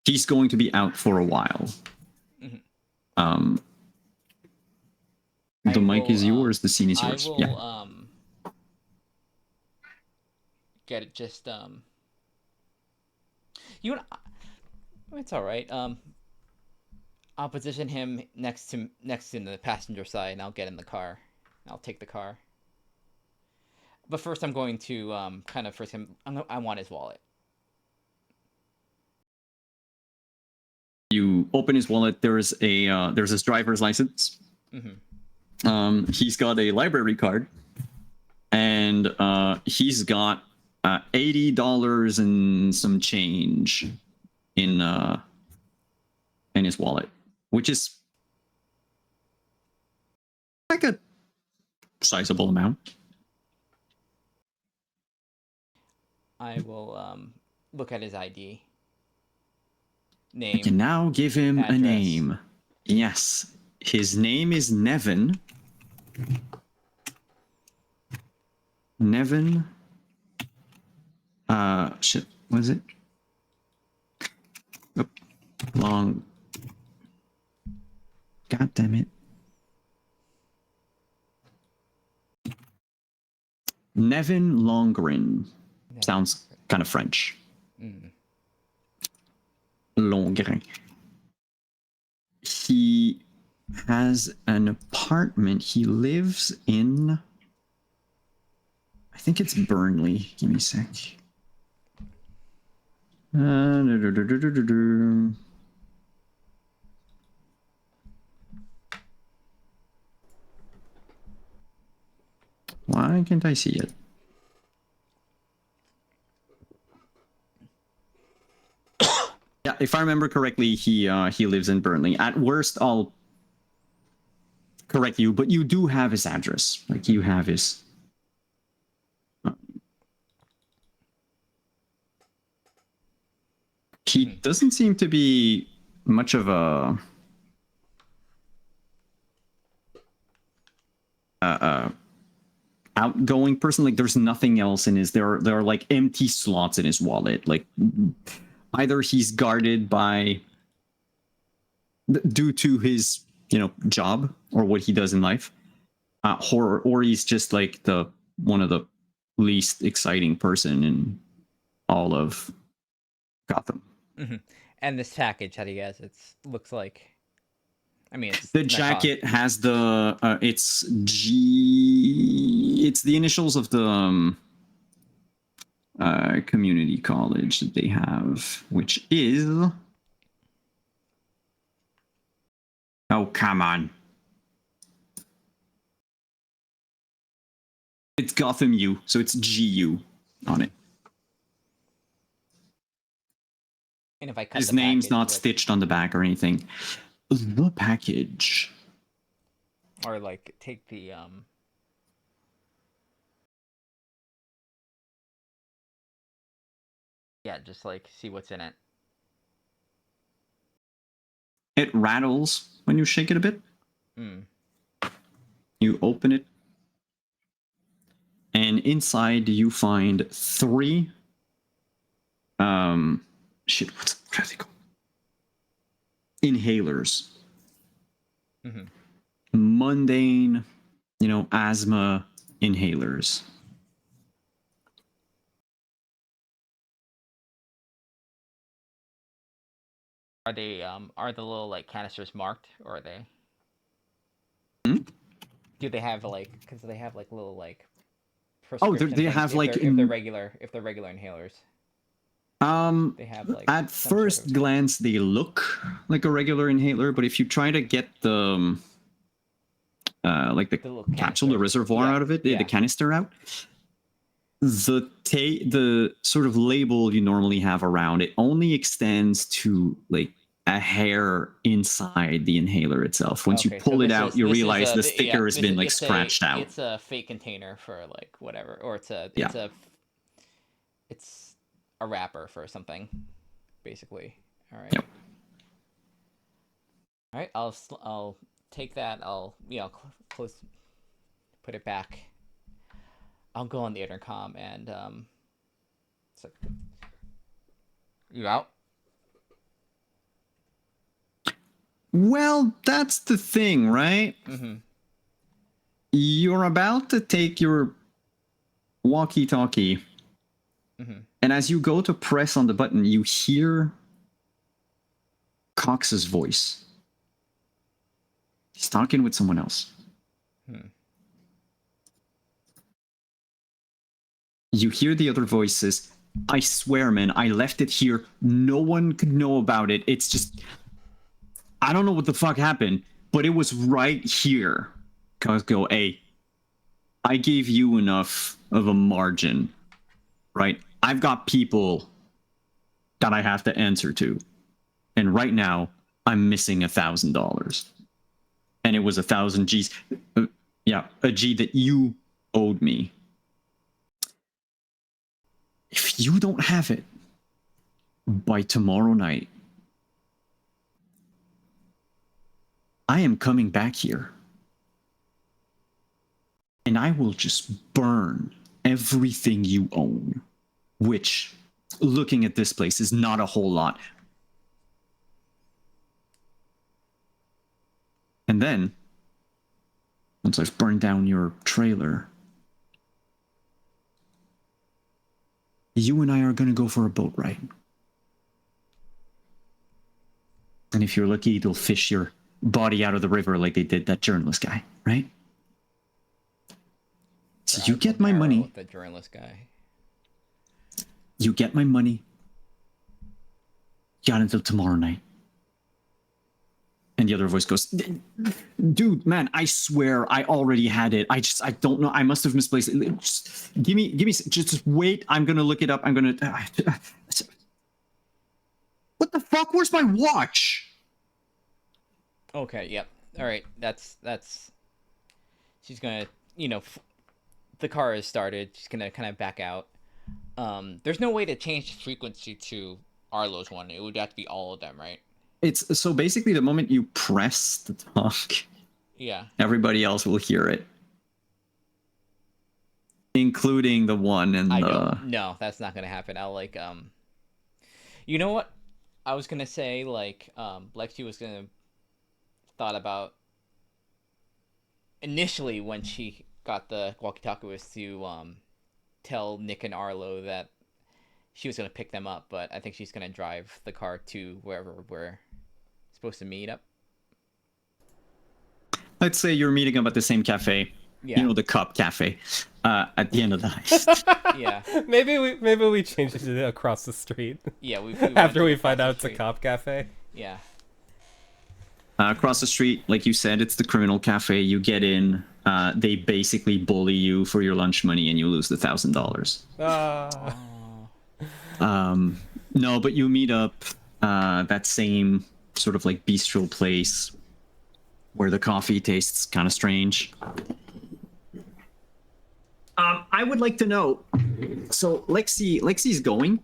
He's going to be out for a while. The mic is yours. The scene is yours. I will get it. Just it's all right. I'll position him next to the passenger side, and I'll get in the car. I'll take the car. But first, I'm going to kind of frisk him. I want his wallet. You open his wallet. There's his driver's license. He's got a library card, and he's got $80 and some change in his wallet, which is like a sizable amount. I will look at his ID. Name. I can now give him address. a name. Yes, his name is Nevin. Nevin. Shit. What is it? Oh, long. God damn it. Nevin Longren. Sounds kind of French. Longren. He has an apartment. He lives in, I think it's Burnley. Give me a sec. Why can't I see it? Yeah, if I remember correctly, he lives in Burnley. At worst, I'll correct you, but you do have his address. Like, you have his. He doesn't seem to be much of a outgoing person. Like, there's nothing else in his. There are like empty slots in his wallet. Like, either he's guarded by due to his job or what he does in life, or he's just like one of the least exciting person in all of Gotham. And this package, how do you guys? It looks like. I mean, it's the jacket has the it's G. It's the initials of the community college that they have, which is. Oh, come on. It's Gotham U, so it's GU on it. And if I cut his the name's package not with, stitched on the back or anything. The package. or like take the yeah, just like see what's in it. It rattles when you shake it a bit. You open it, and inside you find 3 what are they called? inhalers. Mhm. Mundane, asthma inhalers. Are they are the little like canisters marked, or are they? Hmm? Do they have like, because they have like little like Oh, prescription they things have if like they're regular inhalers. um They have like at some sort first of glance they look like a regular inhaler, but if you try to get the like the the little capsule, the canister. reservoir Yeah, out of it, the yeah. canister out, the sort of label you normally have around it only extends to like a hair inside the inhaler itself. Once you Okay, so pull it out, you this is realize a the sticker has this been is like scratched out. it's a fake container for like whatever, or Yeah. it's a wrapper for something, basically. All right. Yep. All right. I'll take that. I'll close, put it back. I'll go on the intercom and it's like, you out? Well, that's the thing, right? Mm-hmm. You're about to take your walkie-talkie, Mm-hmm. and as you go to press on the button, you hear Cox's voice. He's talking with someone else. You hear the other voices. I swear, man, I left it here. No one could know about it. It's just, I don't know what the fuck happened, but it was right here. Cox go, hey, I gave you enough of a margin, right? I've got people that I have to answer to. And right now, I'm missing $1,000. And it was 1,000 G's. Yeah, a G that you owed me. If you don't have it by tomorrow night, I am coming back here. And I will just burn everything you own. Which, looking at this place, is not a whole lot. And then, once I've burned down your trailer, you and I are going to go for a boat ride. And if you're lucky, they'll fish your body out of the river like they did that journalist guy, right? So you get my money. The journalist guy. You get my money. Got until tomorrow night. And the other voice goes, dude, man, I swear I already had it. I don't know. I must have misplaced it. Just give me, just wait. I'm going to look it up. I'm going to, what the fuck? Where's my watch? Okay. Yep. All right. That's, she's going to, the car is started. She's going to kind of back out. There's no way to change the frequency to Arlo's one. It would have to be all of them, right? It's so basically the moment you press the talk, yeah, everybody else will hear it, including the one in the. No, that's not gonna happen. I'll like you know what? I was gonna say like Lexi was gonna thought about initially when she got the walkie-talkie was to tell Nick and Arlo that she was gonna pick them up, but I think she's gonna drive the car to wherever we're supposed to meet up. Let's say you're meeting up at the same cafe. Yeah. You know, the Cup Cafe. At the end of the heist. Yeah. Maybe we change it to across the street. Yeah. We After we find out it's a cop cafe. Yeah. Across the street, like you said, it's the criminal cafe. You get in. They basically bully you for your lunch money, and you lose the $1,000. No, but you meet up that same sort of like bistro place where the coffee tastes kind of strange. I would like to know. So Lexi's going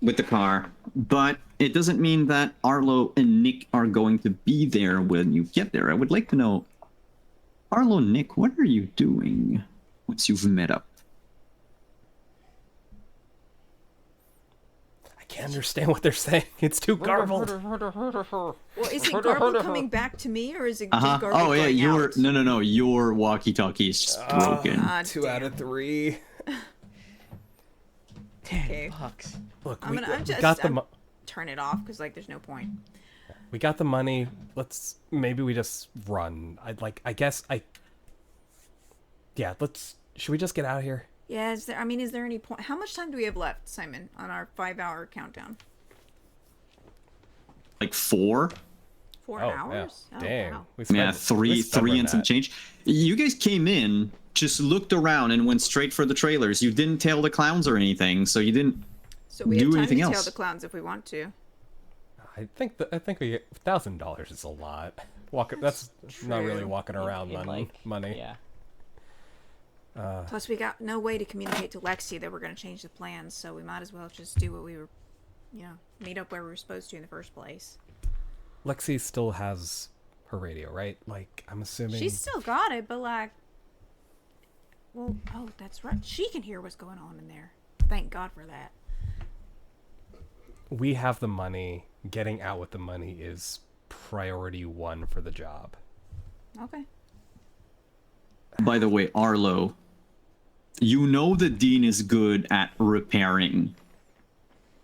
with the car, but it doesn't mean that Arlo and Nick are going to be there when you get there. I would like to know, Arlo and Nick, what are you doing once you've met up? can't understand what they're saying. It's too garbled. Well, is it garbled coming back to me, or is it just garbled Oh yeah, going out? no. Your walkie-talkie is just broken. God 2 out of 3. Okay. $10. Look, I'm we just got the turn it off because like there's no point. we got the money. Maybe we just run. Should we just get out of here? Yeah, is there any point? How much time do we have left, Simon, on our 5-hour countdown? Like 4. 4 Oh, hours? yeah. Oh, Dang. wow. We Yeah, spent- three we stubborn and some that. change. You guys came in, just looked around, and went straight for the trailers. You didn't tail the clowns or anything, so you didn't. So we have do time anything to tail else. the clowns if we want to. I think we get $1,000 is a lot. That's not really true. walking around money. Yeah. Plus, we got no way to communicate to Lexi that we're going to change the plans, so we might as well just do what we were, meet up where we were supposed to in the first place. Lexi still has her radio, right? Like, I'm assuming. She's still got it, but like, well, oh, that's right. She can hear what's going on in there. Thank God for that. We have the money. Getting out with the money is priority 1 for the job. Okay. By the way, Arlo, you know that Dean is good at repairing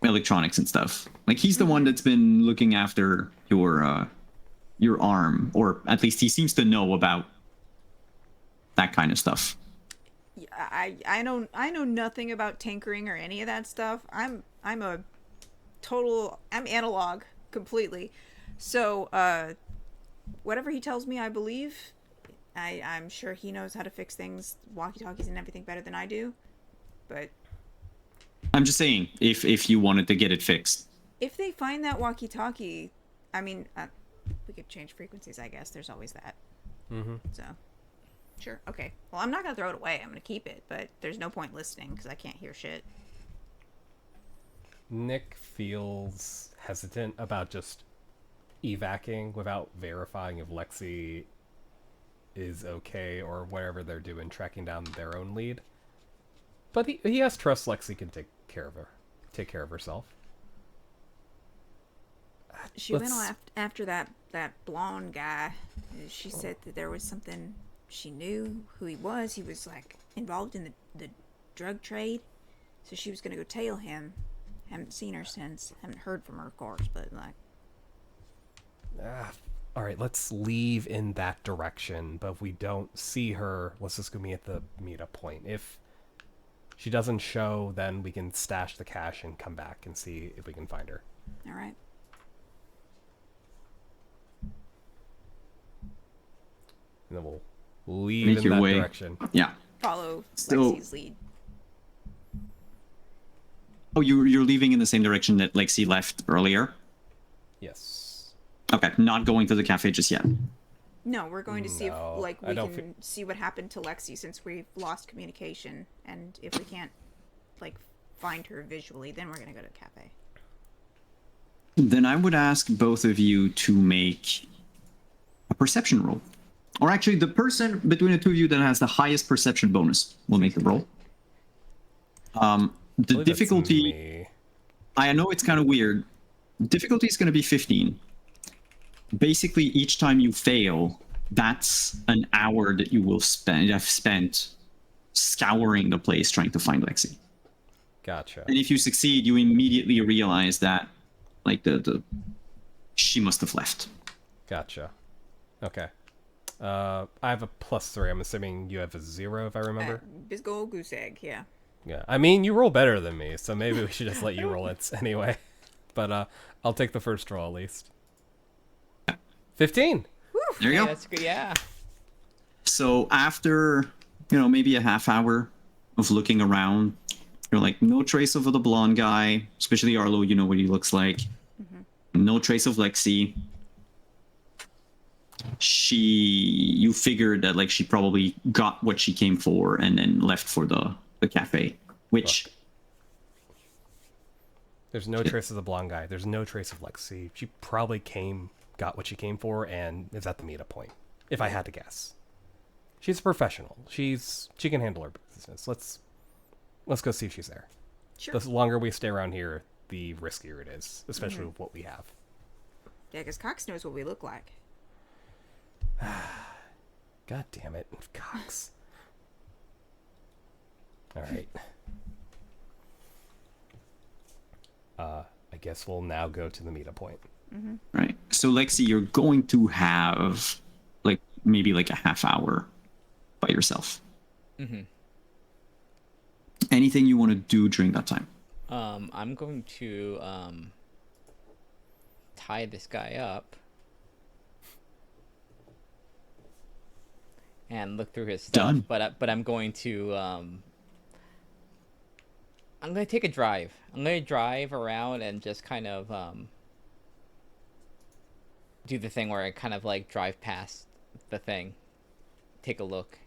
electronics and stuff. Like, he's the one that's been looking after your arm, or at least he seems to know about that kind of stuff. Yeah, I know nothing about tinkering or any of that stuff. I'm analog completely. So whatever he tells me, I believe. I'm sure he knows how to fix things, walkie-talkies and everything better than I do. But I'm just saying, if you wanted to get it fixed. if they find that walkie-talkie, I mean, we could change frequencies, I guess. There's always that. Mm-hmm. So, sure. Okay. Well, I'm not going to throw it away. I'm going to keep it. But there's no point listening because I can't hear shit. Nick feels hesitant about just evacing without verifying if Lexi is okay or whatever they're doing, tracking down their own lead. But he has trust Lexi can take care of herself. She went off after that blonde guy. She said that there was something she knew who he was. He was like involved in the drug trade. So she was going to go tail him. Haven't seen her since. Haven't heard from her, of course, but like. All right, let's leave in that direction. But if we don't see her, let's just go meet at the meetup point. If she doesn't show, then we can stash the cash and come back and see if we can find her. All right. And then we'll leave Make in your that way. direction. Yeah. Follow So- Lexi's lead. Oh, you're leaving in the same direction that Lexi left earlier? Yes. Okay, not going to the cafe just yet. No, we're going to see if No, like I we don't can see what happened to Lexi since we've lost communication, and if we can't like find her visually, then we're gonna go to the cafe. Then I would ask both of you to make a perception roll. Or actually, the person between the two of you that has the highest perception bonus will make the roll. The believe that's difficulty, me. I know it's kind of weird. Difficulty is going to be 15. Basically, each time you fail, that's an hour that you will have spent scouring the place trying to find Lexi. Gotcha. And if you succeed, you immediately realize that, like, she must have left. Gotcha. Okay. I have a +3. I'm assuming you have a 0, if I remember. Big old goose egg, yeah. Yeah. I mean, you roll better than me, so maybe we should just let you roll it anyway. But I'll take the first roll at least. 15. There you Yeah, go. that's good. Yeah. So after, maybe a half hour of looking around, you're like, no trace of the blonde guy, especially Arlo, you know what he looks like. Mm-hmm. No trace of Lexi. You figured that, like, she probably got what she came for and then left for the cafe, which... Look. There's no trace of the blonde guy. There's no trace of Lexi. She probably got what she came for, and is at the meetup point, if I had to guess. She's a professional. She can handle her business. Let's go see if she's there. Sure. The longer we stay around here, the riskier it is, especially with what we have. Yeah, because Cox knows what we look like. God damn it, Cox. All right. I guess we'll now go to the meetup point. Right. So Lexi, you're going to have like maybe like a half hour by yourself. Mm-hmm. Anything you want to do during that time? I'm going to tie this guy up and look through his stuff. Done. But I'm going to take a drive. I'm going to drive around and just kind of do the thing where I kind of like drive past the thing, take a look,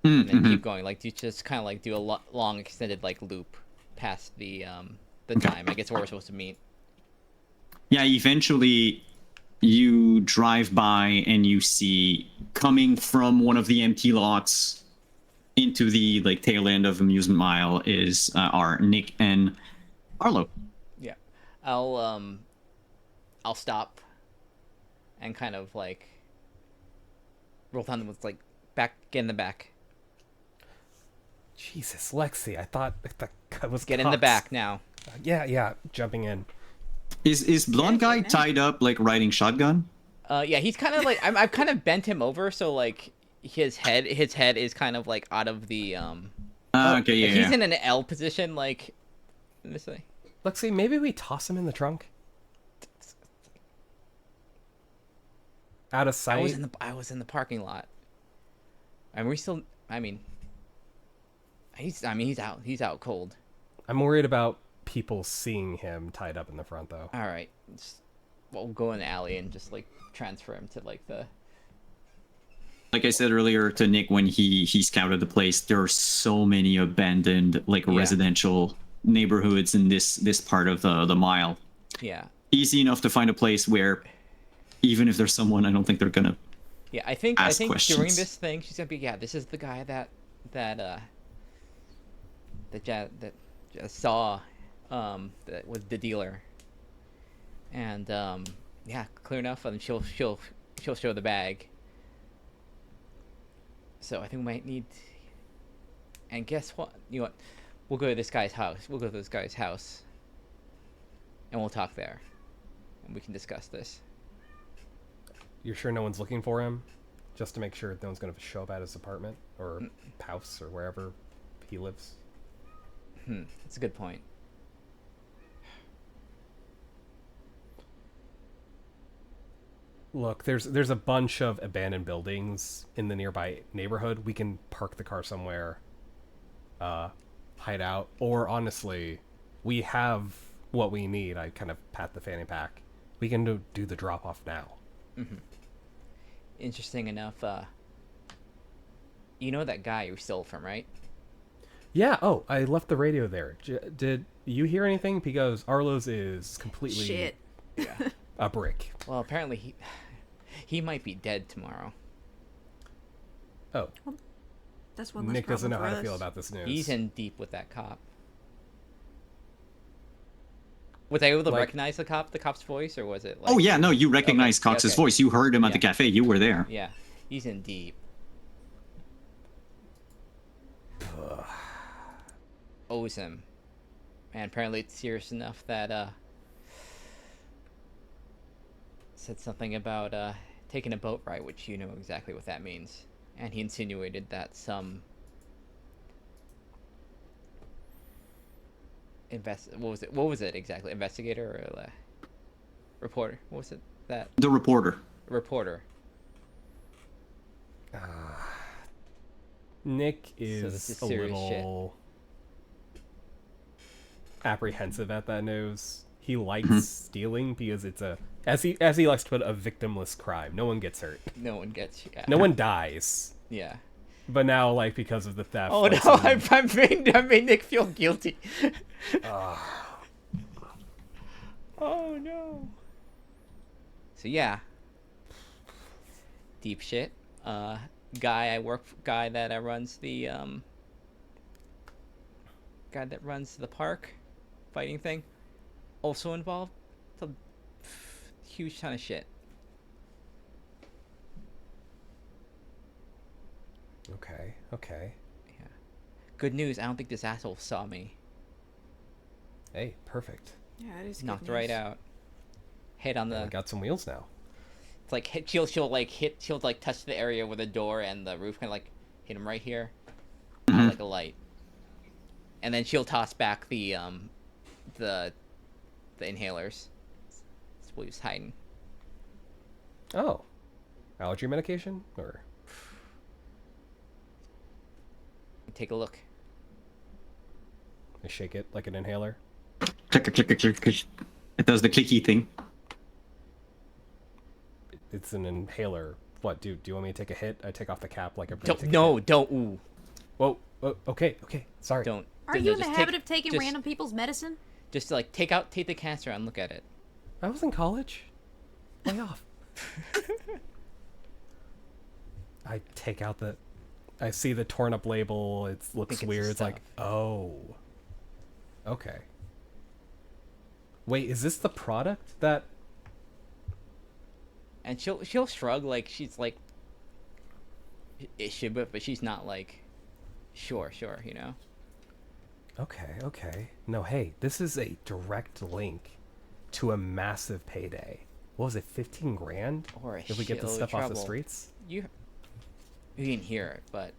and then keep going. Like, you just kind of like do a long extended like loop past the time. I guess where we're supposed to meet. Yeah, eventually you drive by and you see coming from one of the empty lots into the like tail end of Amusement Mile is our Nick and Arlo. Yeah, I'll stop and kind of like roll down with like get in the back. Jesus, Lexi, I thought that was Get in the Cox. back now. Yeah, jumping in. Is blonde guy tied up like riding shotgun? Yeah, he's kind of like I've kind of bent him over so like his head is kind of like out of the Okay, yeah, he's yeah. in an L position like this way. Lexi, maybe we toss him in the trunk? Out of sight? I was in the parking lot. And we still he's out cold. I'm worried about people seeing him tied up in the front, though. All right. We'll go in the alley and just like transfer him to like the Like I said earlier to Nick when he scouted the place, there are so many abandoned like residential neighborhoods in this part of the mile. Yeah. Easy enough to find a place where even if there's someone, I don't think they're gonna Yeah, I think during questions. this thing she's gonna be this is the guy that saw that was the dealer. And clear enough, and she'll show the bag. So I think we might need. And guess what? You know what? We'll go to this guy's house. And we'll talk there, and we can discuss this. You're sure no one's looking for him? Just to make sure no one's going to show up at his apartment or house or wherever he lives? That's a good point. Look, there's a bunch of abandoned buildings in the nearby neighborhood. We can park the car somewhere, hide out, or honestly, we have what we need. I kind of pat the fanny pack. We can do the drop off now. Interesting enough, you know that guy you stole from, right? Yeah. Oh, I left the radio there. Did you hear anything? Because Arlo's is completely Shit. a brick. Well, apparently he might be dead tomorrow. Oh, That's one less Nick doesn't know problem how for to feel us. about this news. He's in deep with that cop. Was I able to Like- recognize the cop's voice, or was it like... Oh yeah, no, you recognize Okay, Cox's okay. voice. You heard him at the Yeah. cafe. You were there. Yeah, he's in deep. Owes him. And apparently it's serious enough that, said something about, taking a boat ride, which you know exactly what that means. And he insinuated that some... What was it exactly? Investigator or reporter? What was it? That The reporter. reporter. Nick this is is a serious little apprehensive at that news. He likes stealing because it's as he likes to put it, a victimless crime. No one gets hurt. No one gets. Yeah. No one dies. Yeah. But now, like, because of the theft. Oh like, no! some- I made Nick feel guilty. Oh no. So yeah. Deep shit. Guy that runs the guy that runs the park, fighting thing. also involved. It's a huge ton of shit. Okay. Yeah. Good news. I don't think this asshole saw me. Hey, perfect. Yeah, it is good Knocked news. right out. Head on We the. got some wheels now. It's like she'll like touch the area where the door and the roof kind of like hit him right here, like a light. And then she'll toss back the inhalers. That's what he was hiding. Oh, allergy medication or Take a look. I shake it like an inhaler. Click, click, click, click. It does the clicky thing. It's an inhaler. What, do you want me to take a hit? I take off the cap like a. Don't. Ooh. Whoa. Okay. Sorry. Don't. Are you in the habit of taking random people's medicine? Just like take the canister and look at it. I was in college. Lay off. I take out the. I see the torn up label. It looks it's the weird. It's like, stuff. oh. Okay. Wait, is this the product that? And she'll shrug like she's like. It should, but she's not like. Sure, you know. Okay. No, hey, this is a direct link to a massive payday. What was it, 15 grand? Or a if we get this shitload of stuff off the trouble. streets? You didn't hear it, but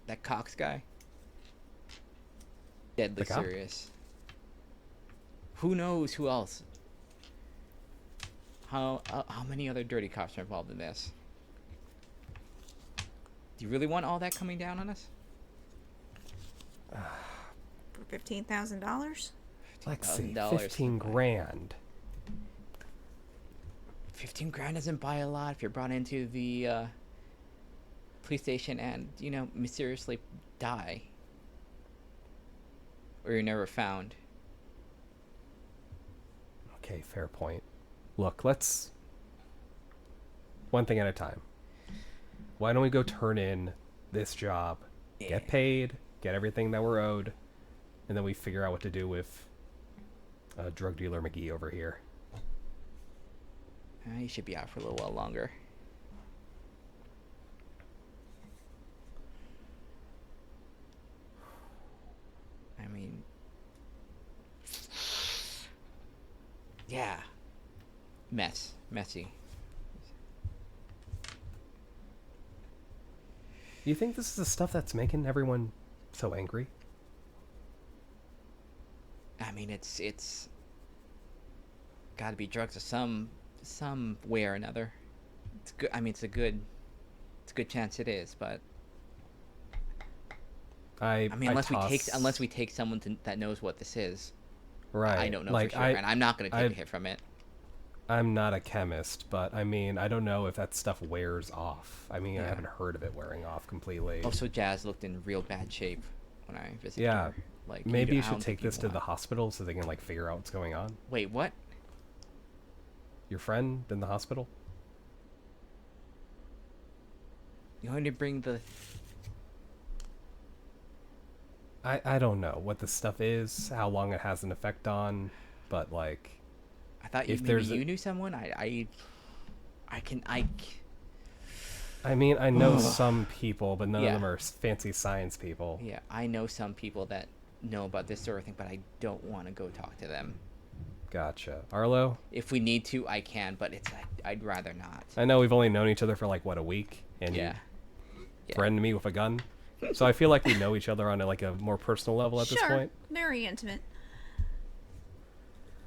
that Cox guy, deadly The cop? serious. Who knows who else? How many other dirty cops are involved in this? Do you really want all that coming down on us? For $15,000? Lexi, $15,000 15 grand. 15 grand doesn't buy a lot if you're brought into the police station and, you know, mysteriously die. Or you're never found. Okay, fair point. Look, let's... One thing at a time. Why don't we go turn in this job, get paid, get everything that we're owed, and then we figure out what to do with drug dealer McGee over here. He should be out for a little while longer. I mean... Yeah. Messy. Do you think this is the stuff that's making everyone so angry? I mean, it's gotta be drugs of some way or another. It's good. I mean, it's a good chance it is, but I mean, unless we take someone that knows what this is, right? I don't know for sure, and I'm not gonna take a hit from it. I'm not a chemist, but I mean, I don't know if that stuff wears off. I mean, I haven't heard of it wearing off completely. Also, Jazz looked in real bad shape when I visited Yeah, her. Like, maybe you should take this to the hospital so they can like figure out what's going on. Wait, what? Your friend in the hospital? You want to bring the... I don't know what the stuff is, how long it has an effect on, but like... I thought you knew someone. I mean, I know some people, but none of them are fancy science people. Yeah, I know some people that know about this sort of thing, but I don't want to go talk to them. Gotcha. Arlo? If we need to, I can, but I'd rather not. I know we've only known each other for like, what, a week? And you threatened me with a gun? So I feel like we know each other on a more personal level at this point. Very intimate.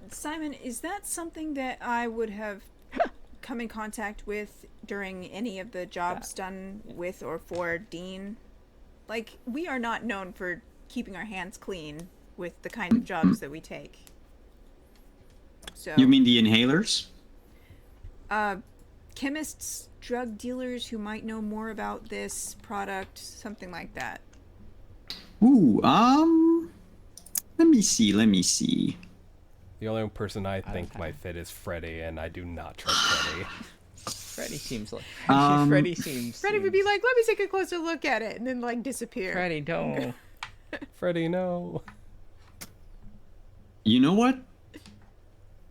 Simon, is that something that I would have come in contact with during any of the jobs done with or for Dean? Like, we are not known for keeping our hands clean with the kind of jobs that we take. So, You mean the inhalers? chemists, drug dealers who might know more about this product, something like that. Ooh, let me see. The only person I think might fit is Freddy, and I do not trust Freddy. Freddy seems like... Freddy would be like, let me take a closer look at it, and then, like, disappear. Freddy, don't. Freddy, no. You know what?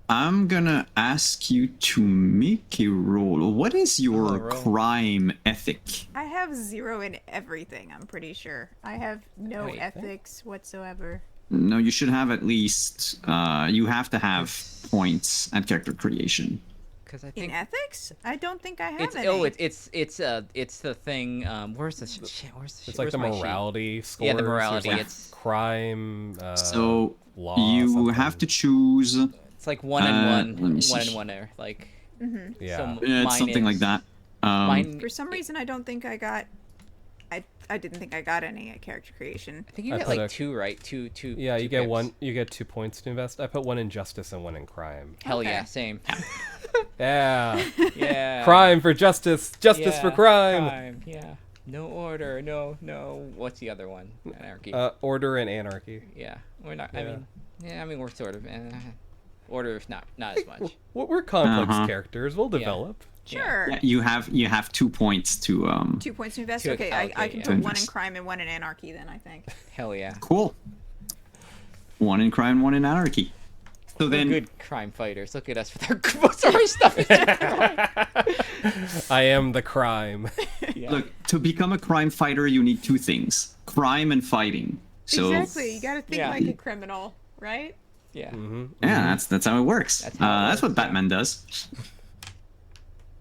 I'm gonna ask you to make a roll. What is your roll. crime ethic? I have 0 in everything, I'm pretty sure. I have no Wait. ethics whatsoever. No, you should have at least. You have to have points at character creation. Because I In think ethics? I don't think I have it's any. it's the thing. Where's the It's like the where's my sheet? morality scores. Yeah, the There's, morality, like, it's- crime. So law, you something. have to choose. It's like one and let me one, see. one and one there. Like Yeah. so It's mine something like is- that. Mine, For some reason, I don't think I got. I didn't think I got any at character creation. I think you I get put like a- 2, right? Two. Yeah, two you get pips. one. You get 2 points to invest. I put 1 in justice and 1 in crime. Hell Okay. yeah, same. Yeah. Yeah. Crime for justice. Justice for Yeah, crime. Yeah. No order. No. What's the other one? Anarchy. Order and anarchy. Yeah. We're not. Yeah. I mean, we're sort of. Order, if not as much. We're complex Uh-huh. characters. We'll develop. Sure. Yeah, you have 2 points to 2 points to invest. To- Okay, I okay, can yeah. put 1 in Invest. crime and 1 in anarchy then, I think. Hell yeah. Cool. 1 in crime, 1 in anarchy. So We're then, good crime fighters. Look at us with our most of our stuff. I am the crime. Yeah. look, to become a crime fighter, you need 2 things: crime and fighting. So Exactly. You gotta think Yeah. like a criminal, right? Yeah. yeah, that's how it works. That's how it That's what works, yeah. Batman does.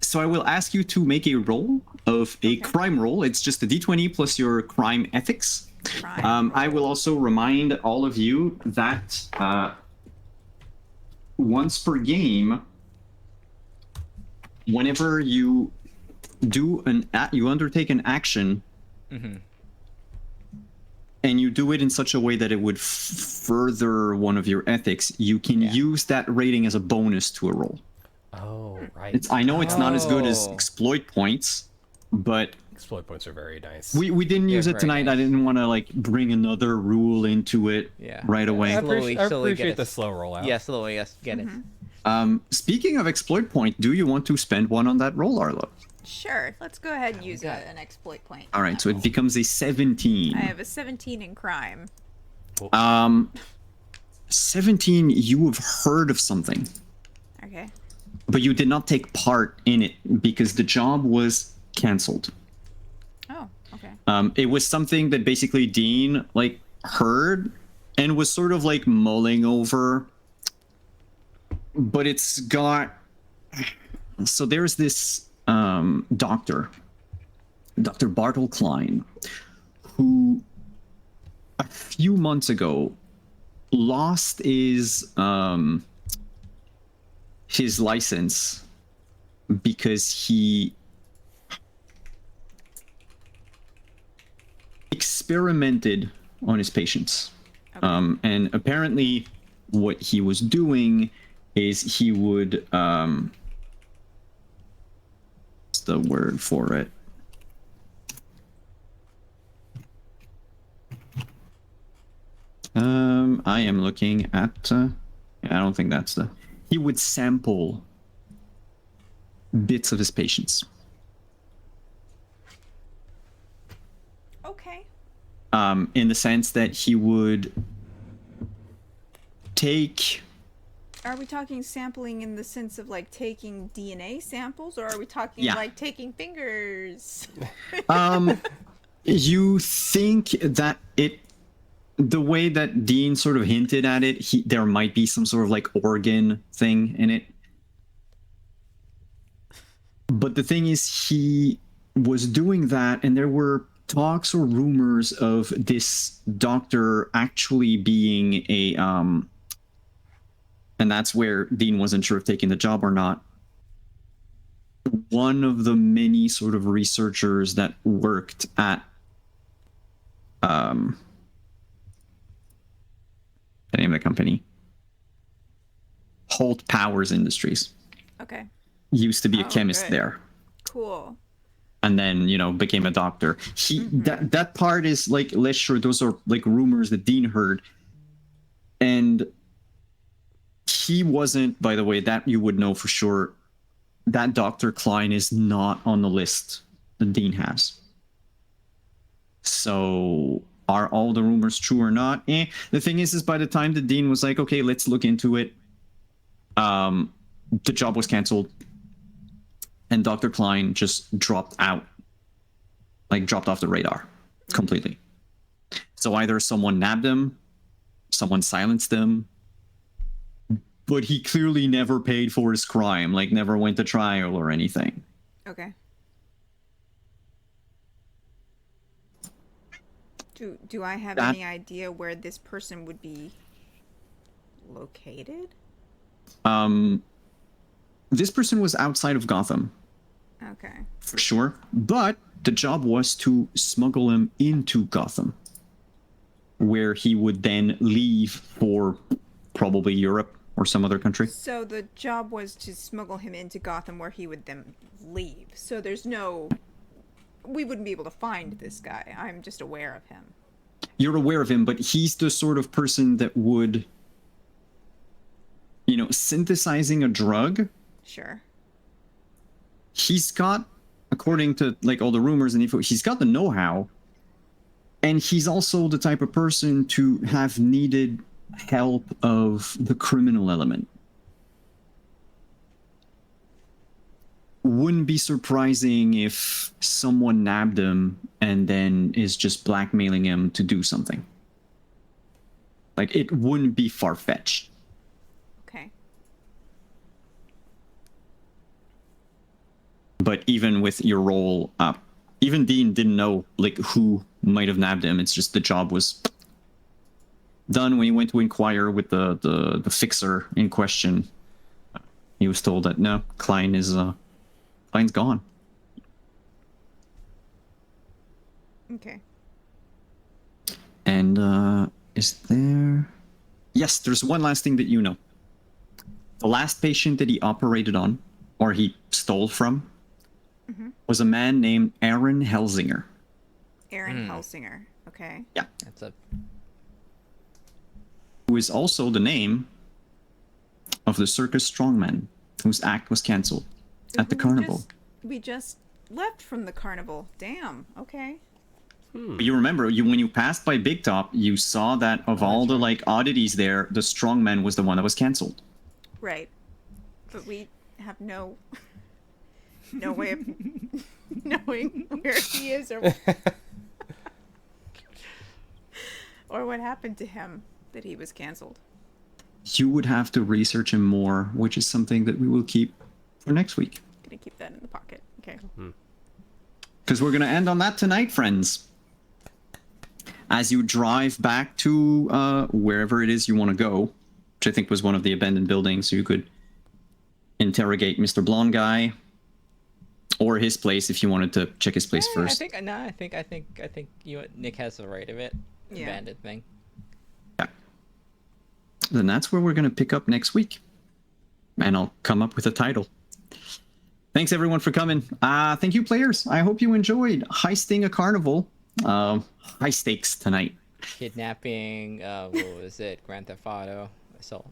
So I will ask you to make a roll of a crime roll. It's just a d20 plus your crime ethics. Crime. I will also remind all of you that once per game, whenever you do you undertake an action, and you do it in such a way that it would further one of your ethics, you can use that rating as a bonus to a roll. Oh, right. I know it's not as good as Oh. exploit points, but Exploit points are very nice. we didn't use it very tonight. I nice. didn't want to like bring another rule into it Yeah. right away. I Slowly get appreciate the us- slow rollout. Yeah, slowly. Yes, get it. Speaking of exploit point, do you want to spend 1 on that roll, Arlo? Sure. Let's go ahead and use an exploit point. All right, so it becomes a 17. I have a 17 in crime. 17, you have heard of something, Okay. but you did not take part in it because the job was canceled. Oh, okay. It was something that basically Dean like heard and was sort of like mulling over, but it's got. So there's this doctor, Dr. Bartle Klein, who a few months ago lost his license because he experimented on his patients. And apparently what he was doing is he would what's the word for it? I am looking at I don't think that's the he would sample bits of his patients. Okay. In the sense that he would take Are we talking sampling in the sense of like taking DNA samples, or are we talking Yeah. like taking fingers? you think that the way that Dean sort of hinted at it, there might be some sort of like organ thing in it. But the thing is, he was doing that, and there were talks or rumors of this doctor actually being a and that's where Dean wasn't sure if taking the job or not. One of the many sort of researchers that worked at the name of the company, Holt Powers Industries, Okay. used to be a Oh, chemist good. there, Cool. and then became a doctor. That part is like less sure. Those are like rumors that Dean heard, and he wasn't. By the way, that you would know for sure. That Dr. Klein is not on the list that Dean has. So are all the rumors true or not? The thing is by the time the dean was like, okay, let's look into it, the job was canceled, and Dr. Klein just dropped out, like dropped off the radar completely. So either someone nabbed him, someone silenced him, but he clearly never paid for his crime, like never went to trial or anything. Okay. Do I have any idea where this person would be located? This person was outside of Gotham. Okay. For sure. But the job was to smuggle him into Gotham, where he would then leave for probably Europe or some other country. So the job was to smuggle him into Gotham, where he would then leave. So there's no... We wouldn't be able to find this guy. I'm just aware of him. You're aware of him, but he's the sort of person that would, you know, synthesizing a drug. Sure. He's got, according to like all the rumors and info, he's got the know-how, and he's also the type of person to have needed help of the criminal element. Wouldn't be surprising if someone nabbed him and then is just blackmailing him to do something. Like, it wouldn't be far-fetched. Okay. But even with your role up, even Dean didn't know like who might have nabbed him. It's just the job was done. When he went to inquire with the fixer in question, he was told that no, Klein's gone. Okay. And is there? Yes, there's one last thing that you know. The last patient that he operated on, or he stole from, was a man named Aaron Helsinger. Aaron Helsinger. Okay. Yeah. That's a Who is also the name of the circus strongman whose act was cancelled at the carnival. We just left from the carnival. Damn. Okay. But you remember, when you passed by Big Top, you saw that of all the like oddities there, the strongman was the one that was cancelled. Right. But we have no way of knowing where he is or what happened to him that he was canceled. You would have to research him more, which is something that we will keep for next week. Gonna keep that in the pocket. Okay. Because we're going to end on that tonight, friends. As you drive back to wherever it is you want to go, which I think was one of the abandoned buildings, so you could interrogate Mr. Blonde Guy, or his place if you wanted to check his place first. I think you know what, Nick has the right of it. Yeah. Abandoned thing. Yeah. Then that's where we're going to pick up next week. And I'll come up with a title. Thanks everyone for coming. Thank you, players. I hope you enjoyed heisting a carnival. High stakes tonight. Kidnapping, what was it? Grand Theft Auto, assault.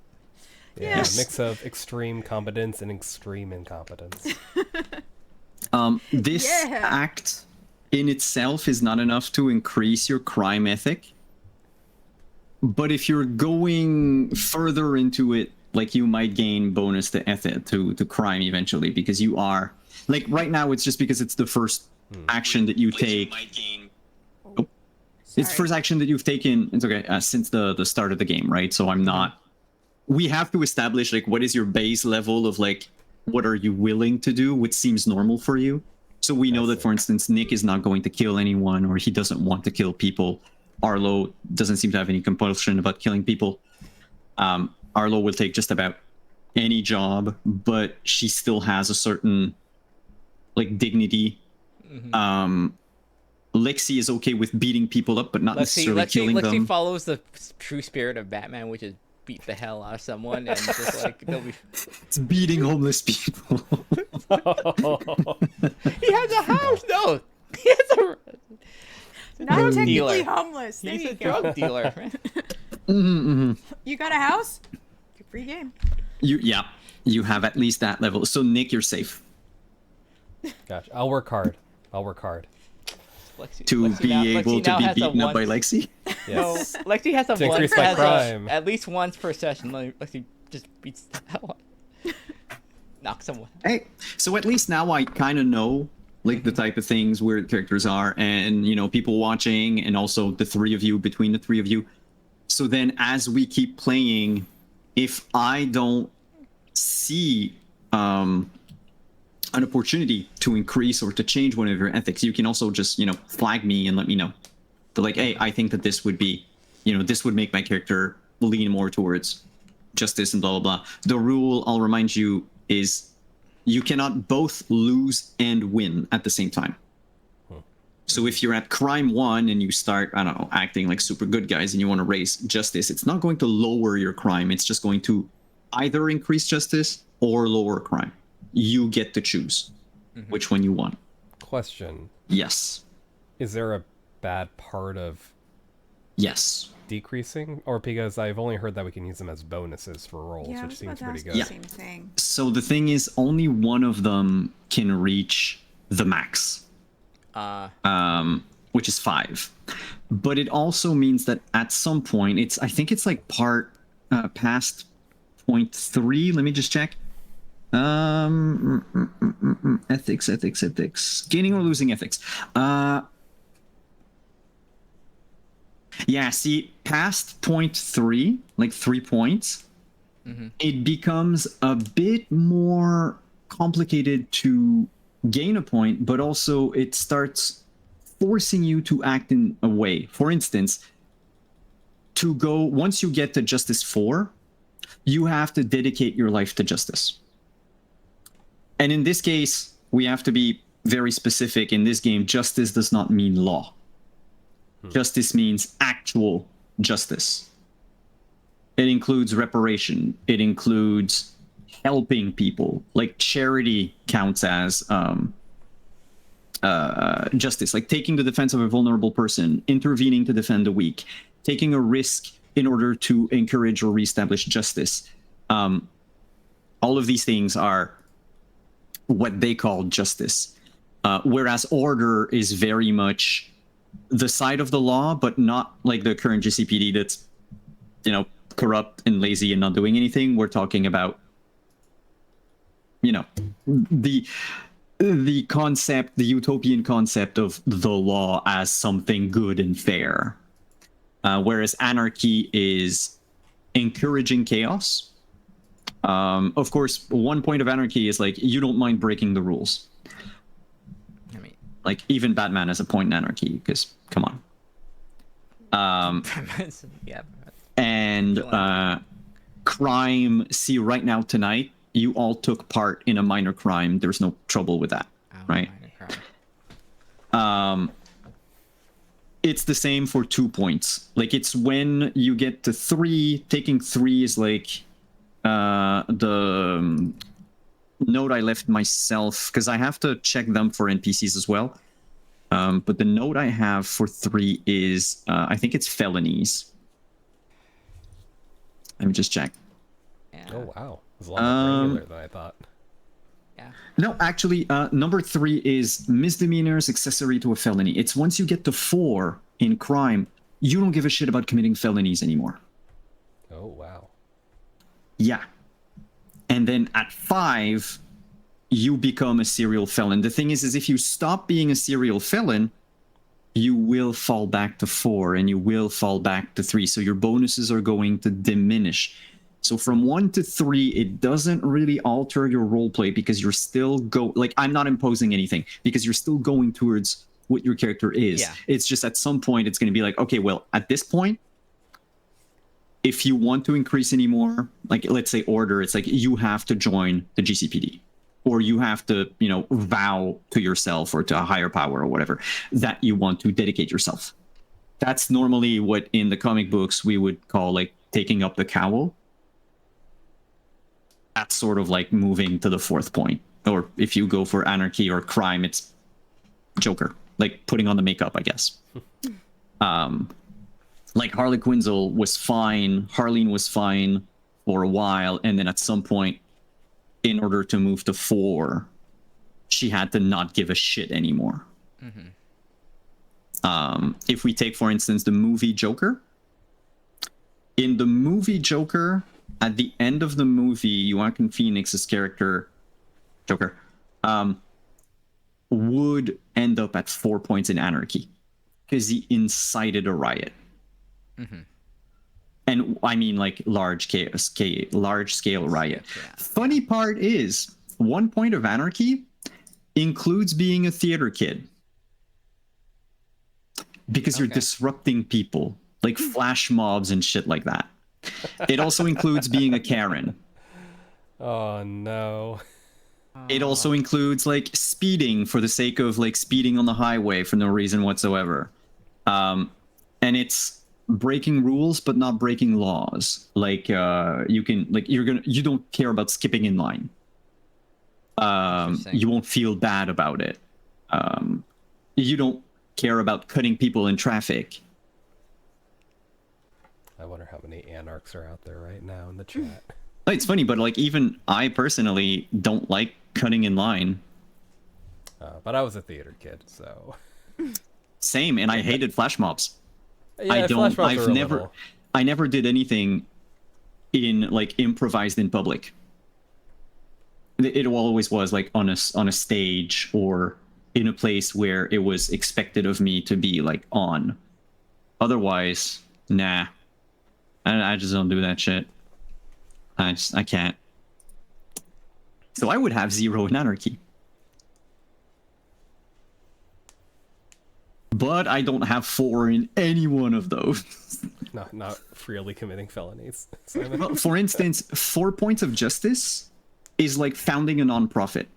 Yeah, Yes. a mix of extreme competence and extreme incompetence. This Yeah. act in itself is not enough to increase your crime ethic. But if you're going further into it, like, you might gain bonus to ethic, to crime eventually, because you are, like, right now it's just because it's the first action that you take. It's the first action that you've taken, it's okay, since the start of the game, right? So I'm not, we have to establish, like, what is your base level of, like, what are you willing to do, what seems normal for you. So we know that, for instance, Nick is not going to kill anyone, or he doesn't want to kill people. Arlo doesn't seem to have any compulsion about killing people. Arlo will take just about any job, but she still has a certain, like, dignity. Lexi is okay with beating people up, but not necessarily killing them. Lexi follows the true spirit of Batman, which is beat the hell out of someone and just like they'll be. It's beating homeless people. He has a house. No, he has a. Not drug technically dealer. homeless. There He's you a go. drug dealer. You got a house? Free game. You have at least that level. So Nick, you're safe. Gotcha. I'll work hard. to Lexi be now- able Lexi to now be has a beaten up by once- Lexi. No, Yes. Lexi has a To once, increase my has crime. at least once per session. Lexi just beats the hell out. Knock someone. Hey, so at least now I kind of know like the type of things where the characters are, and people watching, and also the three of you, between the three of you. So then, as we keep playing, if I don't see an opportunity to increase or to change one of your ethics, you can also just flag me and let me know. But like, hey, I think that this would be, this would make my character lean more towards justice and blah blah blah. The rule, I'll remind you, is you cannot both lose and win at the same time. So if you're at crime 1 and you start, I don't know, acting like super good guys and you want to raise justice, it's not going to lower your crime. It's just going to either increase justice or lower crime. You get to choose which one you want. Question. Yes. Is there a bad part of Yes. decreasing? Or because I've only heard that we can use them as bonuses for rolls, Yeah, I which was seems about to pretty ask good. the same thing. So the thing is, only one of them can reach the max. Which is 5. But it also means that at some point, I think it's like past point 3. Let me just check. Ethics. Gaining or losing ethics. Yeah, see, past point 3, like 3 points, it becomes a bit more complicated to gain a point, but also it starts forcing you to act in a way. For instance, once you get to Justice 4, you have to dedicate your life to justice. And in this case, we have to be very specific. In this game, justice does not mean law. Justice means actual justice. It includes reparation. It includes helping people. Like charity counts as justice, like taking the defense of a vulnerable person, intervening to defend the weak, taking a risk in order to encourage or reestablish justice. All of these things are what they call justice. Whereas order is very much the side of the law, but not like the current GCPD that's, corrupt and lazy and not doing anything. We're talking about, the concept, the utopian concept of the law as something good and fair. Whereas anarchy is encouraging chaos. Of course, one point of anarchy is like, you don't mind breaking the rules. I mean, Like, even Batman has a point in anarchy, because, come on. yeah. And crime, see, right now, tonight, you all took part in a minor crime. There's no trouble with that, right? It's the same for 2 points. Like, it's when you get to 3, taking 3 is like the note I left myself, because I have to check them for NPCs as well. But the note I have for 3 is, I think it's felonies. Let me just check. Yeah. Oh, wow. It was a lot more regular than I thought. Yeah. No, actually, number 3 is misdemeanors accessory to a felony. It's once you get to 4 in crime, you don't give a shit about committing felonies anymore. Oh, wow. Yeah. And then at 5, you become a serial felon. The thing is if you stop being a serial felon, you will fall back to 4 and you will fall back to 3. So your bonuses are going to diminish. So from 1 to 3, it doesn't really alter your roleplay because you're still I'm not imposing anything because you're still going towards what your character is. Yeah. It's just at some point it's going to be like, okay, well, at this point, if you want to increase anymore, like let's say order, it's like you have to join the GCPD. Or you have to, vow to yourself or to a higher power or whatever that you want to dedicate yourself. That's normally what in the comic books we would call like taking up the cowl. That's sort of like moving to the 4th point. Or if you go for anarchy or crime, it's Joker, like putting on the makeup, I guess. Like Harley Quinzel was fine. Harleen was fine for a while. And then at some point, in order to move to 4, she had to not give a shit anymore. If we take, for instance, the movie Joker. In the movie Joker, at the end of the movie, Joaquin Phoenix's character, Joker, would end up at 4 points in anarchy because he incited a riot. And I mean, like, large scale riot. Yeah. Funny part is, 1 point of anarchy includes being a theater kid because you're Okay. disrupting people, like flash mobs and shit like that. It also includes being a Karen. Oh no. It also includes like speeding for the sake of like speeding on the highway for no reason whatsoever. And it's breaking rules but not breaking laws. Like you don't care about skipping in line. Interesting. You won't feel bad about it. You don't care about cutting people in traffic. I wonder how many anarchs are out there right now in the chat. It's funny, but like even I personally don't like cutting in line. But I was a theater kid, so Same, and I hated flash mobs. yeah, flash mobs are a little- I never did anything in like improvised in public. It always was like on a stage or in a place where it was expected of me to be like on. Otherwise, nah. I just don't do that shit. I can't. So I would have 0 in anarchy. But I don't have 4 in any one of those. not freely committing felonies. Simon. Well, for instance, 4 points of justice is like founding a nonprofit.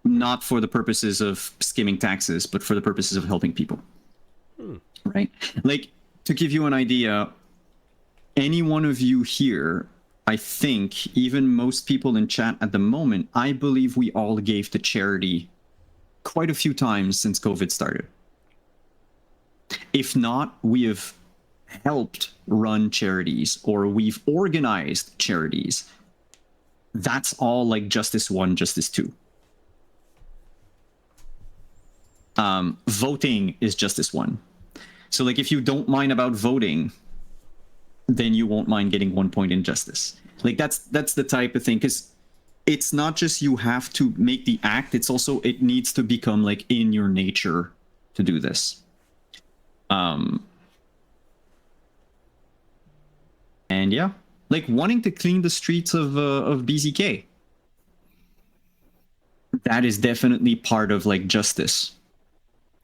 Not for the purposes of skimming taxes, but for the purposes of helping people. Right? Like, to give you an idea, any one of you here, I think, even most people in chat at the moment, I believe we all gave to charity quite a few times since COVID started. If not, we have helped run charities or we've organized charities. That's all like Justice 1, Justice 2. Voting is Justice 1. So like if you don't mind about voting, then you won't mind getting 1 point in justice. Like that's the type of thing, because it's not just you have to make the act, it's also it needs to become like in your nature to do this. And yeah, like wanting to clean the streets of BZK. That is definitely part of like justice.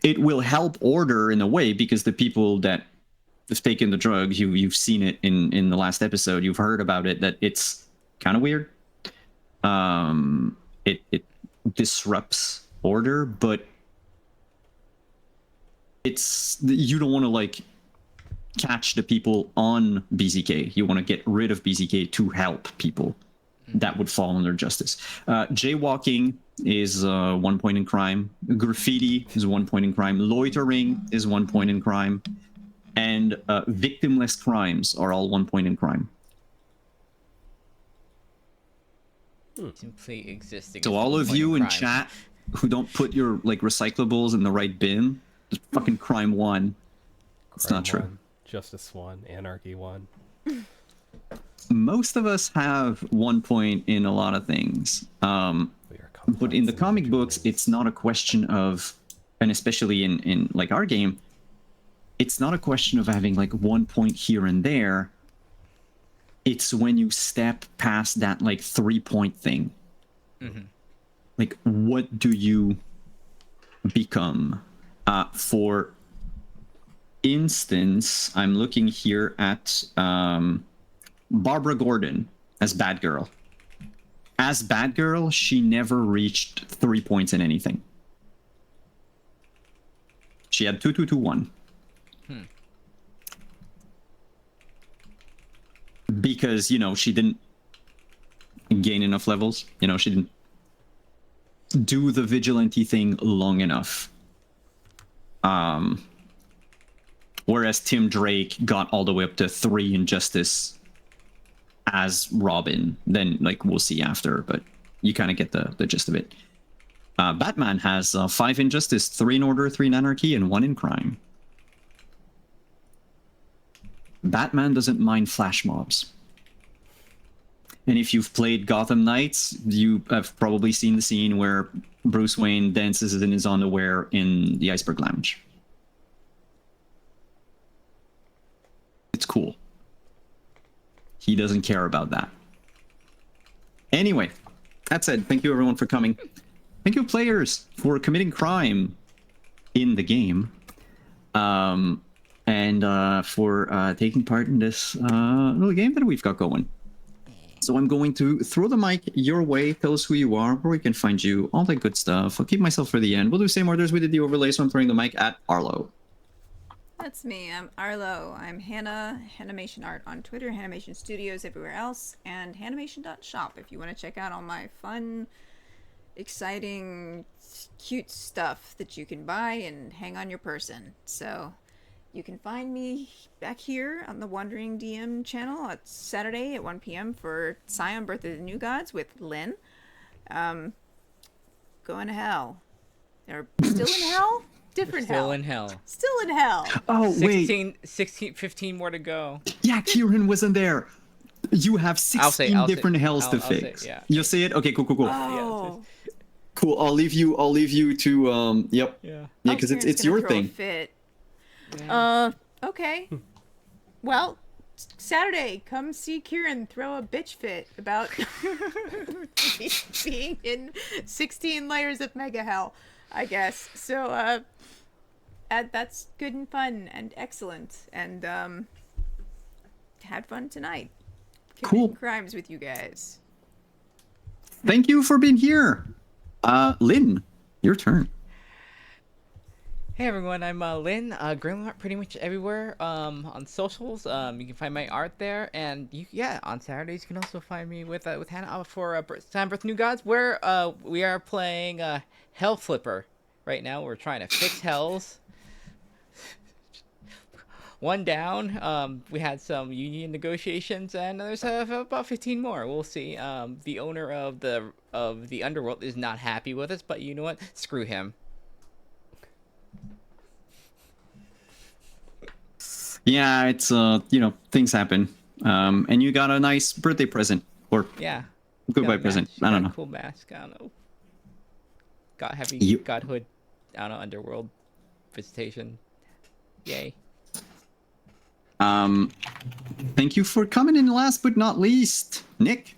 It will help order in a way because the people that have taken the drugs, you've seen it in the last episode, you've heard about it, that it's kind of weird. It disrupts order, but it's, you don't want to like catch the people on BZK. You want to get rid of BZK to help people. That would fall under justice. Jaywalking is 1 point in crime. Graffiti is 1 point in crime. Loitering is 1 point in crime. And victimless crimes are all 1 point in crime. Simply existing. So is all one of point you in crime. chat who don't put your like recyclables in the right bin, just fucking crime 1. It's not true. 1, Justice 1, Anarchy 1. Most of us have 1 point in a lot of things. We are But in the complex comic books, individuals. it's not a question of, and especially in like our game, it's not a question of having like 1 point here and there. It's when you step past that like 3 point thing. Like, what do you become? For instance, I'm looking here at Barbara Gordon as Batgirl. As Batgirl, she never reached 3 points in anything. She had 2, 2, 2, 1. Because, you know, she didn't gain enough levels. You know, she didn't do the vigilante thing long enough. Whereas Tim Drake got all the way up to 3 in Justice as Robin. Then, like, we'll see after, but you kind of get the gist of it. Batman has 5 in justice, 3 in order, 3 in anarchy, and 1 in crime. Batman doesn't mind flash mobs. And if you've played Gotham Knights, you have probably seen the scene where Bruce Wayne dances in his underwear in the Iceberg Lounge. It's cool. He doesn't care about that. Anyway, that said, thank you everyone for coming. Thank you players for committing crime in the game. And for taking part in this little game that we've got going. So I'm going to throw the mic your way, tell us who you are, where we can find you, all that good stuff. I'll keep myself for the end. We'll do same orders we did the overlay, so I'm throwing the mic at Arlo. That's me. I'm Arlo. I'm Hannah, Hanimation Art on Twitter, Hanimation Studios everywhere else, and Hanimation.shop if you want to check out all my fun, exciting, cute stuff that you can buy and hang on your person. So you can find me back here on the Wandering DM channel at Saturday at 1 p.m. for Scion Birth of the New Gods with Lynn. Going to hell. They're still in hell? Different hell. Still in hell. Still in hell. Oh, 15 more to go. Yeah, Kieran wasn't there. You have 16 different hells to fix. Say, yeah. You'll say it? Okay, cool. Oh. Cool, I'll leave you to, yep. Yeah. Yeah, because it's your thing. Fit. Yeah. Okay. Well, Saturday, come see Kieran throw a bitch fit about being in 16 layers of mega hell, I guess. So, that's good and fun and excellent, and had fun tonight. Cool. Crimes with you guys. Thank you for being here. Lynn, your turn. Hey everyone, I'm Lynn. Grimlock pretty much everywhere on socials. You can find my art there, and on Saturdays you can also find me with Hannah for Time Birth New Gods, where we are playing Hell Flipper right now. We're trying to fix hells. One down. We had some union negotiations, and there's about 15 more. We'll see. The owner of the underworld is not happy with us, but you know what? Screw him. Yeah, it's things happen. And you got a nice birthday present or goodbye present. I don't know. Cool mask. I don't know. Got heavy godhood. I don't know, underworld visitation. Yay. Thank you for coming in last but not least, Nick.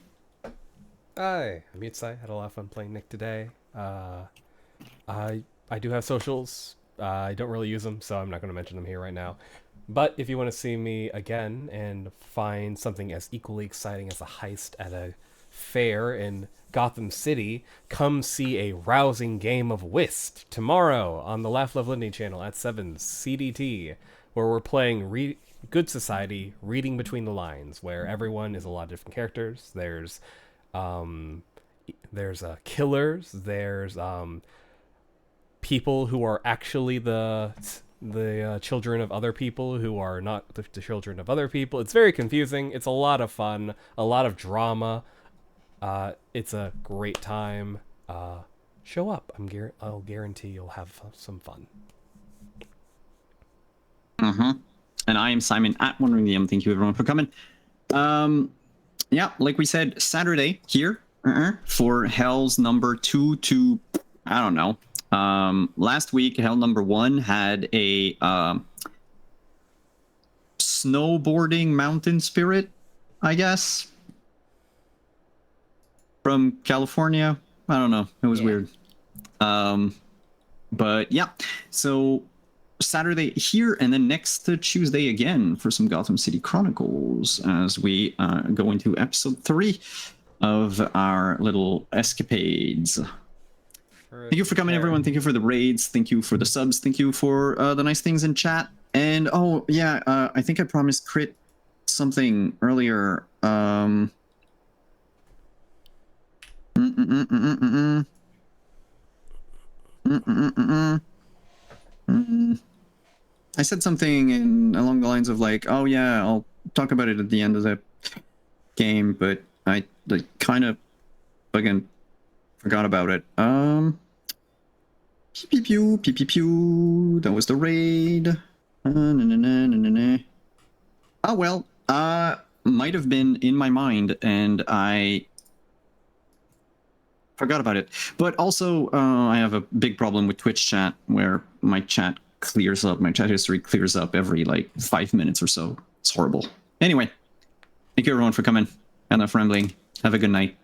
Hi, I'm Yutsai. Had a lot of fun playing Nick today. I do have socials. I don't really use them, so I'm not going to mention them here right now. But if you want to see me again and find something as equally exciting as a heist at a fair in Gotham City, come see a rousing game of Whist tomorrow on the Laugh Love Lindy channel at 7 CDT, where we're playing Good Society, reading between the lines, where everyone is a lot of different characters. There's killers. There's people who are actually the children of other people who are not the children of other people. It's very confusing. It's a lot of fun, a lot of drama. It's a great time. Show up. I'll guarantee you'll have some fun. And I am Simon at Wandering DM. Thank you everyone for coming. Like we said, Saturday here for Hell's number 2 to, I don't know. Last week, Hell number 1 had a snowboarding mountain spirit, I guess, from California. I don't know. It was weird. But yeah, so Saturday here, and then next Tuesday again for some Gotham City Chronicles as we go into episode 3 of our little escapades. Thank you for coming, everyone. Thank you for the raids. Thank you for the subs. Thank you for the nice things in chat. And I think I promised Crit something earlier. I said something along the lines of like, oh yeah, I'll talk about it at the end of the game, but I kind of fucking forgot about it. Pew pew pew pew pew pew. That was the raid. Na, na, na, na, na, na. Oh well, might have been in my mind and I forgot about it. But also, I have a big problem with Twitch chat where my chat clears up, my chat history clears up every like 5 minutes or so. It's horrible. Anyway, thank you everyone for coming. Enough rambling. Have a good night.